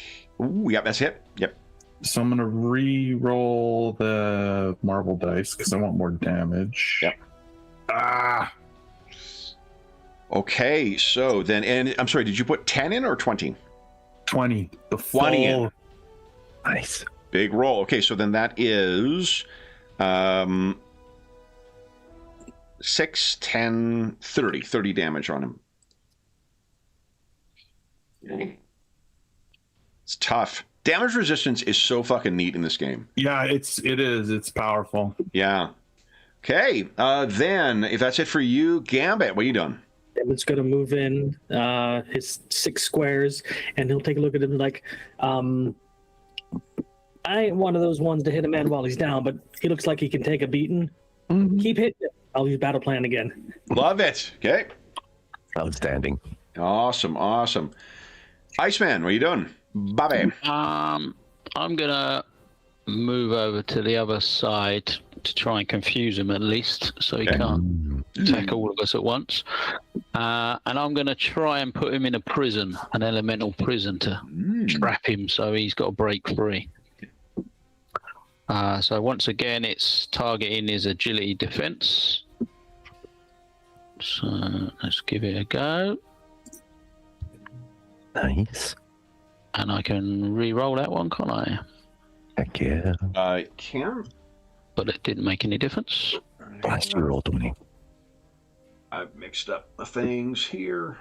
Ooh, yep, that's hit. Yep.
So I'm gonna re-roll the marble dice because I want more damage.
Yep.
Ah,
Okay, so then, and I'm sorry, did you put 10 in or 20?
20. The
20 in.
full.
Nice.
Big roll. Okay, so then that is 6, 10, 30. 30 damage on him. It's tough. Damage resistance is so fucking neat in this game.
Yeah, it is. It's powerful.
Yeah. Okay, then, if that's it for you, Gambit, what are you doing?
David's going to move in his 6 squares, and he'll take a look at him like, I ain't one of those ones to hit a man while he's down, but he looks like he can take a beating. Keep hitting him. I'll use battle plan again.
Love it. Okay.
Outstanding.
Awesome, awesome. Iceman, what are you doing? Bobby.
I'm gonna move over to the other side to try and confuse him at least, so he
Okay.
can't attack all of us at once. And I'm gonna try and put him in a prison, an elemental prison, to trap him, so he's got to break free. So once again, it's targeting his agility defense. So let's give it a go.
Nice.
And I can re-roll that one, can't I?
Heck yeah.
Cam?
But it didn't make any difference.
Last year roll 20.
I've mixed up the things here.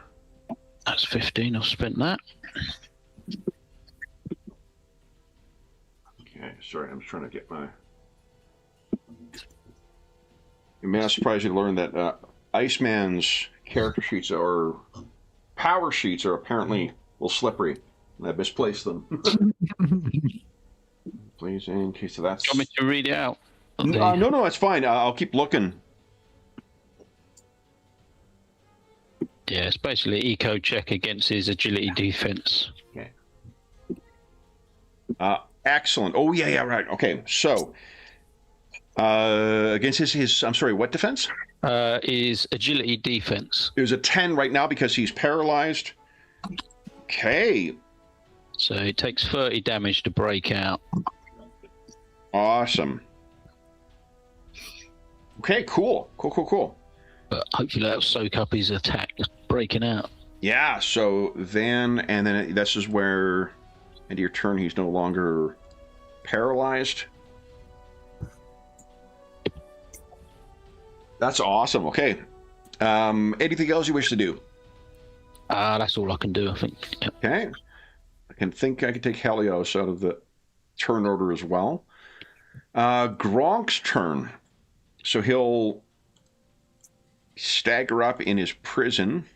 That's 15. I've spent that.
Okay, sorry, I'm just trying to get my... You may not surprise you to learn that Iceman's character sheets or power sheets are apparently a little slippery. And I've misplaced them. Please, in case of that.
Do you want me to read it out?
No, it's fine. I'll keep looking.
Yeah, it's basically eco check against his agility defense.
Okay. Excellent. Oh, yeah, right. Okay, so against his I'm sorry, what defense?
Is agility defense.
It was a 10 right now because he's paralyzed. Okay.
So it takes 30 damage to break out.
Awesome. Okay, cool.
But hopefully that'll soak up his attack breaking out.
Yeah, so then this is where, end of your turn, he's no longer paralyzed. That's awesome. Okay. Anything else you wish to do?
That's all I can do, I think. Yep.
Okay. I can take Helios out of the turn order as well. Gronk's turn. So he'll stagger up in his prison.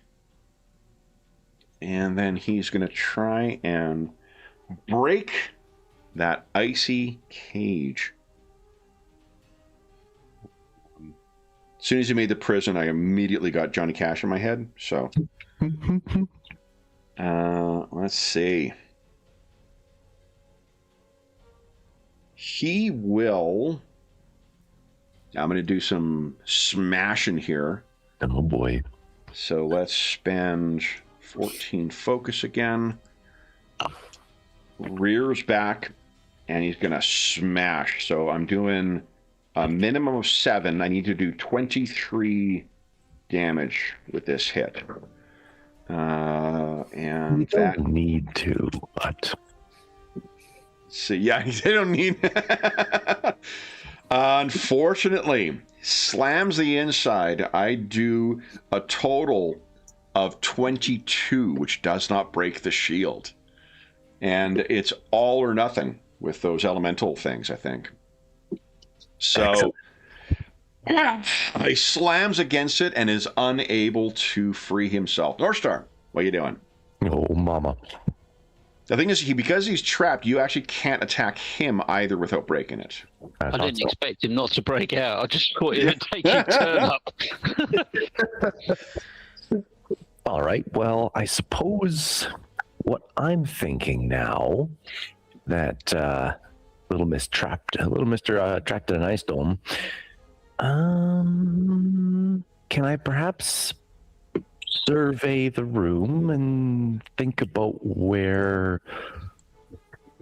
And then he's going to try and break that icy cage. As soon as he made the prison, I immediately got Johnny Cash in my head. So, let's see. He will... I'm going to do some smashing here.
Oh, boy.
So let's spend 14 focus again. Rears back, and he's going to smash. So I'm doing a minimum of 7. I need to do 23 damage with this hit. And
you don't need to, but...
So, yeah, they don't need... Unfortunately, slams the inside. I do a total of 22, which does not break the shield. And it's all or nothing with those elemental things, I think. So he slams against it and is unable to free himself. Northstar, what are you doing?
Oh, mama.
The thing is, because he's trapped, you actually can't attack him either without breaking it.
I didn't expect him not to break out. I just thought he would take his turn up.
All right. Well, I suppose what I'm thinking now that little Mr. trapped in an ice dome. Can I perhaps survey the room and think about where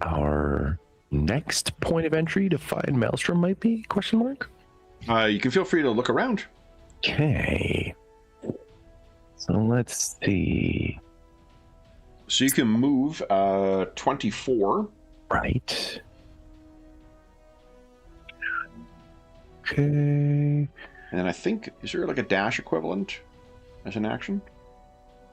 our next point of entry to find Maelstrom might be? Question mark.
You can feel free to look around.
Okay. So let's see.
So you can move 24.
Right. Okay.
And then I think, is there like a dash equivalent as an action?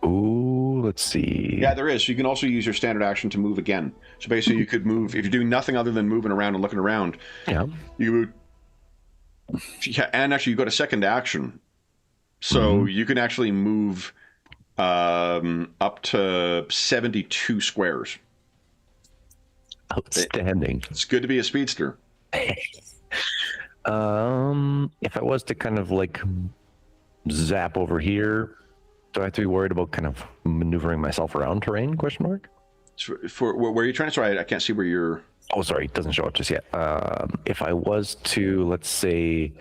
Ooh, let's see.
Yeah, there is. So you can also use your standard action to move again. So basically you could move, if you're doing nothing other than moving around and looking around,
Yeah.
you would, yeah, and actually you got a second action. So you can actually move up to 72 squares.
Outstanding.
It's good to be a speedster.
If I was to kind of like zap over here, do I have to be worried about kind of maneuvering myself around terrain? Question mark.
For where are you trying to? Sorry, I can't see where you're.
Oh, sorry, it doesn't show up just yet. If I was to, let's say,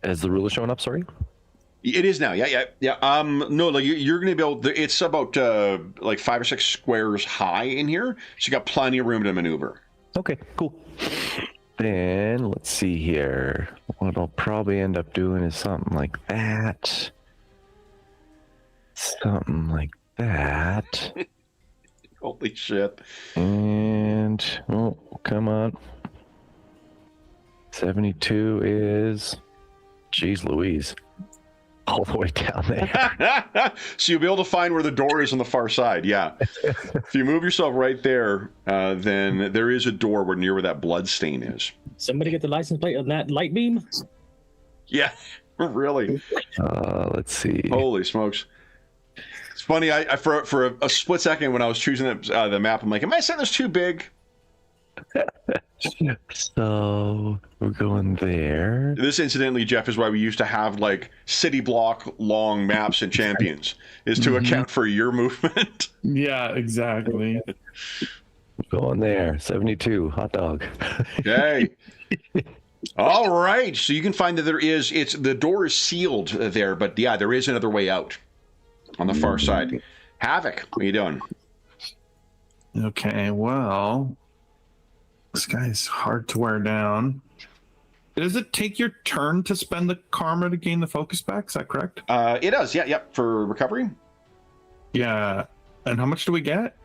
is the ruler showing up? Sorry.
It is now. Yeah. No, like you're going to be able. It's about like 5 or 6 squares high in here, so you got plenty of room to maneuver.
Okay, cool. Then let's see here. What I'll probably end up doing is something like that. Something like that.
Holy shit.
And, oh, come on. 72 is, geez Louise, all the way down there.
So you'll be able to find where the door is on the far side. Yeah. If you move yourself right there, then there is a door near where that blood stain is.
Somebody get the license plate on that light beam?
Yeah, really.
Let's see.
Holy smokes. It's funny, I for a split second when I was choosing the map, I'm like, am I saying this too big?
So we're going there.
This, incidentally, Jeff, is why we used to have like city block long maps and champions, is to account for your movement.
Yeah, exactly.
Going there. 72. Hot dog.
Okay. All right. So you can find that the door is sealed there, but yeah, there is another way out on the far side. Havoc, what are you doing?
Okay, well, this guy is hard to wear down. Does it take your turn to spend the karma to gain the focus back? Is that correct?
It does. Yeah, yep. For recovery.
Yeah. And how much do we get?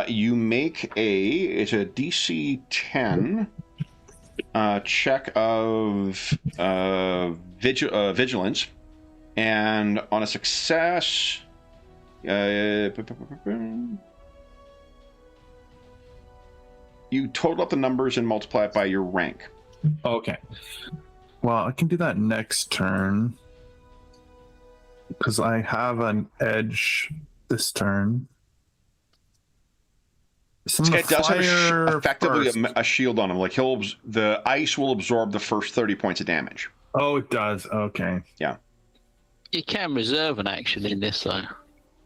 You make it's a DC 10 check of vigilance, and on a success, you total up the numbers and multiply it by your rank.
Okay. Well, I can do that next turn because I have an edge this turn.
This guy does have effectively a shield on him. Like the ice will absorb the first 30 points of damage.
Oh, it does. Okay.
Yeah.
You can reserve an action in this though.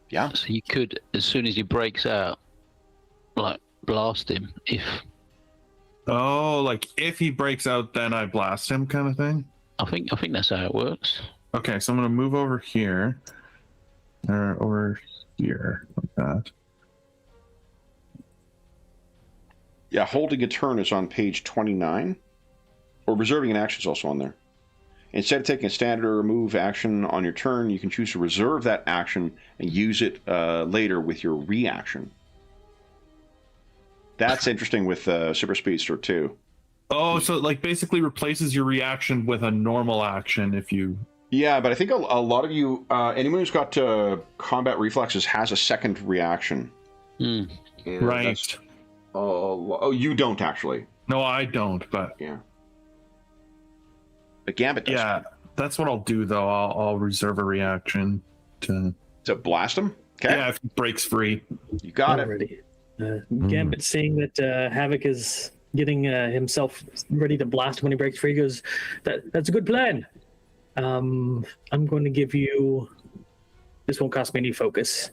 Yeah.
So you could, as soon as he breaks out, like blast him.
Oh, like if he breaks out, then I blast him, kind of thing.
I think that's how it works.
Okay, so I'm gonna move over here, or over here, like that.
Yeah, holding a turn is on page 29, or reserving an action is also on there. Instead of taking a standard or move action on your turn, you can choose to reserve that action and use it later with your reaction. That's interesting with Super Speedster too.
Oh, so it like basically replaces your reaction with a normal action if you...
Yeah, but I think a lot of you, anyone who's got combat reflexes has a second reaction.
Right.
Oh, you don't actually.
No, I don't, but...
Yeah. The Gambit does.
Yeah, that's what I'll do, though. I'll reserve a reaction to
blast him? Okay.
Yeah, if he breaks free.
You got
Already. Gambit, seeing that Havoc is getting himself ready to blast when he breaks free, goes, that's a good plan. I'm going to give you... This won't cost me any focus.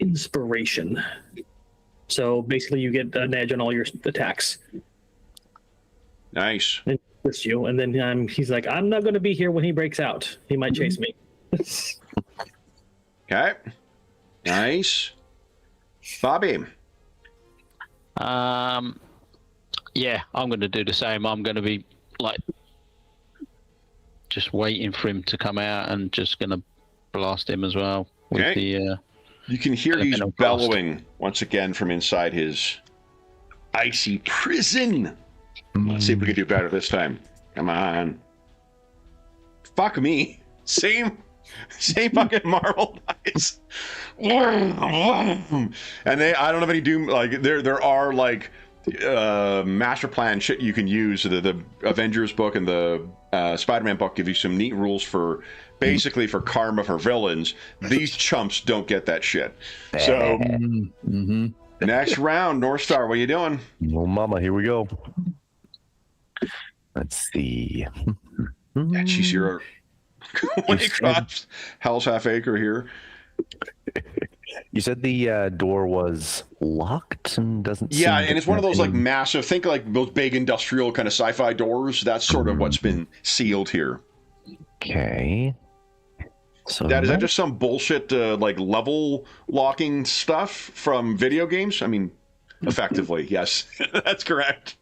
Inspiration. So basically you get an edge on all your attacks.
Nice.
And you, and then he's like, I'm not going to be here when he breaks out. He might chase me.
Okay. Nice. Bobby.
Yeah, I'm going to do the same. I'm going to be like just waiting for him to come out and just going to blast him as well with the
you can hear he's bellowing once again from inside his icy prison. Let's see if we can do better this time. Come on. Fuck me. Same fucking Marvel dice. And I don't have any Doom, like there are like master plan shit you can use. The Avengers book and the Spider-Man book give you some neat rules for basically for karma for villains. These chumps don't get that shit. So next round, North Star, what are you doing?
Oh mama, here we go. Let's see.
Yeah, she's your crops. Hell's Half Acre here.
You said the door was locked and doesn't.
Yeah, and it's one of those like massive. Think like those big industrial kind of sci-fi doors. That's sort of what's been sealed here.
Okay. So
is that just some bullshit like level locking stuff from video games? I mean, effectively, yes, that's correct.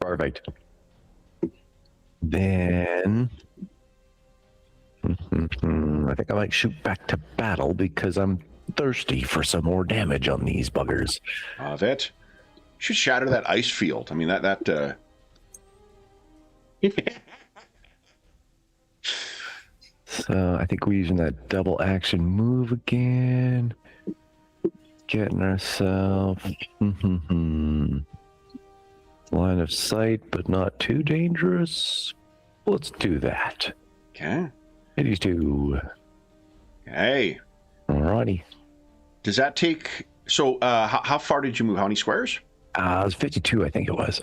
Perfect. Then I think I might shoot back to battle because I'm thirsty for some more damage on these buggers.
That should shatter that ice field. I mean that
So I think we're using that double action move again. Getting ourselves line of sight, but not too dangerous. Let's do that.
Okay.
82.
Hey.
Alrighty.
Does that take... So how far did you move? How many squares?
It was 52, I think it was.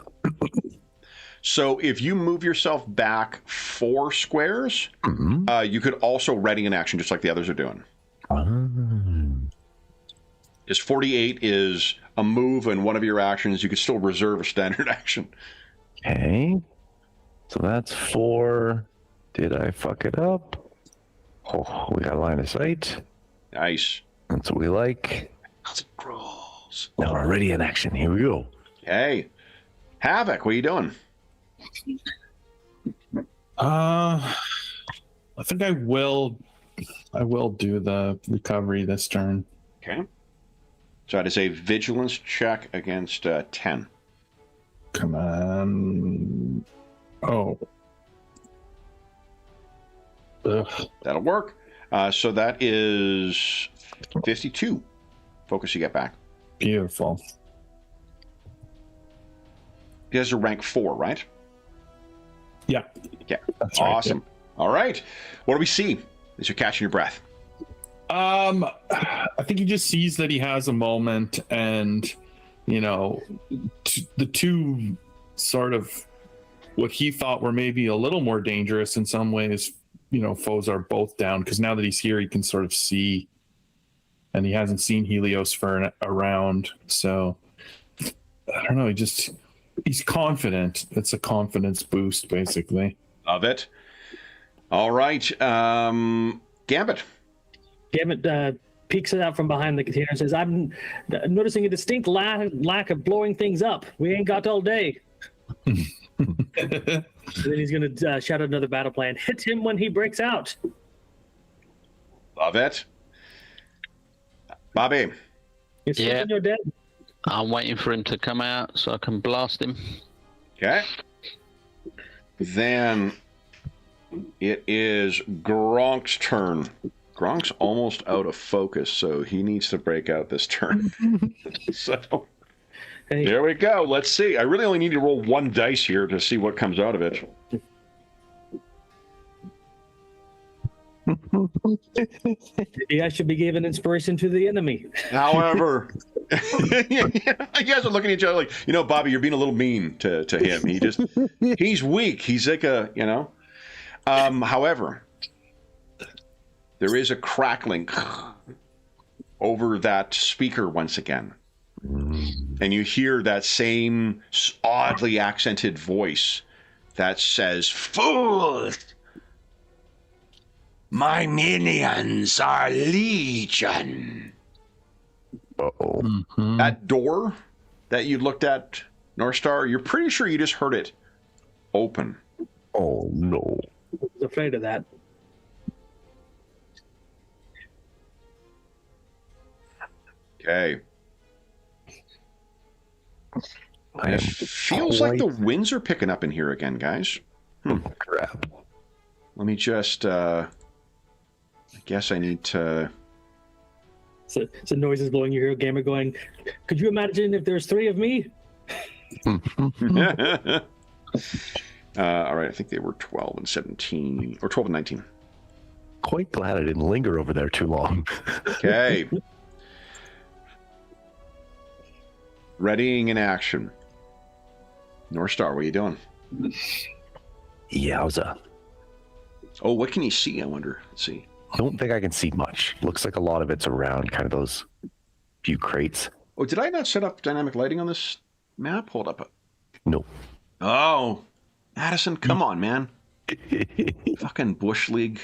So if you move yourself back 4 squares, you could also ready an action just like the others are doing. Because 48 is a move and one of your actions. You could still reserve a standard action.
Okay. So that's 4. Did I fuck it up? Oh, we got a line of sight.
Nice.
That's what we like.
How's it rolls?
Now we're ready in action. Here we go.
Hey. Havoc, what are you doing?
I think I will do the recovery this turn.
Okay. So that is a vigilance check against 10.
Come on. Oh. Ugh.
That'll work. So that is 52. Focus you get back.
Beautiful.
You guys are rank 4, right?
Yeah.
Yeah.
That's right,
Awesome.
yeah.
All right. What do we see as you're catching your breath?
I think he just sees that he has a moment, and the two sort of what he thought were maybe a little more dangerous in some ways, foes are both down, because now that he's here, he can sort of see, and he hasn't seen Helios for a round. So I don't know. He's confident. It's a confidence boost, basically.
Love it. All right. Gambit.
Gambit peeks it out from behind the container and says, I'm noticing a distinct lack of blowing things up. We ain't got all day. And then he's going to shout out another battle plan. Hit him when he breaks out.
Love it. Bobby.
You're
Yeah.
sleeping, you're dead.
I'm waiting for him to come out so I can blast him.
Okay. Then it is Gronk's turn. Gronk's almost out of focus, so he needs to break out this turn. So
Hey.
there we go. Let's see. I really only need to roll 1 dice here to see what comes out of it.
Maybe I should be giving inspiration to the enemy.
However, you guys are looking at each other like, Bobby, you're being a little mean to him. He's weak. He's like however, there is a crackling over that speaker once again. And you hear that same oddly accented voice that says, "Fools! My minions are legion."
Uh-oh.
Mm-hmm.
That door that you looked at, North Star, you're pretty sure you just heard it open.
Oh, no.
I was afraid of that.
Okay.
I am
It feels like the
quite-
winds are picking up in here again, guys.
Crap.
Let me just, I guess I need to...
So noises blowing your ear, Gamer going, could you imagine if there's 3 of me?
All right, I think they were 12 and 17, or 12 and 19.
Quite glad I didn't linger over there too long.
Okay. Readying in action. North Star, what are you doing?
Yowza.
Oh, what can you see, I wonder? Let's see.
Don't think I can see much. Looks like a lot of it's around kind of those few crates.
Oh, did I not set up dynamic lighting on this map? Hold up.
No.
Oh, Addison, come on, man. Fucking Bush League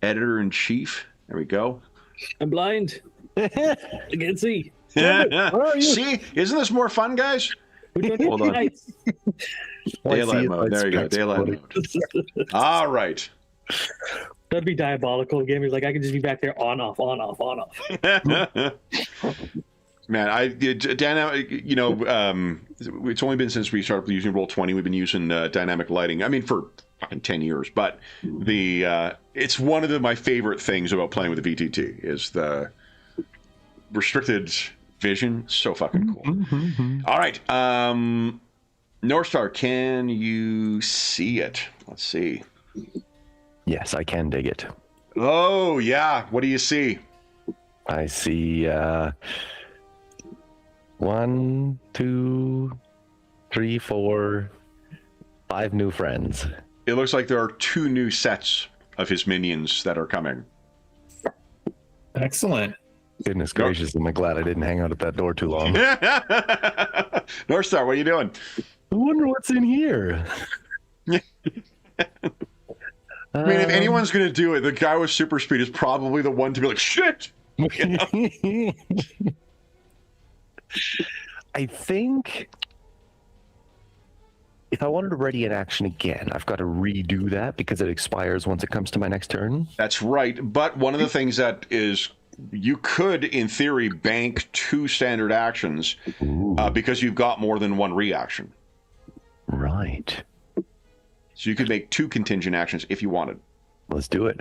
editor-in-chief. There we go.
I'm blind. I can't see.
See? Isn't this more fun, guys?
We don't
Hold
have
on.
lights.
Daylight mode. There you go. Daylight mode. All right.
That'd be diabolical. Gamer's like, I could just be back there on, off, on, off, on, off.
Man, dynamic. It's only been since we started using Roll20. We've been using dynamic lighting. I mean, for fucking 10 years. But it's one of my favorite things about playing with the VTT is the restricted vision. So fucking cool.
Mm-hmm.
All right, Northstar, can you see it? Let's see.
Yes, I can dig it.
Oh yeah, what do you see?
I see 1, 2, 3, 4, 5 new friends.
It looks like there are 2 new sets of his minions that are coming.
Excellent.
Goodness gracious, am I glad I didn't hang out at that door too long.
Northstar, what are you doing?
I wonder what's in here.
I mean, if anyone's going to do it, the guy with super speed is probably the one to be like, shit!
I think if I wanted to ready an action again, I've got to redo that because it expires once it comes to my next turn.
That's right. But one of the things that is, you could, in theory, bank 2 standard actions because you've got more than 1 reaction.
Right.
So you could make 2 contingent actions if you wanted.
Let's do it.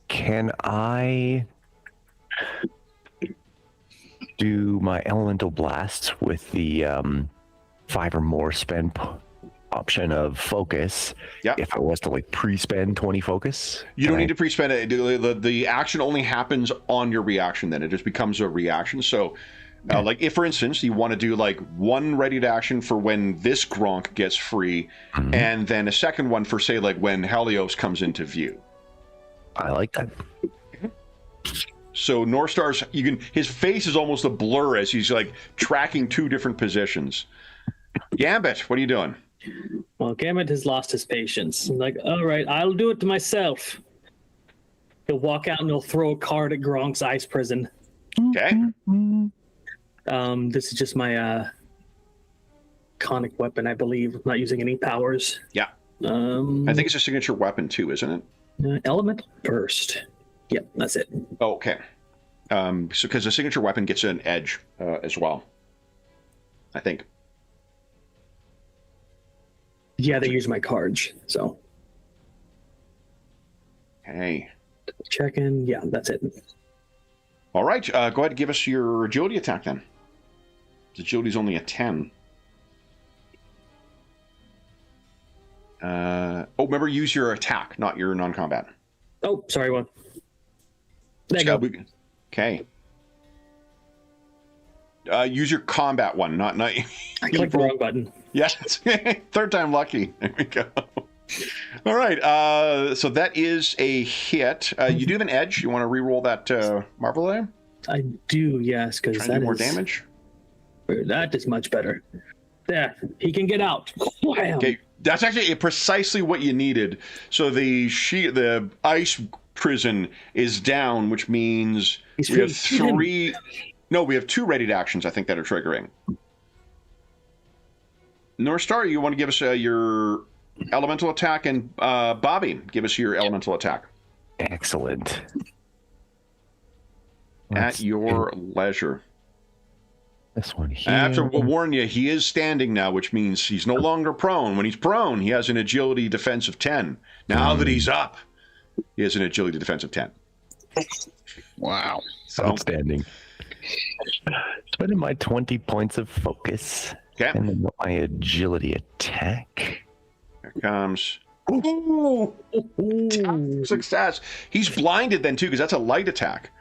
Can I do my elemental blasts with the 5 or more spend option of focus?
Yeah.
If I was to like pre-spend 20 focus,
You don't need to pre-spend it. The action only happens on your reaction. Then it just becomes a reaction. So, like if for instance you want to do like 1 ready to action for when this Gronk gets free, and then a second one for say like when Helios comes into view.
I like that.
So Northstar's, his face is almost a blur as he's like tracking 2 different positions. Gambit, what are you doing?
Well, Gambit has lost his patience. He's like, all right, I'll do it to myself. He'll walk out and he'll throw a card at Gronk's ice prison.
Okay.
This is just my conic weapon, I believe. I'm not using any powers.
Yeah. I think it's a signature weapon too, isn't it?
Elemental Burst. Yep, that's it.
Oh, okay. So because the signature weapon gets an edge as well, I think.
Yeah, they use my cards, so.
Okay.
Checking. Yeah, that's it.
All right. Go ahead and give us your agility attack then. Agility's only a 10. Remember, use your attack, not your non-combat.
Oh, sorry, one. There you go.
Okay. Use your combat one, not.
I clicked the wrong button.
Yes, third time lucky. There we go. All right. So that is a hit. You do have an edge. You want to re-roll that Marvel there?
I do, yes, because that
do more damage.
That is much better. There, he can get out. Wham.
Okay, that's actually precisely what you needed. So the ice prison is down, which means we have 3. No, we have 2 ready actions, I think, that are triggering. Northstar, you want to give us your elemental attack, and Bobby, give us your elemental attack.
Excellent.
At your leisure.
This one here.
I have to warn you, he is standing now, which means he's no longer prone. When he's prone, he has an agility defense of 10. Now that he's up, he has an agility defense of 10.
Wow.
So,
outstanding. Spending my 20 points of focus.
Okay.
And then my agility attack.
Here comes. Ooh, success. He's blinded then too, because that's a light attack.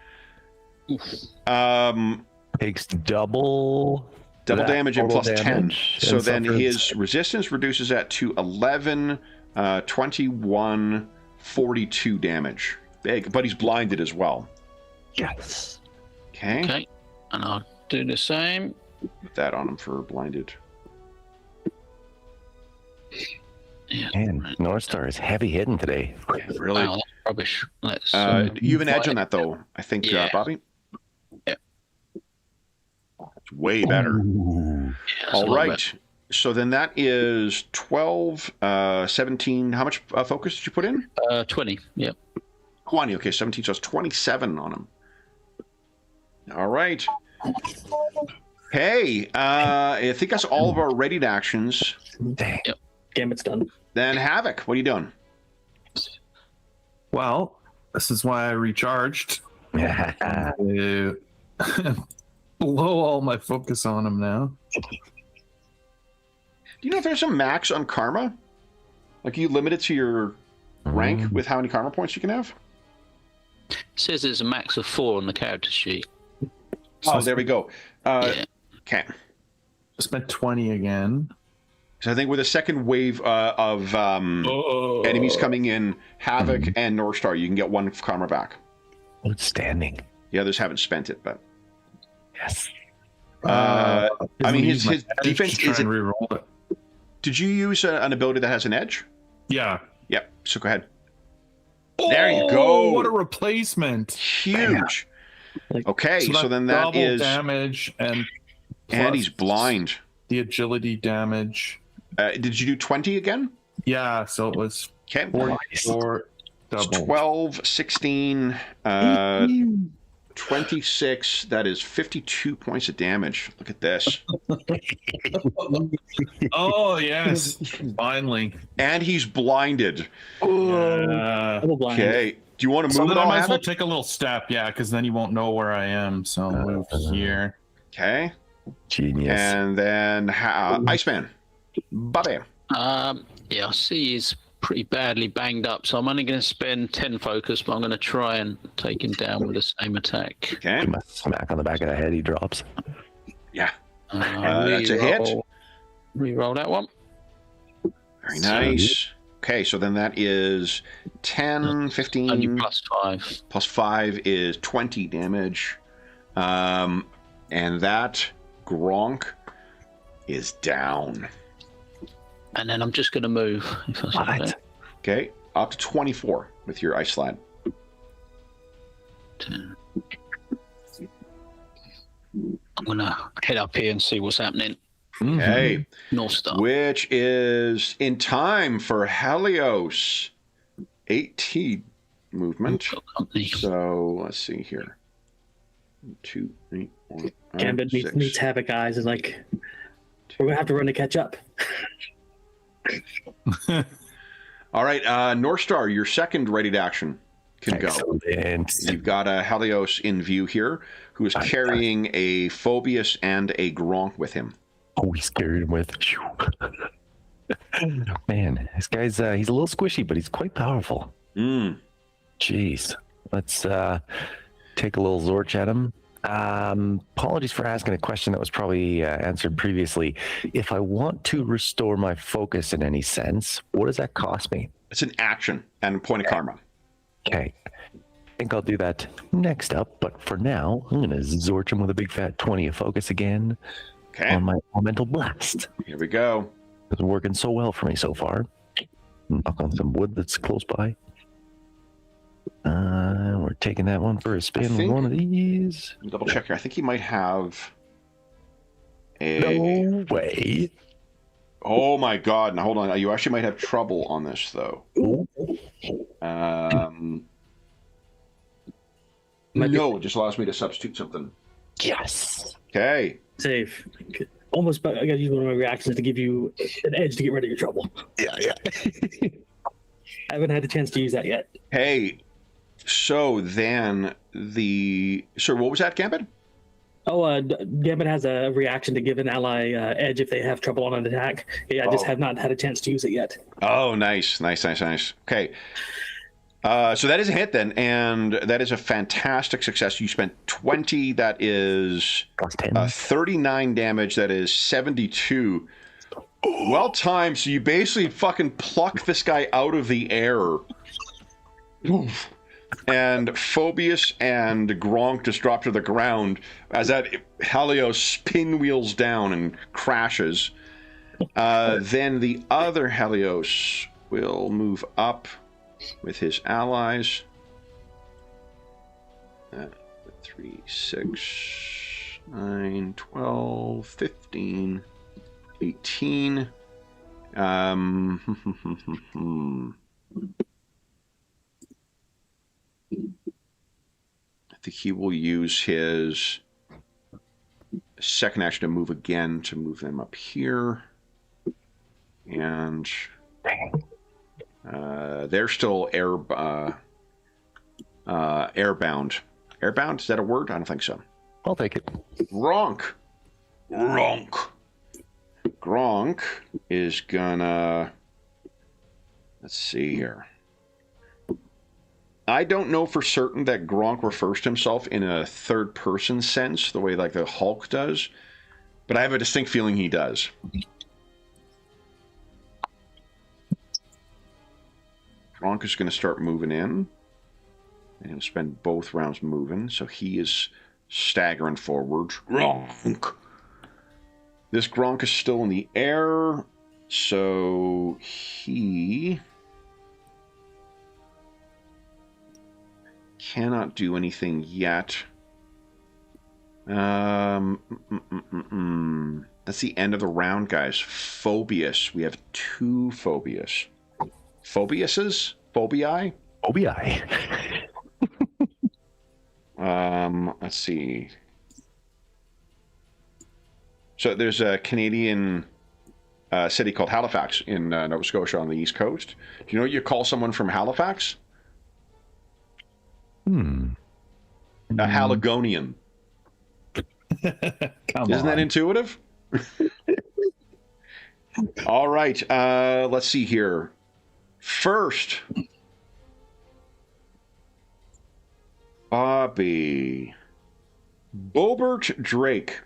Takes double
damage and plus
damage
10. So then his resistance reduces that to 11, 21, 42 damage. Big, but he's blinded as well.
Yes.
Okay.
Okay, and I'll do the same.
Put that on him for blinded.
Yeah.
Man, Northstar is heavy hitting today.
Yeah, really.
Wow, that's rubbish. Let's.
You have an edge on that though, I think,
Yeah.
Bobby.
Yeah.
It's way better.
Ooh.
Yeah, that's a
All
lot
right.
better.
So then that is 12, 17. How much focus did you put in?
20. Yep.
20. Okay, 17. So it's 27 on him. All right. Hey, I think that's all of our readied actions.
Dang.
Gambit's done.
Then Havoc, what are you doing?
Well, this is why I recharged. Blow all my focus on him now.
Do you know if there's a max on karma? Like, you limit it to your rank with how many karma points you can have?
It says there's a max of 4 on the character sheet.
Oh, there we go.
Yeah.
Okay.
Spent 20 again.
So I think with a second wave of enemies coming in, Havoc and North Star, you can get 1 karma back.
Outstanding.
The others haven't spent it, but
Yes.
I mean, his defense
is
isn't.
Re-roll it.
Did you use an ability that has an edge?
Yeah.
Yep. So go ahead. There you go.
What a replacement!
Huge. Okay, so then that
double
is
damage and
he's blind.
The agility damage.
Did you do 20 again?
Yeah, so it was
Okay.
44 double.
12, 16, 26. That is 52 points of damage. Look at this.
Oh yes, finally.
And he's blinded.
Double blind.
Okay. Do you want to
So
move
then
at
I
all,
might as well
Havoc?
take a little step, yeah, because then he won't know where I am. So I'll move here.
Okay.
Genius.
And then Iceman. Bobby.
Yeah, I see he's pretty badly banged up, so I'm only going to spend 10 focus, but I'm going to try and take him down with the same attack.
Okay.
Give him a smack on the back of the head, he drops.
Yeah. That's a hit.
Reroll that one.
Very nice. Okay, so then that is 10, 15.
Only +5.
Plus 5 is 20 damage. And that Gronk is down.
And then I'm just going to move. If that's okay.
Okay, up to 24 with your ice slide.
10. I'm going to head up here and see what's happening.
Okay,
North Star.
which is in time for Helios 18 movement. So let's see here. 2, 3, 4, 5,
Gambit
6.
meets Havoc eyes and like, we're gonna have to run to catch up.
All right, North Star, your second ready to action can go.
Excellent.
You've got a Helios in view here who is carrying a Phobius and a Gronk with him.
Oh, he's carried him with. Man, this guy's he's a little squishy, but he's quite powerful. Jeez. Let's take a little Zorch at him. Apologies for asking a question that was probably answered previously. If I want to restore my focus in any sense, what does that cost me?
It's an action and a point of karma.
Okay. I think I'll do that next up, but for now, I'm going to Zorch him with a big fat 20 of focus again
Okay,
on my elemental blast.
here we go.
It's working so well for me so far. Knock on some wood that's close by. We're taking that one for a spin with one of these.
Double check here. I think he might have a.
No way.
Oh my god! Now hold on. You actually might have trouble on this though. No, it just allows me to substitute something.
Yes.
Okay.
Save. Almost, but I gotta use one of my reactions to give you an edge to get rid of your trouble.
Yeah.
I haven't had the chance to use that yet.
Hey. So then Sir, what was that, Gambit?
Oh, Gambit has a reaction to give an ally edge if they have trouble on an attack. Yeah, I just have not had a chance to use it yet.
Oh, nice. Okay. So that is a hit then, and that is a fantastic success. You spent 20. That is
Plus 10.
39 damage. That is 72. Well timed. So you basically fucking pluck this guy out of the air. Oof. And Phobius and Gronk just drop to the ground as that Helios pinwheels down and crashes. Then the other Helios will move up with his allies. 3, 6, 9, 12, 15, 18. I think he will use his second action to move again to move them up here. And they're still airbound. Airbound, is that a word? I don't think so.
I'll take it.
Gronk is gonna... Let's see here. I don't know for certain that Gronk refers to himself in a third-person sense, the way like the Hulk does, but I have a distinct feeling he does. Gronk is going to start moving in, and he'll spend both rounds moving, so he is staggering forward. Gronk! This Gronk is still in the air, so he cannot do anything yet. That's the end of the round, guys. Phobius. We have 2 Phobius. Phobiuses? Phobii?
Phobii.
Let's see. So there's a Canadian city called Halifax in Nova Scotia on the East Coast. Do you know what you call someone from Halifax? A Haligonian. Isn't that intuitive? All right. Let's see here. First, Bobby. Bobert Drake.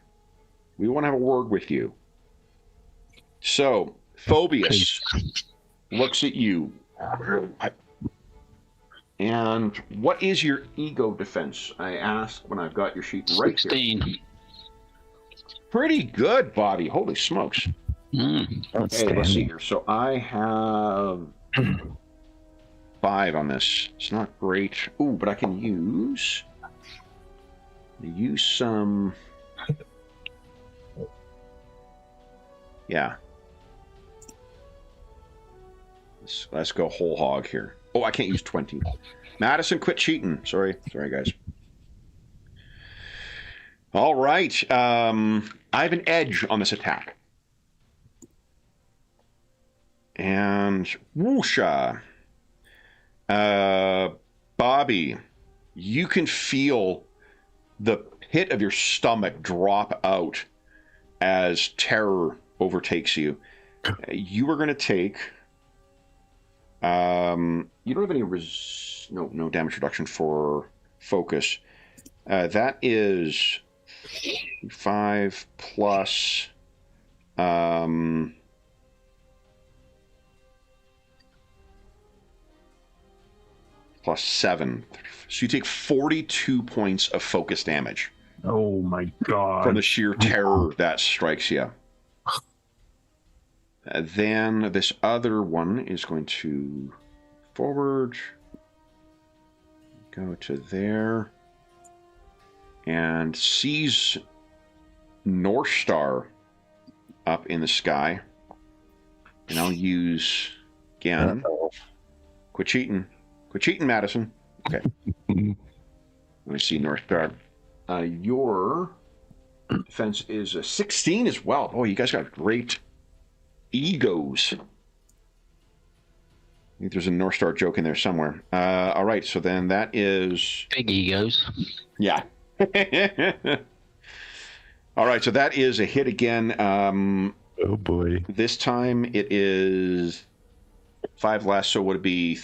We want to have a word with you. So, Phobius looks at you. And what is your ego defense? I asked when I've got your sheet right
16.
here. Pretty good, Bobby. Holy smokes. Hey, let's see here. So I have 5 on this. It's not great. Ooh, but I can use some... Yeah. Let's go whole hog here. Oh, I can't use 20. Madison, quit cheating. Sorry, guys. All right. I have an edge on this attack. And whoosha. Bobby, you can feel the pit of your stomach drop out as terror overtakes you. You are going to take... you don't have any no damage reduction for focus. That is 5 plus plus 7. So you take 42 points of focus damage.
Oh my god.
From the sheer terror that strikes you. Then this other one is going to forward, go to there, and sees North Star up in the sky. And I'll use, again, quit cheating, Madison. Okay. Let me see North Star. Your defense is a 16 as well. Oh, you guys got great egos. I think there's a North Star joke in there somewhere. All right, so then that is...
Big egos.
Yeah. All right, so that is a hit again.
Oh, boy.
This time it is 5 less, so would it be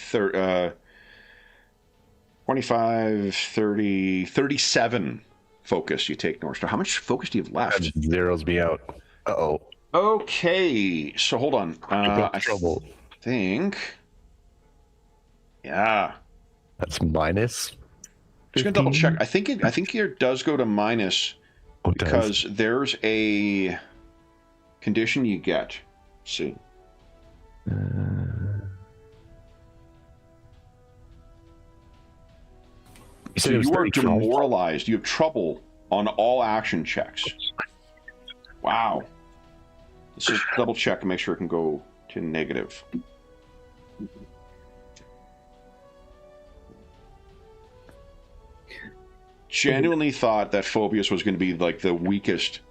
25, 30, 37 focus you take, North Star. How much focus do you have left?
That zeros me out. Uh-oh.
Okay, so hold on. I
trouble.
think... Yeah.
That's minus.
Just gonna double check. I think it does go to minus because there's a condition you get. Let's see. So you are demoralized. You have trouble on all action checks. Wow. Let's just double check and make sure it can go to negative. genuinely thought that Phobius was going to be like the weakest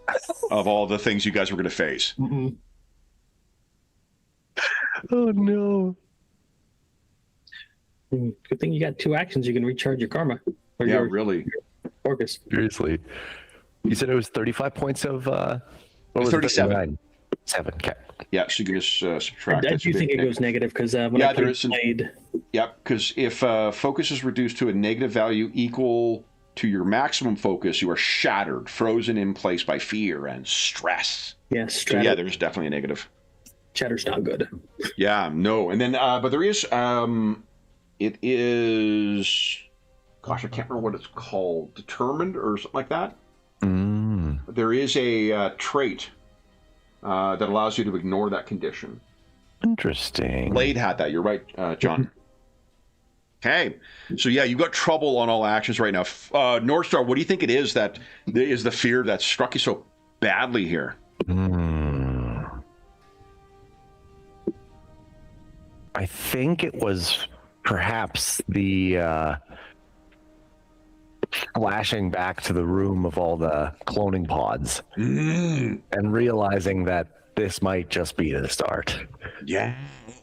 of all the things you guys were going to face.
Mm-mm. Oh no.
Good thing you got 2 actions. You can recharge your karma. Or
Yeah,
your
really.
focus.
Seriously. You said it was 35 points of what was it?
37.
39? 7. Okay.
Yeah, so you can just subtract.
I do think it goes negative because when I played.
Yep, because if focus is reduced to a negative value equal to your maximum focus, you are shattered, frozen in place by fear and stress.
Yeah,
So yeah, there's definitely a negative.
Shatter's not good.
Yeah, no. And then, but there is, it is, gosh, I can't remember what it's called, determined or something like that. There is a trait that allows you to ignore that condition.
Interesting.
Blade had that. You're right, John. Okay, so yeah, you got trouble on all actions right now. Northstar, what do you think it is that is the fear that struck you so badly here?
I think it was perhaps the flashing back to the room of all the cloning pods and realizing that this might just be the start.
Yeah,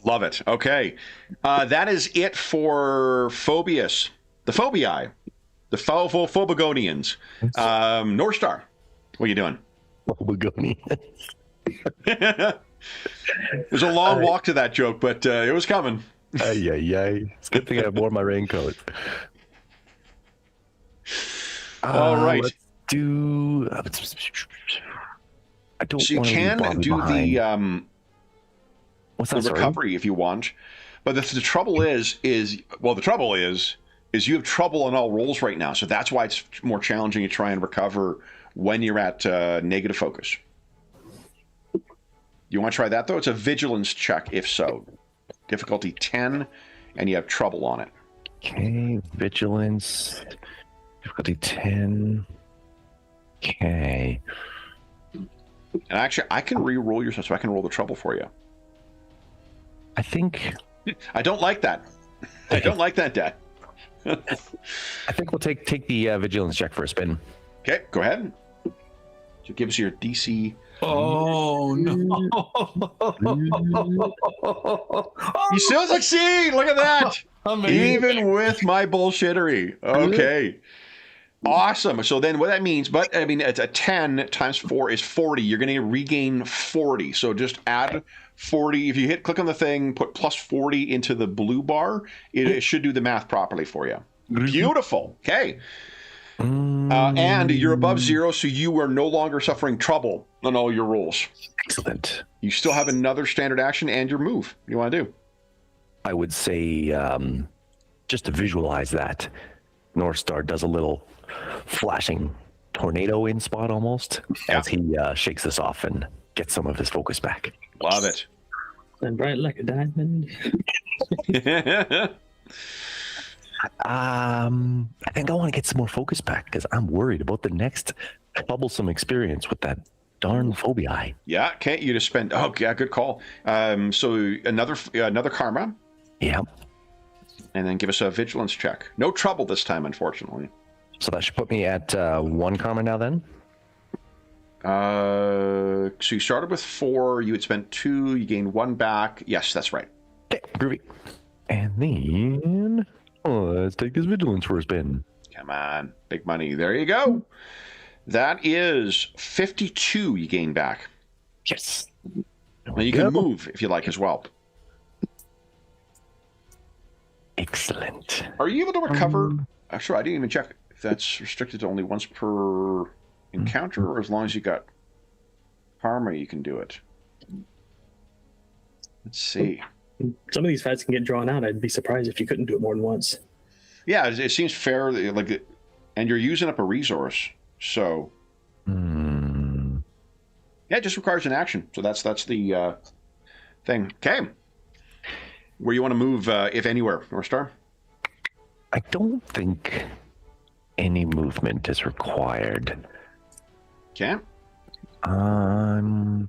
love it. Okay, that is it for Phobius, the Phobii, the Phobogonians. Northstar, what are you doing?
Phobogonians.
It was a long walk to that joke, but it was coming.
Ay. It's a good thing I wore my raincoat.
All right.
Let's do. I don't.
So you can do the recovery if you want, but the trouble is you have trouble on all rolls right now. So that's why it's more challenging to try and recover when you're at negative focus. You want to try that though? It's a vigilance check if so. Difficulty 10, and you have trouble on it.
Okay, vigilance. Difficulty 10. Okay.
And actually, I can re-roll yourself, so I can roll the trouble for you.
I think...
I don't like that. I don't like that, Dad.
I think we'll take the vigilance check for a spin.
Okay, go ahead. So give us your DC.
Oh, no.
You still succeed! Look at that! Even with my bullshittery. Okay. Awesome. So then what that means, but I mean, it's a 10 times 4 is 40. You're going to regain 40. So just add 40. If you click on the thing, put plus 40 into the blue bar, it should do the math properly for you. Beautiful. Okay. And you're above 0, so you are no longer suffering trouble on all your rolls.
Excellent.
You still have another standard action and your move. What do you want to do?
I would say, just to visualize that, Northstar does a little flashing tornado in spot almost as he shakes this off and gets some of his focus back.
Love it.
And bright like a diamond.
I think I want to get some more focus back because I'm worried about the next troublesome experience with that darn phobia.
Yeah, can't you just spend? Oh, yeah, good call. So another karma.
Yeah.
And then give us a vigilance check. No trouble this time, unfortunately.
So that should put me at 1 karma now then?
So you started with 4, you had spent 2, you gained 1 back. Yes, that's right.
Okay, groovy. And then let's take this vigilance for a spin.
Come on, big money. There you go. That is 52 you gain back.
Yes.
Now you can move if you like as well.
Excellent.
Are you able to recover? Actually, I didn't even check if that's restricted to only once per encounter, or as long as you got karma, you can do it. Let's see.
Some of these fights can get drawn out. I'd be surprised if you couldn't do it more than once.
Yeah, it seems fair. Like, and you're using up a resource, so yeah, it just requires an action. So that's the thing. Okay, where you want to move, if anywhere, Northstar?
I don't think any movement is required.
Okay.
What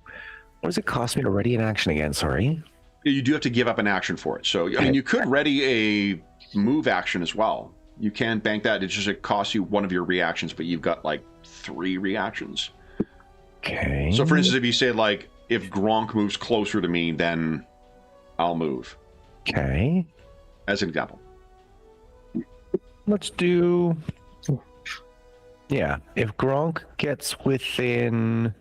does it cost me to ready an action again? Sorry.
You do have to give up an action for it. So I mean, you could ready a move action as well, You can bank that. It costs you one of your reactions, but you've got like 3 reactions.
Okay.
So, for instance, if you say, like, if Gronk moves closer to me, then I'll move.
Okay.
As an example.
Let's do... Yeah, if Gronk gets within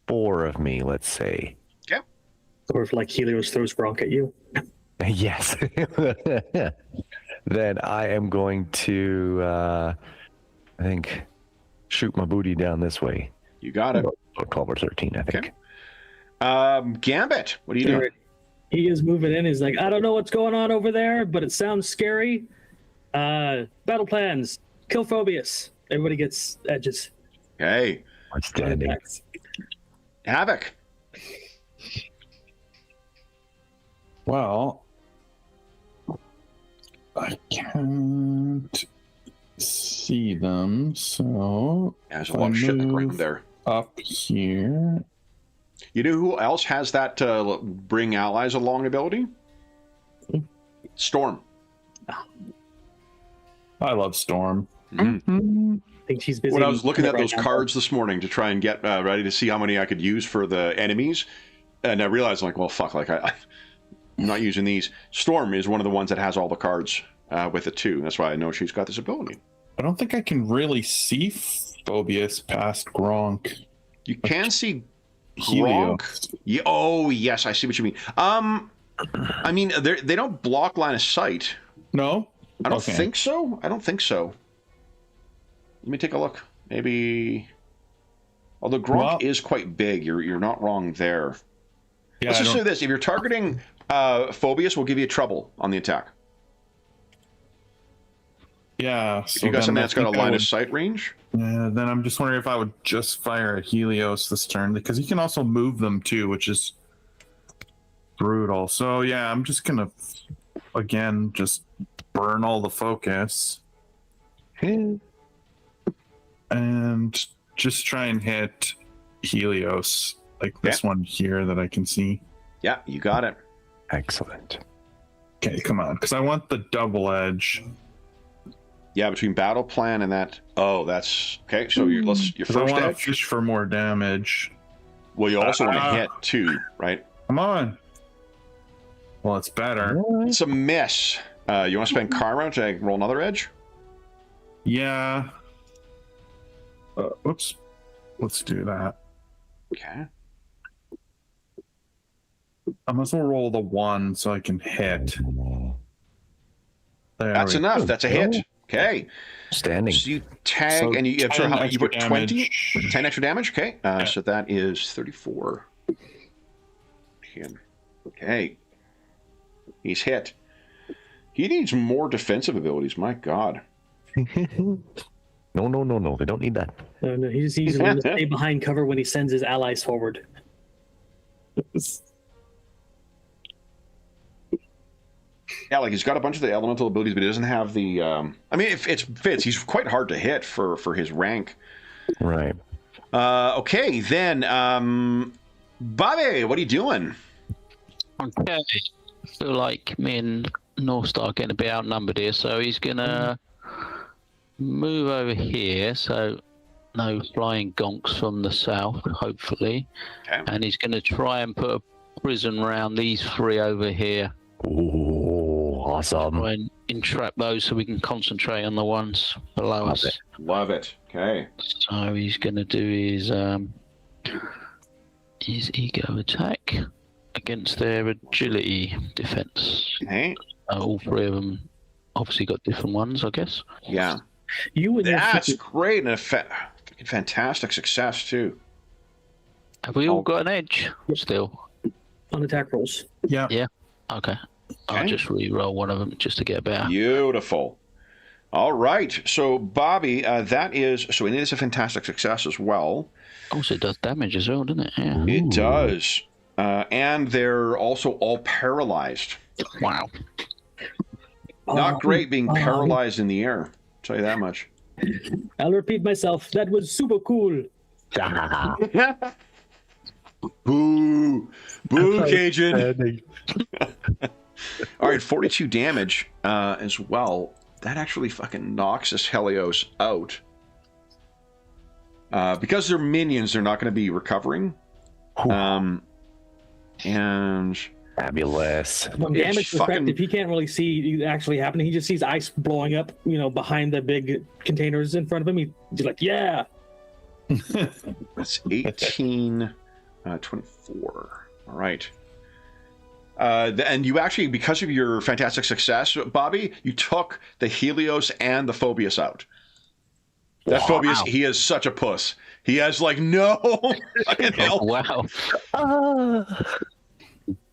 4 of me, let's say.
Okay.
Or if like Helios throws Gronk at you.
Yes. Then I am going to, I think, shoot my booty down this way.
You got it.
Or 12 or 13, I think.
Okay. Gambit, what are you doing?
He is moving in. He's like, I don't know what's going on over there, but it sounds scary. Battle plans. Kill Phobius. Everybody gets edges.
Okay.
Outstanding.
Havoc.
Well, I can't see them, so
There's a lot of shit in the ground there.
up here.
You know who else has that bring allies along ability? Storm.
I love Storm.
Mm-hmm.
I think she's busy.
When I was looking at
right
those
now.
cards this morning to try and get ready to see how many I could use for the enemies, and I realized, like, well, fuck, like I'm not using these. Storm is one of the ones that has all the cards with it too. That's why I know she's got this ability.
I don't think I can really see Phobius past Gronk.
You can see Gronk.
Helios.
Yeah, oh yes, I see what you mean. I mean they don't block line of sight.
No?
I don't
Okay.
think so. I don't think so. Let me take a look. Maybe. Although Gronk
Well-
is quite big, you're not wrong there.
Yeah,
Let's
I
just
don't-
say this: if you're targeting Phobius, we'll give you trouble on the attack.
yeah.
If you got something that's got a line of sight range.
Yeah, then I'm just wondering if I would just fire at Helios this turn, because he can also move them too, which is brutal. So yeah, I'm just gonna again just burn all the focus and just try and hit Helios, like this one here that I can see.
Yeah, you got it.
Excellent.
Okay, come on, because I want the double edge.
Yeah, between battle plan and that. Oh, that's okay. So your
Because I
first
want to
edge.
fish for more damage.
Well, you also want to hit too, right?
Come on. Well, it's better.
It's a miss. You want to spend karma to roll another edge?
Yeah. Oops. Let's do that.
Okay.
I might as well roll the 1 so I can hit. There
That's
we
enough.
go.
That's a hit. Okay.
Standing.
So you tag
So
and you have
10
how you
extra
put 20?
damage.
10 extra damage? Okay. So that is 34. 10. Okay. He's hit. He needs more defensive abilities. My God.
No. They don't need that.
No, he's going to stay behind cover when he sends his allies forward.
Yeah, like he's got a bunch of the elemental abilities, but he doesn't have the. I mean, if it fits, he's quite hard to hit for his rank.
Right.
Okay, then, Bobby, what are you doing?
Okay. I feel like me and North Star are getting a bit outnumbered here, so he's gonna move over here, so no flying gonks from the south, hopefully.
Okay.
And he's gonna try and put a prison around these 3 over here.
Oh, awesome.
Try and entrap those so we can concentrate on the ones below us.
it.
Love it. Okay.
So he's gonna do his ego attack against their agility defense.
Okay.
All 3 of them obviously got different ones, I guess.
Yeah.
You and your
That's great and a fantastic success too.
Have we all got an edge still?
on attack rolls.
Yeah.
Okay. I'll
Okay.
just re-roll one of them just to get a better.
Beautiful. All right. So, Bobby, that is so. It is a fantastic success as well.
Also, it does damage as well, doesn't it? Yeah.
It does, and they're also all paralyzed.
Wow.
Not great being paralyzed in the air. I'll tell you that much.
I'll repeat myself. That was super cool.
Boo, boo, Cajun. All right, 42 damage as well. That actually fucking knocks this Helios out. Because they're minions, they're not going to be recovering. And
fabulous.
From damage perspective, he can't really see it actually happening. He just sees ice blowing up, behind the big containers in front of him. He's like, yeah.
That's 18, 24. All right. And you actually, because of your fantastic success, Bobby, you took the Helios and the Phobius out. That Phobius, he is such a puss. He has no fucking help.
Wow.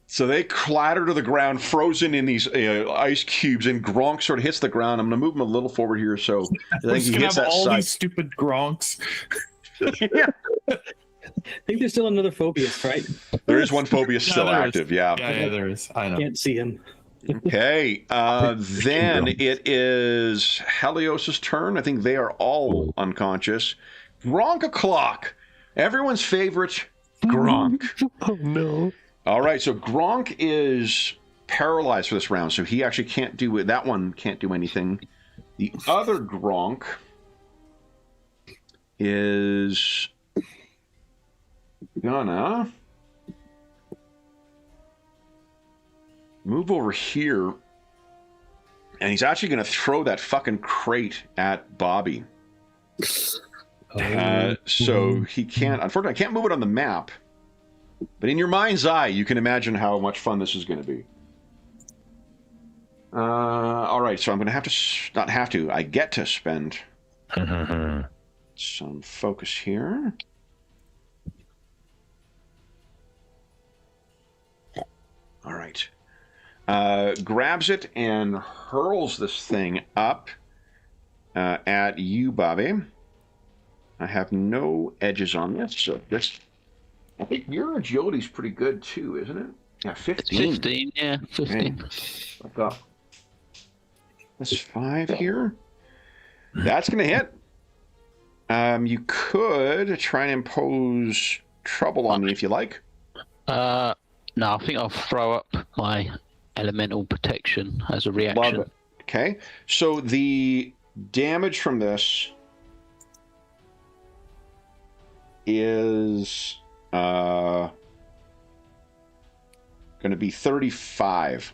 So they clatter to the ground, frozen in these ice cubes, and Gronk sort of hits the ground. I'm going to move him a little forward here, so I think he hits that
all
side.
these stupid Gronks.
Yeah.
I think there's still another Phobius, right?
There is one Phobius still active, yeah.
Yeah, there is. I know.
Can't see him.
Okay, then it is Helios's turn. I think they are all unconscious. Gronk-a-clock, everyone's favorite Gronk.
Oh no.
All right, so Gronk is paralyzed for this round, so he actually can't do it. That one can't do anything. The other Gronk is gonna move over here, and he's actually going to throw that fucking crate at Bobby. So he can't, unfortunately, I can't move it on the map, but in your mind's eye, you can imagine how much fun this is going to be. All right, so I'm going to have to, not have to, I get to spend some focus here. All right. Grabs it and hurls this thing up at you, Bobby. I have no edges on this, so this. I think your agility's pretty good too, isn't it? Yeah, 15.
15, yeah, 15.
Okay. That's 5 here. That's going to hit. You could try and impose trouble on me if you like.
No, I think I'll throw up my elemental protection as a reaction.
Love it. Okay, so the damage from this is going to be 35.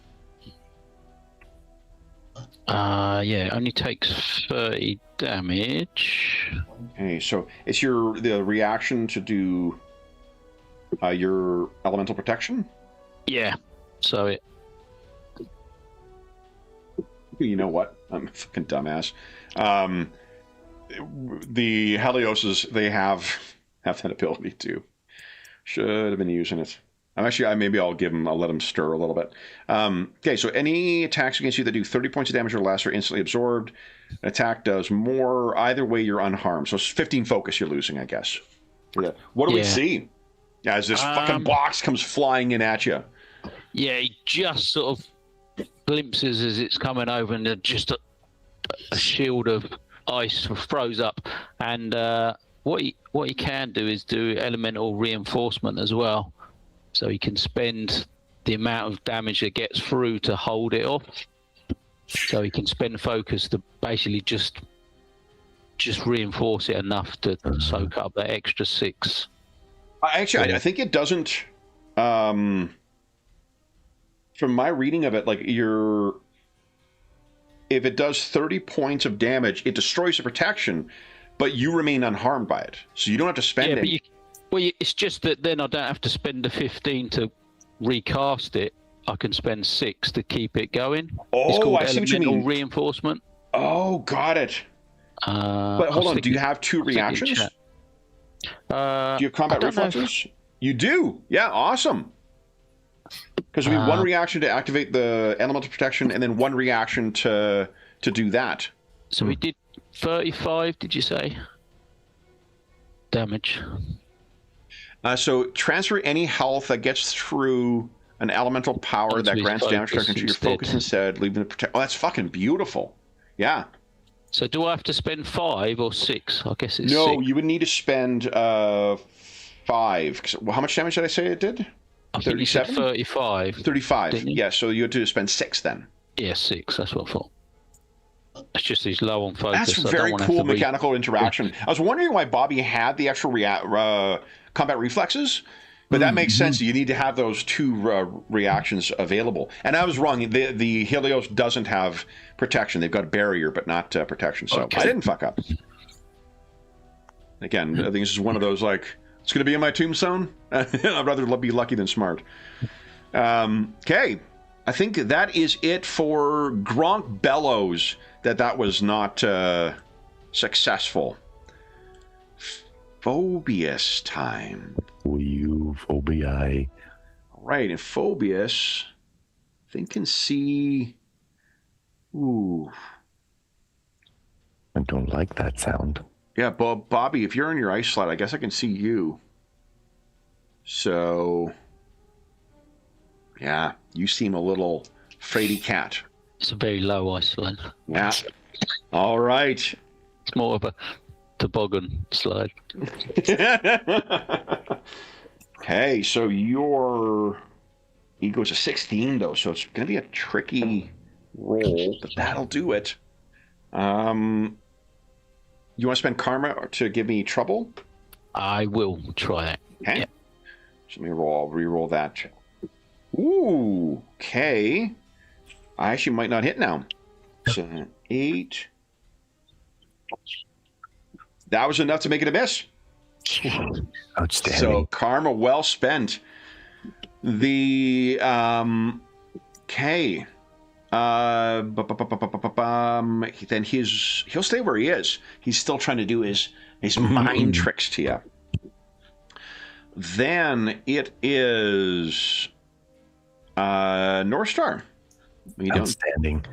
Yeah, only takes 30 damage.
Okay, so it's the reaction to do your elemental protection?
Yeah, so it...
You know what? I'm a fucking dumbass. The Helioses, they have that ability too. Should have been using it. Maybe I'll let him stir a little bit. Okay, so any attacks against you that do 30 points of damage or less are instantly absorbed. An attack does more. Either way, you're unharmed. So it's 15 focus you're losing, I guess. What do we see as this fucking box comes flying in at you?
Yeah, he just sort of glimpses as it's coming over, and just a shield of ice froze up. And what he can do is do elemental reinforcement as well. So he can spend the amount of damage that gets through to hold it off. So he can spend focus to basically just reinforce it enough to soak up that extra 6.
I think it doesn't. From my reading of it, if it does 30 points of damage, it destroys the protection, but you remain unharmed by it. So you don't have to spend it.
It's just that then I don't have to spend the 15 to recast it. I can spend 6 to keep it going. It's called
I see what you mean.
Reinforcement.
Oh, got it. But hold on, do you have 2 reactions? Do you have combat reflexes? You do. Yeah, awesome. Because we have 1 reaction to activate the elemental protection, and then 1 reaction to do that.
So we did 35. Did you say damage?
So transfer any health that gets through an elemental power that grants damage to your focus instead, leaving the protect. Oh, that's fucking beautiful. Yeah.
So do I have to spend 5 or 6? I guess it's 6.
No, you would need to spend 5. How much damage did I say it did?
I think you said
37?
35.
35.
Didn't you?
Yeah, so you had to spend 6 then.
Yeah, 6. That's what I thought. It's just he's low on focus.
That's
I
very
don't
cool
have to
mechanical interaction. I was wondering why Bobby had the extra combat reflexes, but that makes sense. You need to have those 2 reactions available. And I was wrong. The Helios doesn't have protection. They've got a barrier, but not protection. So I didn't fuck up. Again, I think this is one of those, like, it's going to be in my tombstone. I'd rather be lucky than smart. Okay. I think that is it for Gronk Bellows. That was not successful. Phobius time.
You phobia.
All right, and Phobius, I think can see. Ooh.
I don't like that sound.
Yeah, Bobby, if you're in your ice slot, I guess I can see you. So, yeah, you seem a little fraidy cat.
It's a very low iceland.
Yeah. All right.
It's more of a toboggan slide.
Okay, so your ego's a 16 though, so it's going to be a tricky roll, but that'll do it. You want to spend karma to give me trouble?
I will try that.
Okay.
Yeah.
So let me re-roll that. Ooh, okay. I actually might not hit now. So 8. That was enough to make it a miss.
Outstanding.
So karma well spent. The okay. Then he'll stay where he is. He's still trying to do his mind tricks to you. Then it is North Star. What are you doing?
Outstanding.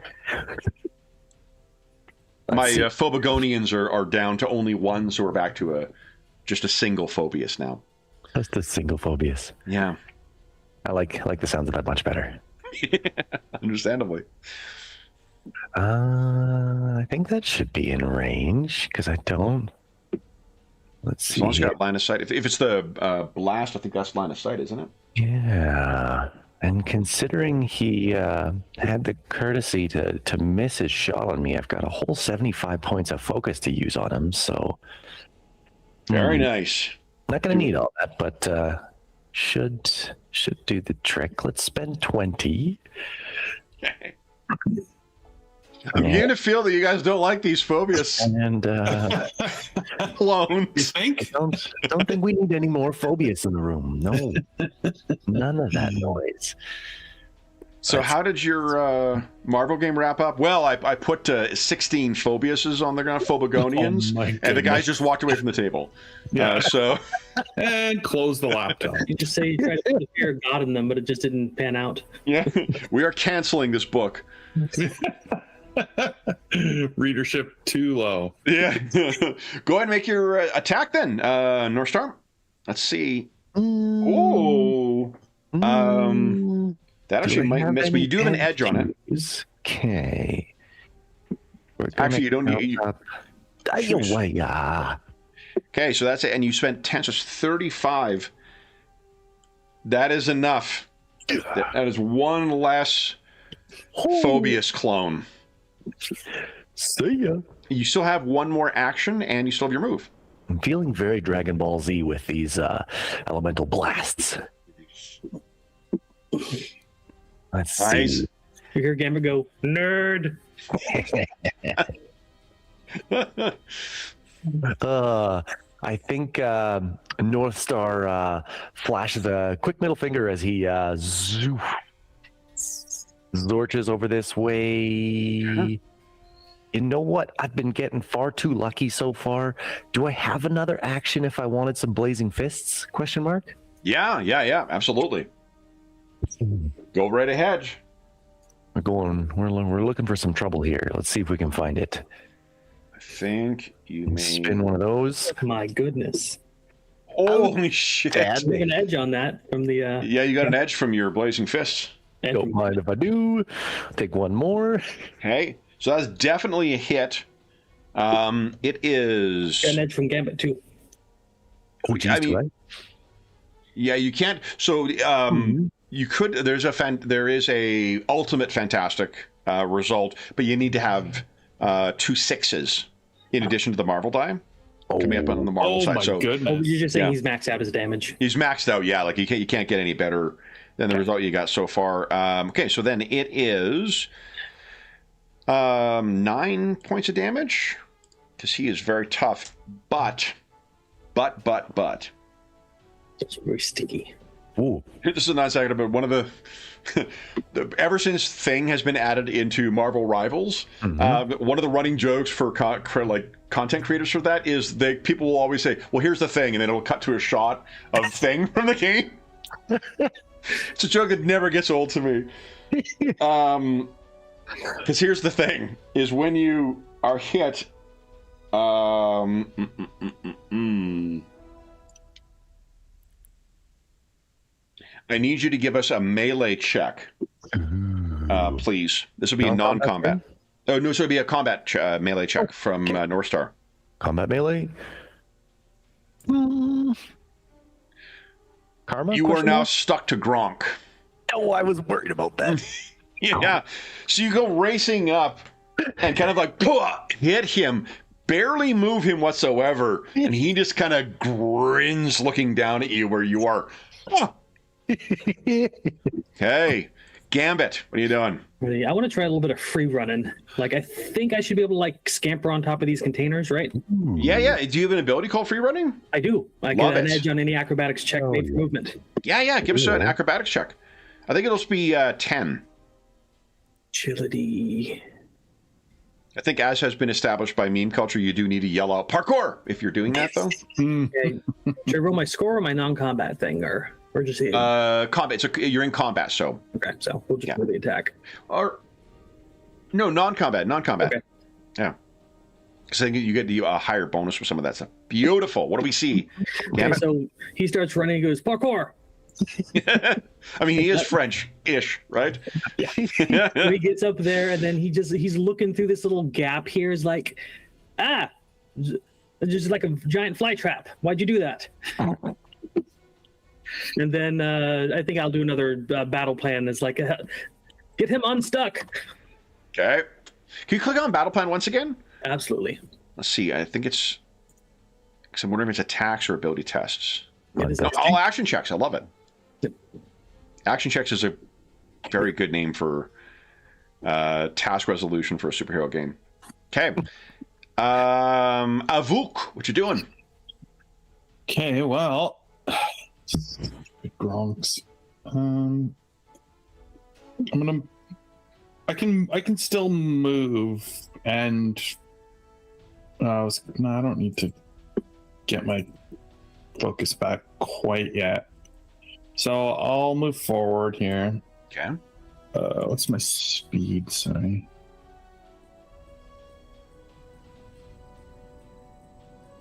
My Phobogonians are down to only 1, so we're back to just a single Phobius now.
Just the single phobias.
Yeah.
I like the sounds of that much better.
Understandably.
I think that should be in range because I don't. Let's see.
As long as you got line of sight. If it's the blast, I think that's line of sight, isn't it?
Yeah. And considering he had the courtesy to miss his shot on me, I've got a whole 75 points of focus to use on him. So
Very nice.
not going to need all that, but should do the trick. Let's spend 20.
I'm beginning to feel that you guys don't like these Phobius
And
clones.
You think?
I don't think we need any more phobias in the room. No, none of that noise.
So how did your Marvel game wrap up? Well, I put 16 Phobiuses on the ground, Phobogonians,
Oh my
and the guys
goodness.
just walked away from the table.
Yeah.
So
And close the laptop.
You just say you tried to put the fear of God in them, but it just didn't pan out.
yeah, we are canceling this book.
Readership too low.
Yeah. Go ahead and make your attack then, North Star. Let's see. Oh. That actually might miss, but you do have an edge on it.
Okay.
Actually, you don't need. Okay, so that's it. And you spent 10, so it's 35. That is enough. That is one less Phobius clone.
See ya.
You still have one more action, and you still have your move.
I'm feeling very Dragon Ball Z with these elemental blasts. Let's see.
Nice.
You hear Gambit go, nerd.
I think North Star flashes a quick middle finger as he zorches over this way. You know what? I've been getting far too lucky so far. Do I have another action if I wanted some blazing fists? Question mark.
Yeah, absolutely. Go right ahead.
We're looking for some trouble here. Let's see if we can find it.
I think you may
Spin one of those.
My goodness.
Holy shit!
I have an edge on that from the.
Yeah, you got an edge from your blazing fists.
Don't mind if I do. Take one more.
Okay, so that's definitely a hit. It is.
Got an edge from Gambit too.
Oh, geez,
I mean,
right?
Yeah, you can't. So you could. There is a ultimate fantastic result, but you need to have 2 6s in addition to the Marvel die coming up on the Marvel side.
My goodness.
Oh, you're just saying he's maxed out his damage.
He's maxed out. Yeah, like you can't get any better than the result you got so far. Okay, so then it is 9 points of damage because he is very tough, but.
It's very sticky.
Ooh.
This is a non-second, but one of the ever since Thing has been added into Marvel Rivals, one of the running jokes for content creators for that is people will always say, "Well, here's the Thing," and then it'll cut to a shot of Thing from the game. It's a joke that never gets old to me. Because here's the thing: is when you are hit. I need you to give us a melee check, please. This will be a non-combat. Oh no, so it'll be a combat melee check from North Star.
Combat melee. Karma.
You are now stuck to Gronk.
Oh, I was worried about that.
Yeah. So you go racing up and kind of like hit him, barely move him whatsoever, and he just kind of grins looking down at you where you are. Hey, Gambit, what are you doing?
I want to try a little bit of free running. Like, I think I should be able to like scamper on top of these containers, right?
Yeah. Do you have an ability called free running?
I do. I get an edge on any acrobatics check made for movement.
Yeah. Give us an acrobatics check. I think it'll be 10.
Agility.
I think, as has been established by meme culture, you do need to yell out parkour if you're doing that, though.
Okay. Should I roll my score or my non-combat thing, or just
combat? So you're in combat, so
okay. So we'll just roll the attack.
Or no, non-combat. Okay. Yeah, because I think you get a higher bonus for some of that stuff. Beautiful. What do we see?
Okay, so he starts running. He goes parkour.
I mean, he is French-ish, right?
Yeah. When he gets up there, and then he's looking through this little gap here. Is like, just like a giant fly trap. Why'd you do that? And then I think I'll do another battle plan. That's like, get him unstuck.
Okay. Can you click on battle plan once again?
Absolutely.
Let's see. I think it's. Because I'm wondering if it's attacks or ability tests.
No,
all action checks. I love it. Action checks is a very good name for task resolution for a superhero game. Okay. Avuk, what you doing?
Okay, well, Gronks. I can still move, and I don't need to get my focus back quite yet. So I'll move forward here.
Okay.
What's my speed? Sorry.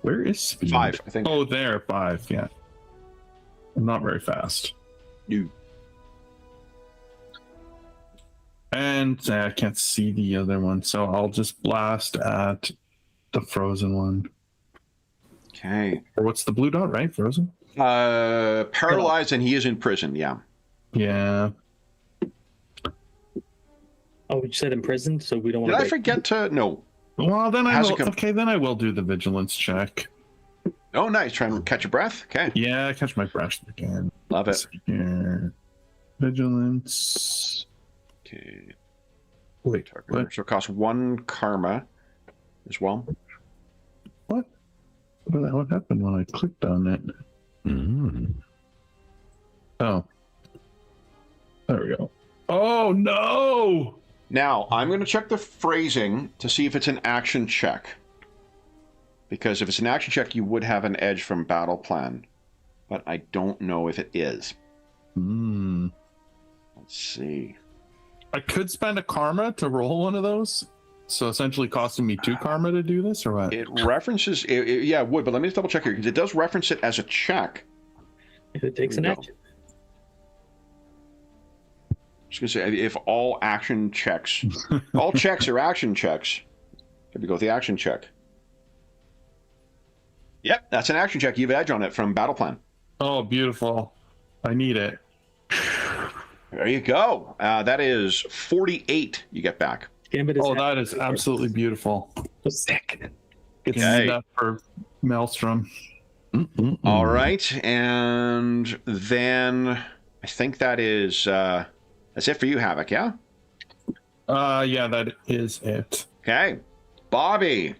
Where is speed?
5, I think.
Oh, there, 5. Yeah. I'm not very fast.
You.
And I can't see the other one, so I'll just blast at the frozen one.
Okay.
Or what's the blue dot, right? Frozen?
Paralyzed, and he is in prison. Yeah.
Yeah.
Oh, you said imprisoned, so we don't want
Did
to.
I forget to? No.
Well, then I will.
Come...
Okay, then I will do the vigilance check.
Oh, nice. Trying to catch your breath. Okay.
Yeah, catch my breath again.
Love it.
Here. Vigilance.
Okay.
Wait. What?
So it costs 1 karma as well.
What? What happened when I clicked on it? Oh. There we go. Oh, no!
Now, I'm going to check the phrasing to see if it's an action check. Because if it's an action check, you would have an edge from battle plan. But I don't know if it is. Let's see.
I could spend a karma to roll one of those. So essentially costing me 2 karma to do this, or what?
It references... yeah, it would, but let me just double check here. Because it does reference it as a check.
If it takes an action.
I was going to say, if all action checks... all checks are action checks. Here we go with the action check. Yep, that's an action check. You have edge on it from battle plan.
Oh, beautiful. I need it.
There you go. That is 48 you get back.
Gambit is
Oh, that is absolutely beautiful.
sick.
It's
Okay.
that for Maelstrom.
All right, and then I think that's it for you, Havoc, yeah?
Yeah, that is it.
Okay. Bobby.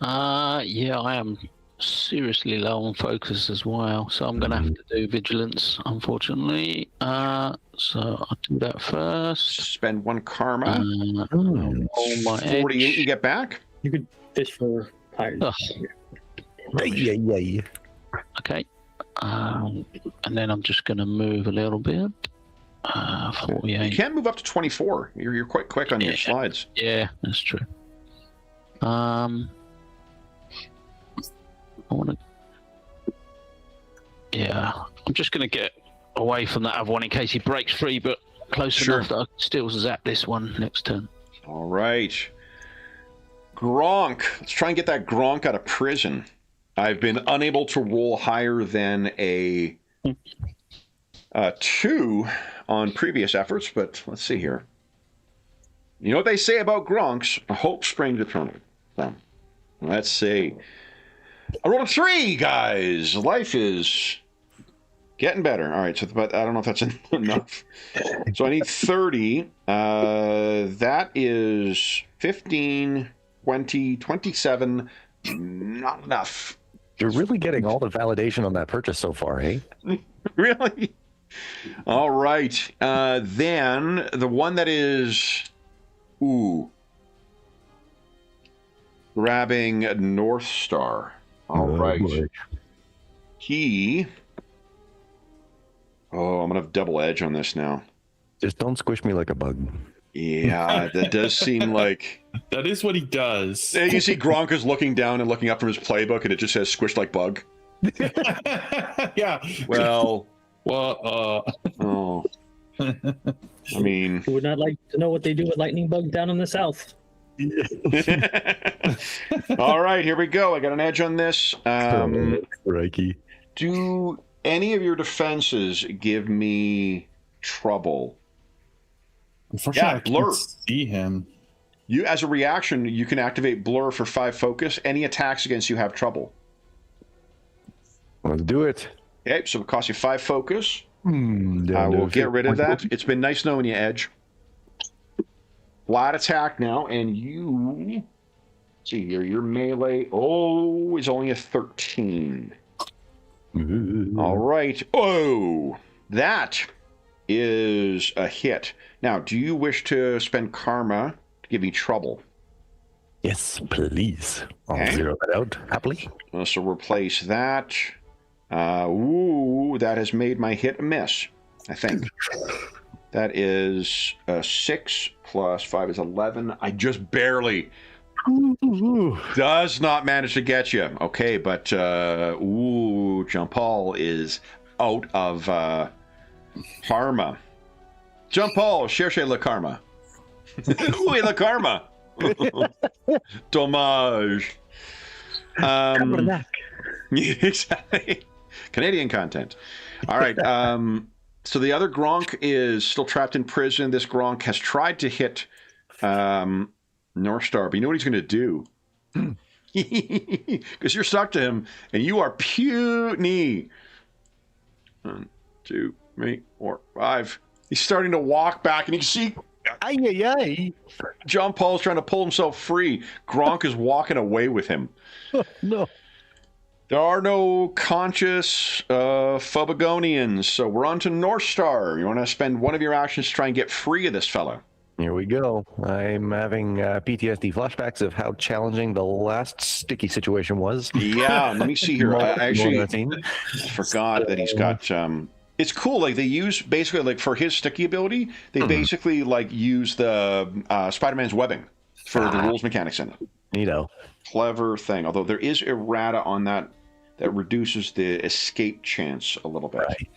Yeah, I am seriously low on focus as well, so I'm going to have to do vigilance, unfortunately. So I'll do that first.
Spend 1 karma.
Roll my
48
edge.
you get back.
You could fish for higher.
Ugh.
Yeah.
Okay. And then I'm just going to move a little bit. 48.
You can move up to 24. You're quite quick on your slides.
Yeah, that's true. I want to. Yeah, I'm just going to get away from that other one in case he breaks free, but close enough that I can still zap this one next turn.
All right. Gronk. Let's try and get that Gronk out of prison. I've been unable to roll higher than a 2 on previous efforts, but let's see here. You know what they say about Gronks? Hope springs eternal. So, let's see. I rolled a 3, guys. Life is getting better. All right, so but I don't know if that's enough. So I need 30. That is 15, 20, 27. Not enough.
You're really getting all the validation on that purchase so far, eh?
Really? All right. Then the one that is... Ooh. Grabbing North Star. All right.
Boy.
He... Oh, I'm going to have double edge on this now.
Just don't squish me like a bug.
Yeah, that does seem like...
That is what he does.
You see Gronk is looking down and looking up from his playbook, and it just says squish like bug.
Yeah.
Well...
Well,
Oh. I mean...
Who would not like to know what they do with lightning bugs down in the south?
All right, here we go. I got an edge on this.
Crikey.
Do any of your defenses give me trouble?
unfortunately,
Yeah,
I
blur.
can't see him.
You, as a reaction, you can activate Blur for 5 focus. Any attacks against you have trouble.
Let's do it.
Okay, so it costs you 5 focus. I
Down
will
to
get rid of
50.
that. It's been nice knowing you, Edge. Flat attack now, and you... Let's see here, your melee... Oh, is only a 13.
Ooh.
All right. Oh, that is a hit. Now, do you wish to spend karma to give me trouble?
Yes, please. I'll
Okay.
zero that out happily.
So replace that. Ooh, that has made my hit a miss, I think. That is 6 plus 5 is 11. I just barely... Does not manage to get you. Okay, but ooh, Jean-Paul is out of karma. Jean-Paul, cherchez le karma. Où est le karma? Dommage. Exactly. Canadian content. All right. So the other Gronk is still trapped in prison. This Gronk has tried to hit North Star, but you know what he's going to do? Because you're stuck to him, and you are puny. 1, 2, 3, 4, 5. He's starting to walk back, and you can see John Paul's trying to pull himself free. Gronk is walking away with him.
No.
There are no conscious Phobagonians, so we're on to North Star. You want to spend one of your actions to try and get free of this fella.
Here we go. I'm having PTSD flashbacks of how challenging the last sticky situation was.
Yeah, let me see here. I actually
More
forgot that he's got... it's cool. Like, they use, basically, like, for his sticky ability, they basically, like, use the Spider-Man's webbing for the rules mechanics in it.
Neato.
Clever thing. Although there is errata on that reduces the escape chance a little bit.
Right.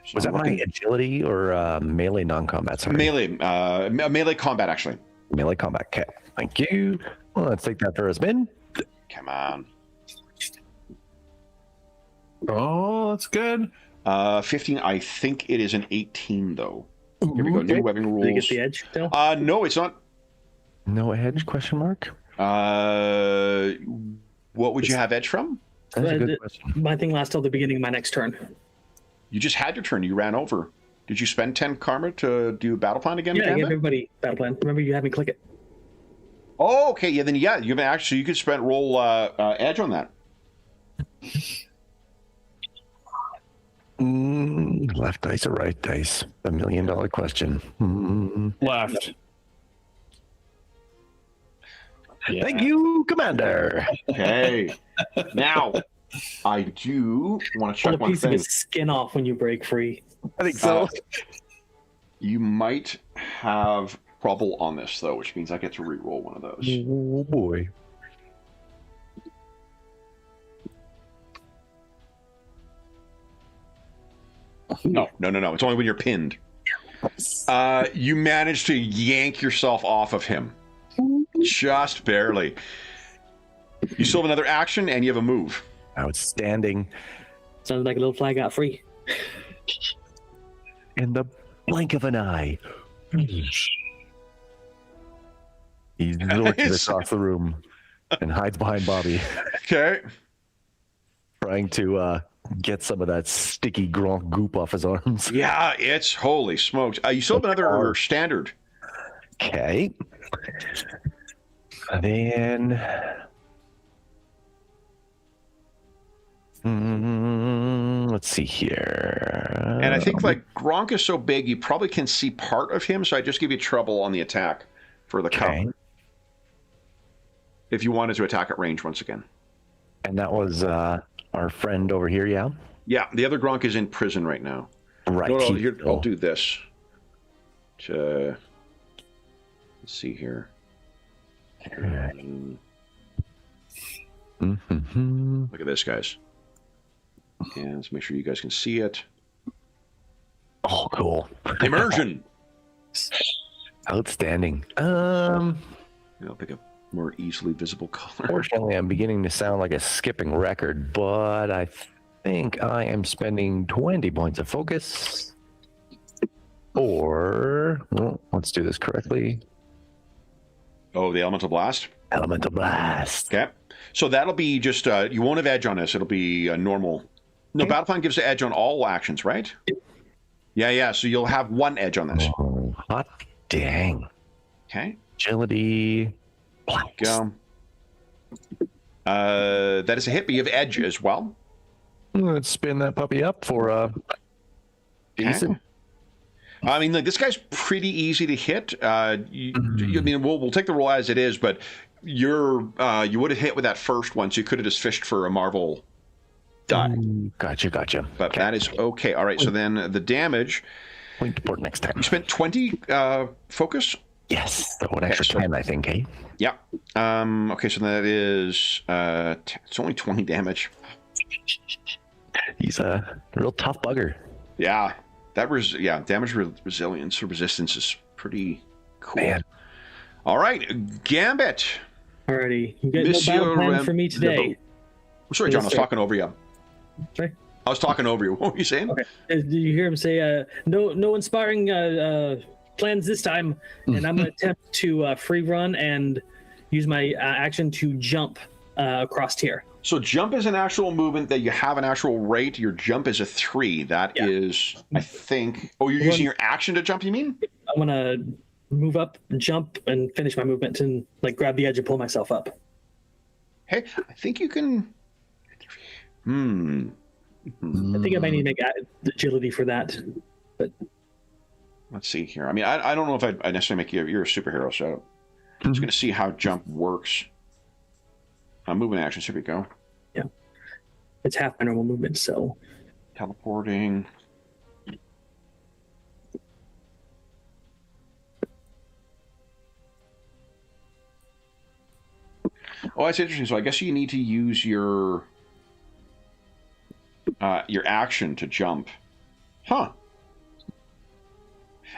So
Was that my agility or melee non-combat? Sorry.
Melee combat, actually.
Melee combat. Okay. Thank you. Well, let's take that for a spin.
Come on.
Oh, that's good.
15. I think it is an 18 though. Here we go. New webbing
Did
rules.
you get the edge still?
No, it's not.
No edge? Question mark.
What would you have edge from?
That's a good question.
My thing lasts till the beginning of my next turn.
You just had your turn. You ran over. Did you spend 10 karma to do battle plan again?
Yeah, I
Gambit?
gave everybody battle plan. Remember, you had me click it.
Oh, okay. Yeah, then you can actually you could spend roll edge on that.
Left dice or right dice? $1 million question.
Left.
Yeah.
Thank you, Commander.
Okay. Now, I do want to
Pull
check
a
one
piece of
thing.
his skin off when you break free.
I think so.
You might have trouble on this though, which means I get to re-roll one of those.
Oh boy.
No. It's only when you're pinned. You manage to yank yourself off of him. Just barely. You still have another action and you have a move.
Outstanding.
Sounds like a little flag got free.
In the blink of an eye. He looks across the room and hides behind Bobby,
Okay.
trying to get some of that sticky Gronk goop off his arms.
Yeah, it's holy smokes. You still have another standard.
Okay. And then... let's see here.
And I think like Gronk is so big, you probably can see part of him, so I just give you trouble on the attack for the cover. If you wanted to attack at range once again.
And that was our friend over here, yeah?
Yeah, the other Gronk is in prison right now.
Right.
No, I'll do this. Let's see here. Look at this, guys. And let's make sure you guys can see it.
Oh, cool.
Immersion.
Outstanding.
I'll pick a more easily visible color.
Fortunately, I'm beginning to sound like a skipping record, but I think I am spending 20 points of focus. Or, well, let's do this correctly.
Oh, the Elemental Blast?
Elemental Blast.
Okay. So that'll be just, you won't have edge on this. It'll be normal. No, Battle Plan gives the edge on all actions, right? Yeah. So you'll have one edge on this.
Oh, hot dang.
Okay.
Agility.
Go. That is a hit, but you have edge as well.
Let's spin that puppy up for decent.
I mean, like, this guy's pretty easy to hit. I mean, we'll take the roll as it is, but you would have hit with that first one, so you could have just fished for a Marvel die.
Gotcha.
But
Okay.
that is okay. All right, so then the damage.
Point to port next time.
You spent 20 focus?
Yes. So an extra 10, I think, eh?
Yeah. Okay, so that is it's only 20 damage.
He's a real tough bugger.
Yeah. Damage resilience or resistance is pretty cool.
Man.
All right, Gambit.
Alrighty. You got no
Monsieur
battle plan for me today.
Sorry, John, I was talking over you.
Sorry?
I was talking over you. What were you saying?
Okay. Did you hear him say, no inspiring plans this time, and I'm going to attempt to free run and use my action to jump across here.
So jump is an actual movement that you have an actual rate. Your jump is a 3. That is, I think... Oh, you're using your action to jump, you mean?
I'm going to move up, jump, and finish my movement and like grab the edge and pull myself up.
Hey, I think you can...
I think I might need to make agility for that. But
Let's see here. I mean, I don't know if I necessarily make you're a superhero, so I'm just going to see how jump works. Movement actions. Here we go.
Yeah. It's half my normal movement, so.
Teleporting. Oh, that's interesting. So I guess you need to use your action to jump. Huh.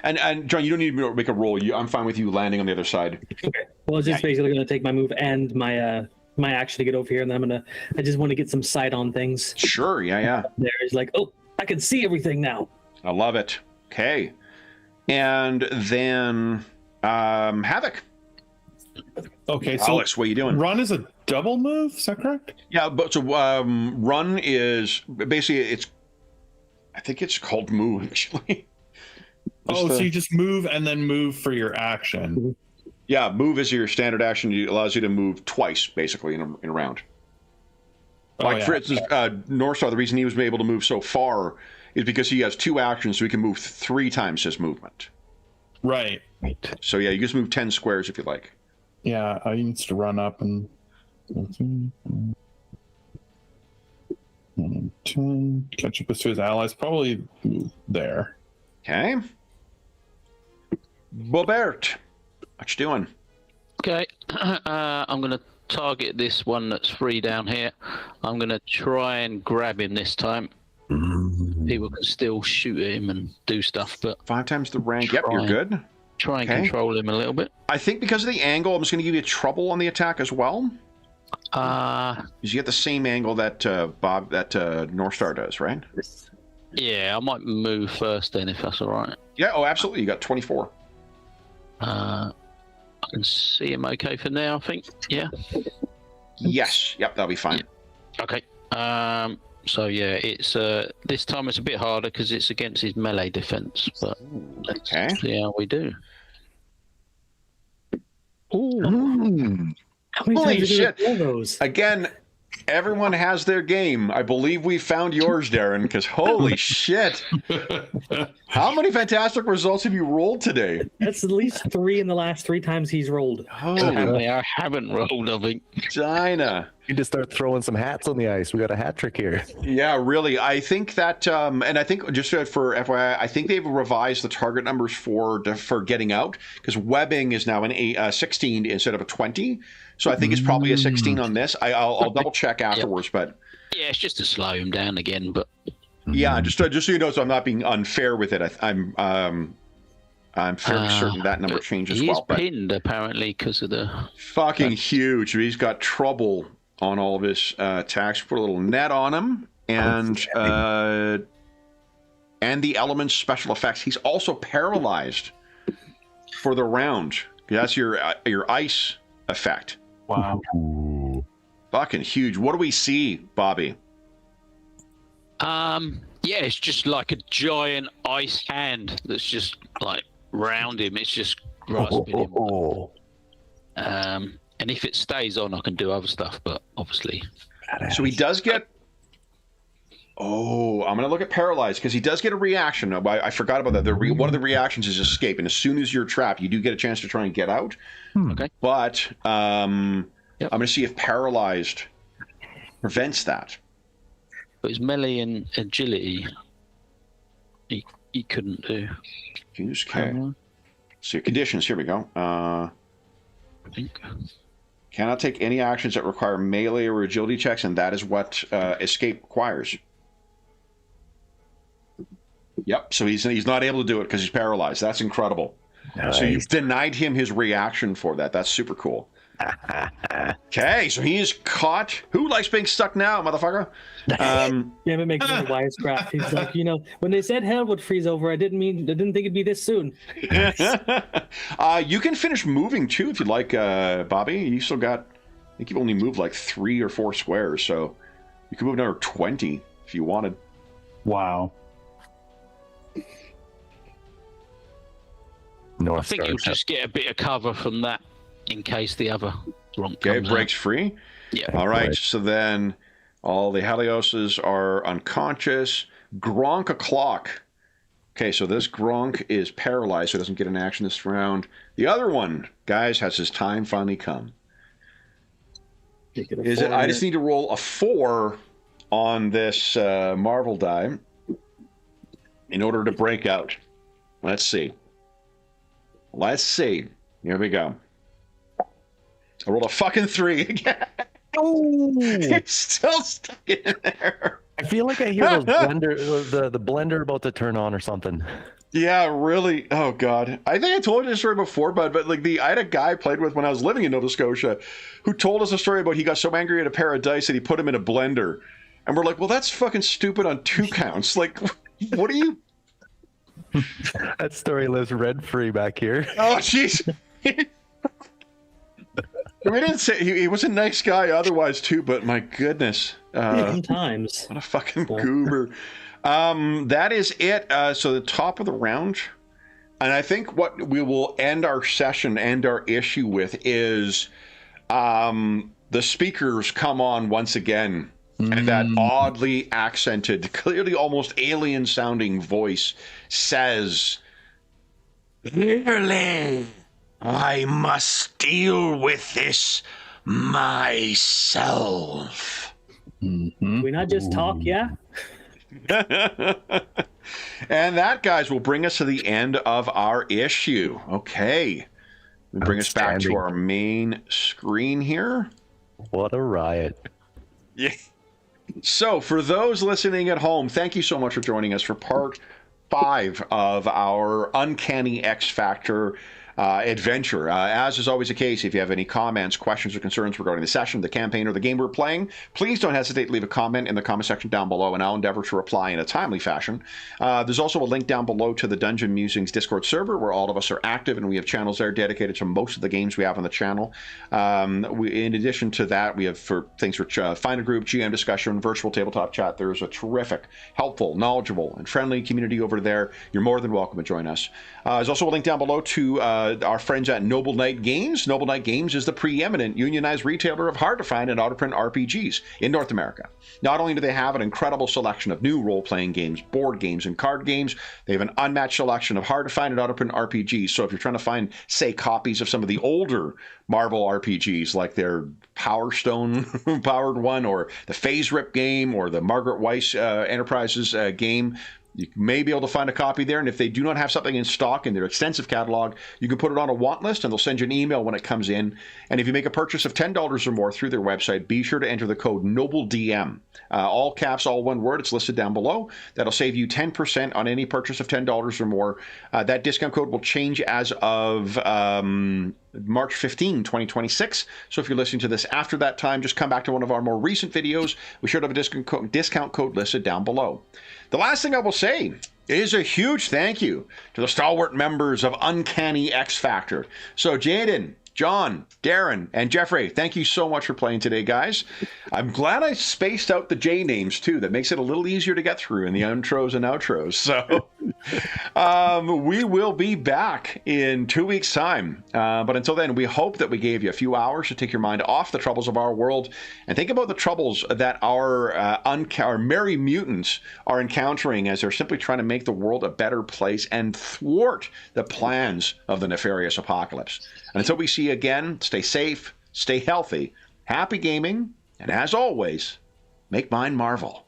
And John, you don't need to make a roll. I'm fine with you landing on the other side.
Okay. Well, it's just basically going to take my move and my action to get over here, and then I just want to get some sight on things.
Sure. Yeah.
There's like, oh, I can see everything now.
I love it. Okay. And then Havoc.
Okay, so
Alice, what are you doing?
run is a double move. Is that correct?
Yeah, but so run is basically I think it's called move actually.
So you just move and then move for your action.
Yeah, move is your standard action. It allows you to move twice basically in a round. Like for instance, Northstar, the reason he was able to move so far is because he has 2 actions, so he can move 3 times his movement.
Right.
So yeah, you just move 10 squares if you like.
Yeah, he needs to run up and 10, catch up with his allies. Probably there.
Okay. Bobert, what you doing?
Okay, I'm going to target this one that's free down here. I'm going to try and grab him this time. People can still shoot at him and do stuff, but
5 times the rank. Yep, you're good.
Try and
Okay.
control him a little bit.
I think because of the angle, I'm just going to give you trouble on the attack as well. Because you get the same angle that Northstar does, right?
Yeah, I might move first then if that's all right.
Yeah. Oh, absolutely. You got 24.
I can see him okay for now, I think. Yeah.
Yes. Yep. That'll be fine.
Okay. So yeah, it's this time it's a bit harder because it's against his melee defense, but let's
Okay.
see how we do. Ooh.
How many
Holy
times did
shit.
you roll those?
Again, everyone has their game. I believe we found yours, Darren, because holy shit. How many fantastic results have you rolled today?
That's at least 3 in the last 3 times he's rolled.
How
Holy
many I haven't rolled, I think.
Dinah.
You just start throwing some hats on the ice. We got a hat trick here.
Yeah, really. I think that, and I think just for FYI, I think they've revised the target numbers for getting out because webbing is now an 16 instead of a 20. So I think it's probably a 16 on this. I'll double check afterwards, but
Yeah, it's just to slow him down again, but
yeah, just so you know, so I'm not being unfair with it. I'm fairly certain that number
but
changed as
he
well.
is
But
pinned apparently because of the.
fucking huge. He's got trouble on all of his attacks. Put a little net on him, and the elements special effects. He's also paralyzed for the round. That's your ice effect.
Wow.
Fucking huge. What do we see, Bobby?
Yeah, it's just like a giant ice hand that's just like round him. It's just grasping him. And if it stays on, I can do other stuff, but obviously.
So he does get. Oh, I'm going to look at paralyzed because he does get a reaction. I forgot about that. One of the reactions is escape, and as soon as you're trapped, you do get a chance to try and get out.
Okay.
But I'm going to see if paralyzed prevents that.
But his melee and agility, he couldn't do.
Okay. So conditions. Here we go.
I think.
Cannot take any actions that require melee or agility checks, and that is what escape requires. Yep. So he's not able to do it because he's paralyzed. That's incredible. Nice. So you've denied him his reaction for that. That's super cool. Okay, so he is caught. Who likes being stuck now, motherfucker?
Yeah, it makes me wisecrack. He's like, when they said hell would freeze over, I didn't think it'd be this soon.
You can finish moving too if you'd like, Bobby. You still got. I think you've only moved like 3 or 4 squares, so you can move another 20 if you wanted.
Wow.
I think you'll just get a bit of cover from that in case the other romp
Okay,
comes
breaks
out.
free.
Yeah.
All right. So then all the Helioses are unconscious. Gronk o'clock. Okay, so this Gronk is paralyzed, so it doesn't get an action this round. The other one, guys, has his time finally come. Is it? I just need to roll a 4 on this Marvel die in order to break out. Let's see. Here we go. I rolled a fucking 3 again.
Oh,
It's still stuck in there.
I feel like I hear those blender, the blender about to turn on or something.
Yeah, really. Oh God, I think I told you this story before, but like I had a guy I played with when I was living in Nova Scotia, who told us a story about he got so angry at a pair of dice that he put them in a blender, And we're like, well, that's fucking stupid on 2 counts. Like, what are you?
That story lives rent free back here.
Oh, jeez. We didn't say he was a nice guy otherwise too, but my goodness,
Sometimes.
what a fucking goober. That is it. So the top of the round, and I think what we will end our session and our issue with is the speakers come on once again, and that oddly accented, clearly almost alien sounding voice says, "Clearly, I must deal with this myself."
Can we not just talk, yeah?
And that, guys, will bring us to the end of our issue. Okay. We bring us back to our main screen here.
What a riot.
Yeah. So, for those listening at home, thank you so much for joining us for part 5 of our Uncanny X Factor adventure. As is always the case, if you have any comments, questions, or concerns regarding the session, the campaign, or the game we're playing, please don't hesitate to leave a comment in the comment section down below, and I'll endeavor to reply in a timely fashion. There's also a link down below to the Dungeon Musings Discord server, where all of us are active, and we have channels there dedicated to most of the games we have on the channel. In addition to that, we have for things which find a group, GM discussion, virtual tabletop chat. There's a terrific, helpful, knowledgeable, and friendly community over there. You're more than welcome to join us. There's also a link down below to our friends at Noble Knight Games. Noble Knight Games is the preeminent unionized retailer of hard-to-find and auto-print RPGs in North America. Not only do they have an incredible selection of new role-playing games, board games, and card games, they have an unmatched selection of hard-to-find and auto-print RPGs. So if you're trying to find, say, copies of some of the older Marvel RPGs, like their Power Stone powered one, or the Phase Rip game, or the Margaret Weiss Enterprises game, you may be able to find a copy there, and if they do not have something in stock in their extensive catalog, you can put it on a want list, and they'll send you an email when it comes in. And if you make a purchase of $10 or more through their website, be sure to enter the code NOBLEDM. All caps, all one word. It's listed down below. That'll save you 10% on any purchase of $10 or more. That discount code will change as of March 15, 2026. So if you're listening to this after that time, just come back to one of our more recent videos. We should have a discount code listed down below. The last thing I will say is a huge thank you to the stalwart members of Uncanny X Factor. So Jaden, John, Darren, and Jeffrey, thank you so much for playing today, guys. I'm glad I spaced out the J names, too. That makes it a little easier to get through in the intros and outros. So we will be back in 2 weeks' time. But until then, we hope that we gave you a few hours to take your mind off the troubles of our world and think about the troubles that our merry mutants are encountering as they're simply trying to make the world a better place and thwart the plans of the nefarious apocalypse. And until we see you again, stay safe, stay healthy, happy gaming, and as always, make mine Marvel.